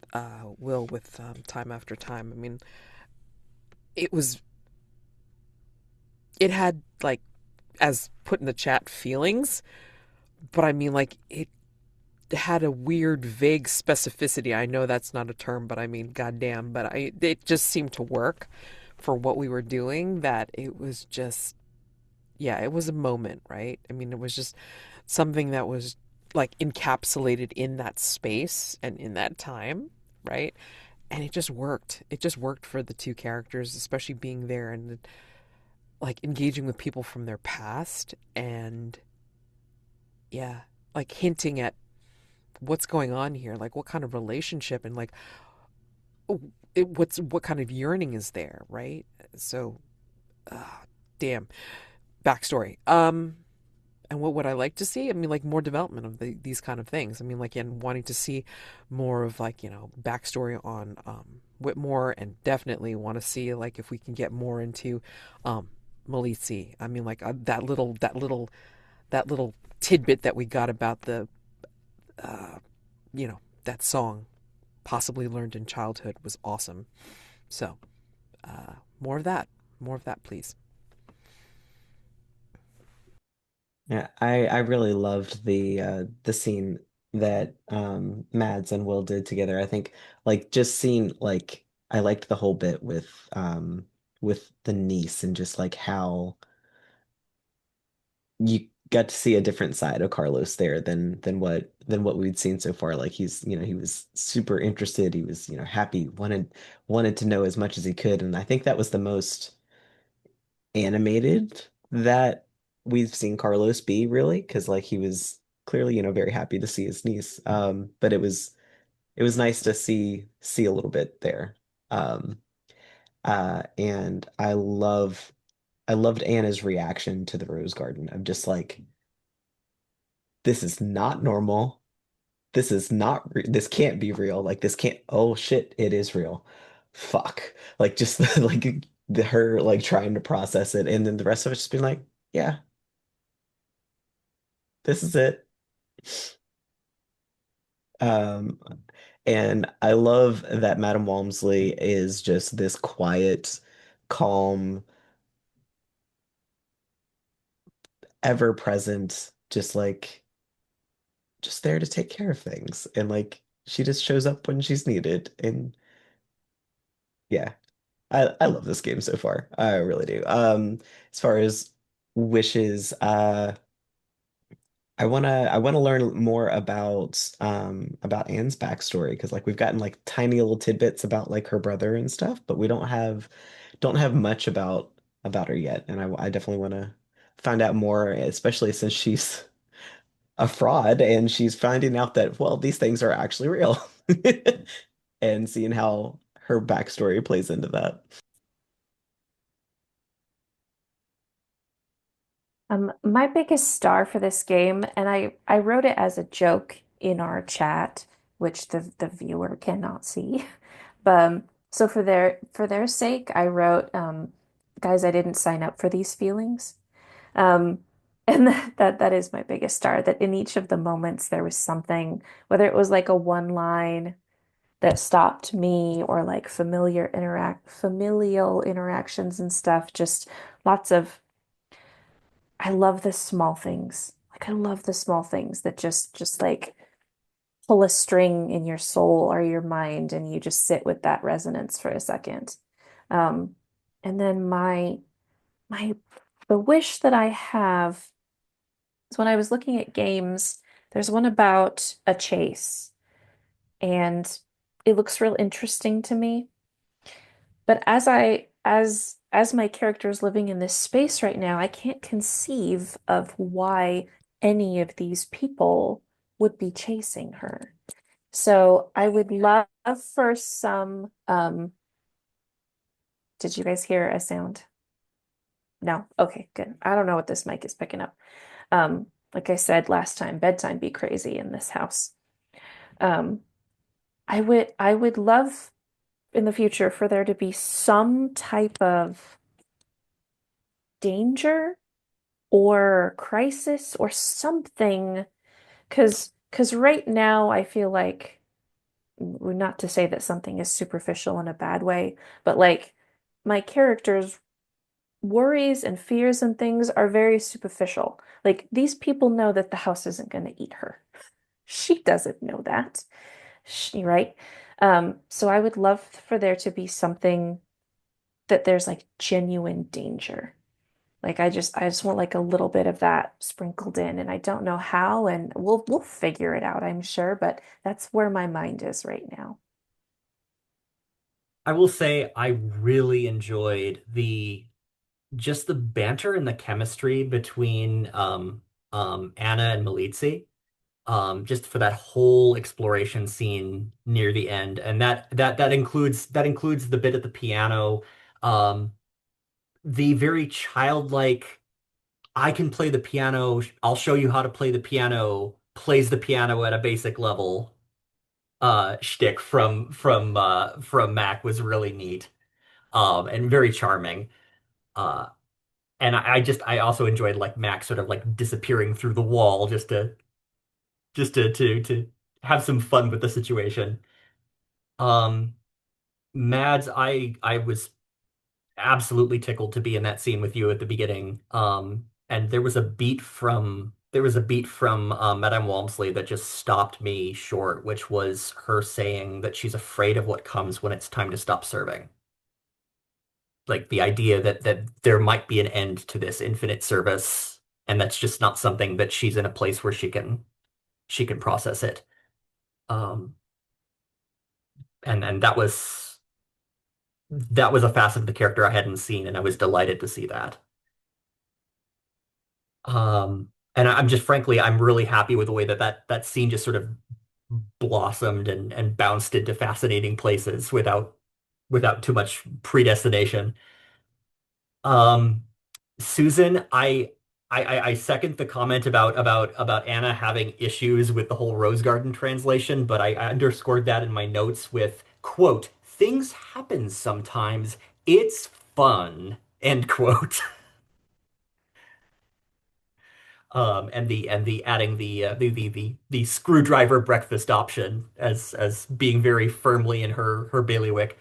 Will with time after time. I mean, it was it had like as put in the chat feelings, but I mean like it had a weird vague specificity. I know that's not a term, but I mean goddamn, but I it just seemed to work for what we were doing that it was just yeah, it was a moment, right? I mean, it was just something that was like encapsulated in that space and in that time, right? And it just worked. It just worked for the two characters, especially being there and like engaging with people from their past and yeah, like hinting at what's going on here, like what kind of relationship and like what kind of yearning is there, right? So, uh, damn backstory. And what would I like to see? I mean, like more development of these kind of things. I mean, like in wanting to see more of like backstory on Whitmore, and definitely want to see like if we can get more into um, Malizi. I mean, like that little tidbit that we got about the that song possibly learned in childhood was awesome. So more of that, please. Yeah, I really loved the scene that Mads and Will did together. I think like just seeing like I liked the whole bit with the niece and just like how you got to see a different side of Carlos there than what we'd seen so far. Like he was super interested. He was, happy, wanted to know as much as he could. And I think that was the most animated that we've seen Carlos be really, because like he was clearly, very happy to see his niece. But it was nice to see a little bit there. Um, and I loved Anna's reaction to the rose garden of just like, this is not normal. This can't be real. Like this can't, oh shit, it is real. Fuck. Like just like her like trying to process it and then the rest of it just being like, yeah, This is it. Um, and I love that Madame Walmsley is just this quiet, calm, ever present, just there to take care of things. And like she just shows up when she's needed. And yeah, I love this game so far. I really do. As far as wishes, I wanna learn more about Anne's backstory because like we've gotten like tiny little tidbits about like her brother and stuff, but we don't have much about her yet. And I definitely want to find out more, especially since she's a fraud and she's finding out that, well, these things are actually real. And seeing how her backstory plays into that. My biggest star for this game, and I wrote it as a joke in our chat, which the viewer cannot see. But so for their sake, I wrote, guys, I didn't sign up for these feelings. Um, and that is my biggest star, that in each of the moments there was something, whether it was like a one line that stopped me or like familial interactions and stuff, just lots of I love the small things. Like I love the small things that just like pull a string in your soul or your mind and you just sit with that resonance for a second. Um, and then my the wish that I have is when I was looking at games, there's one about a chase and it looks real interesting to me. But as my character is living in this space right now, I can't conceive of why any of these people would be chasing her. So I would love for some did you guys hear a sound? No? Okay, good. I don't know what this mic is picking up. Like I said last time, bedtime be crazy in this house. Um, I would love in the future for there to be some type of danger or crisis or something because right now I feel like not to say that something is superficial in a bad way, but like my character's worries and fears and things are very superficial. Like these people know that the house isn't going to eat her. She doesn't know that. Right? So I would love for there to be something that there's like genuine danger. Like I just want like a little bit of that sprinkled in and I don't know how and we'll figure it out, I'm sure, but that's where my mind is right now. I will say I really enjoyed the just the banter and the chemistry between Anna and Malizi. Just for that whole exploration scene near the end. And that includes the bit at the piano, um, the very childlike I can play the piano. I'll show you how to play the piano. Plays the piano at a basic level. Shtick from Mack was really neat. And very charming. Uh, and I also enjoyed like Mack sort of like disappearing through the wall just to have some fun with the situation. Um, Mads, I was absolutely tickled to be in that scene with you at the beginning. And there was a beat from Madame Walmsley that just stopped me short, which was her saying that she's afraid of what comes when it's time to stop serving. Like the idea that there might be an end to this infinite service, and that's just not something that she's in a place where she can process it. Um, and that was a facet of the character I hadn't seen, and I was delighted to see that. And I'm just frankly, I'm really happy with the way that scene just sort of blossomed and bounced into fascinating places without too much predestination. Um, Susan, I second the comment about Anna having issues with the whole Rose Garden translation, but I underscored that in my notes with, quote, things happen sometimes. It's fun, end quote. And the adding the screwdriver breakfast option as being very firmly in her bailiwick.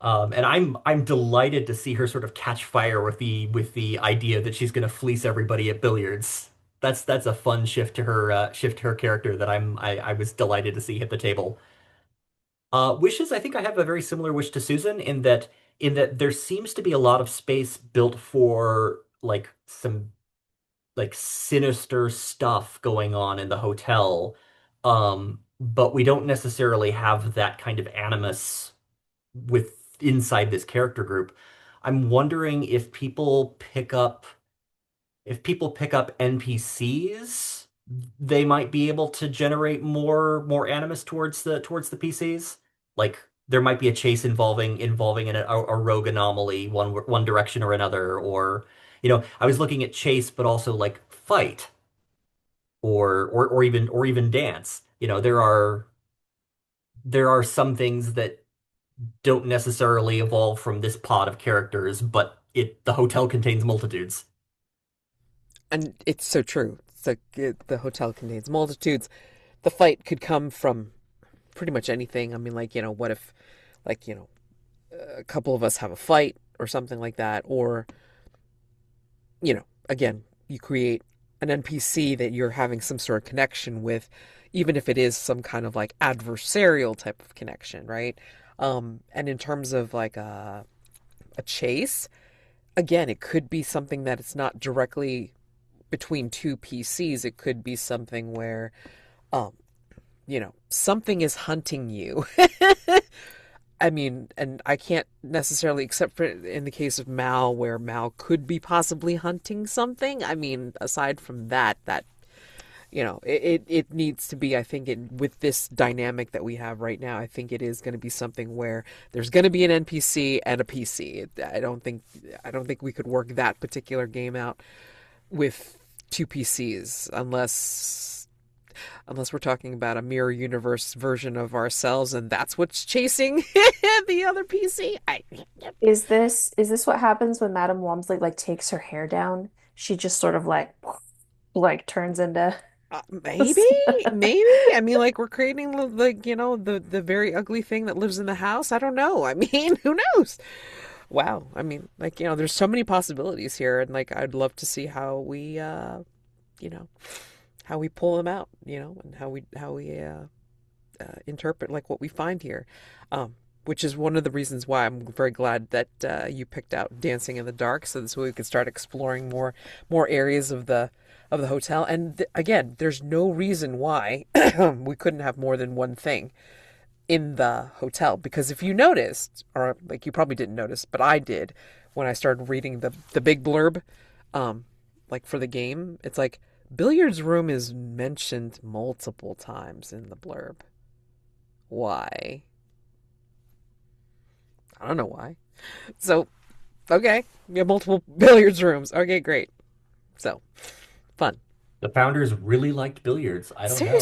And I'm delighted to see her sort of catch fire with the idea that she's going to fleece everybody at billiards. That's a fun shift to her character that I was delighted to see hit the table. Wishes, I think I have a very similar wish to Susan in that there seems to be a lot of space built for like some like sinister stuff going on in the hotel. But we don't necessarily have that kind of animus with inside this character group. I'm wondering if people pick up NPCs, they might be able to generate more animus towards the PCs. Like there might be a chase involving a rogue anomaly one direction or another, or I was looking at chase, but also like fight or even dance. There are some things that don't necessarily evolve from this pod of characters, but the hotel contains multitudes. And it's so true. It's like the hotel contains multitudes. The fight could come from pretty much anything. I mean, like, what if, like, a couple of us have a fight or something like that? Or, again, you create an NPC that you're having some sort of connection with, even if it is some kind of like adversarial type of connection, right? And in terms of like a chase, again, it could be something that it's not directly between two PCs. It could be something where, um, something is hunting you. I mean, and I can't necessarily, except for in the case of Mal, where Mal could be possibly hunting something. I mean, aside from that, it needs to be, I think, with this dynamic that we have right now, I think it is going to be something where there's going to be an NPC and a PC. I don't think we could work that particular game out with two PCs unless we're talking about a mirror universe version of ourselves and that's what's chasing the other PC. Is this what happens when Madame Walmsley like takes her hair down? She just sort of like turns into Maybe, maybe. I mean, like we're creating like the very ugly thing that lives in the house. I don't know. I mean, who knows? Wow. I mean, like there's so many possibilities here, and like I'd love to see how you know, how we pull them out, and how we interpret like what we find here. Which is one of the reasons why I'm very glad that you picked out Dancing in the Dark, so this way we could start exploring more areas of the hotel. And again, there's no reason why we couldn't have more than one thing in the hotel, because if you noticed, or like you probably didn't notice, but I did when I started reading the big blurb, like for the game, it's like billiards room is mentioned multiple times in the blurb. Why? I don't know why. So, okay, we have multiple billiards rooms. Okay, great. So, fun. The founders really liked billiards. I don't know.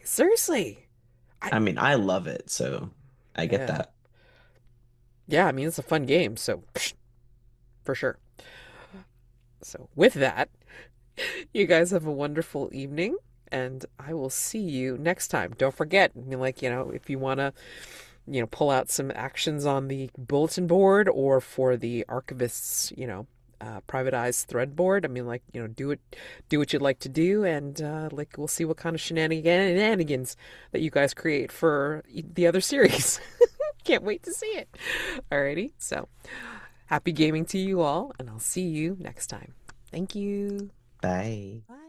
Seriously. I I mean, I love it, so I get Yeah. that. Yeah, I mean it's a fun game, so for sure. So, with that, you guys have a wonderful evening and I will see you next time. Don't forget, I mean like, if you want to pull out some actions on the bulletin board or for the archivist's, privatized thread board. I mean, like, do what you'd like to do, and like we'll see what kind of shenanigans that you guys create for the other series. Can't wait to see it. Alrighty, so happy gaming to you all, and I'll see you next time. Thank you. Bye. Bye.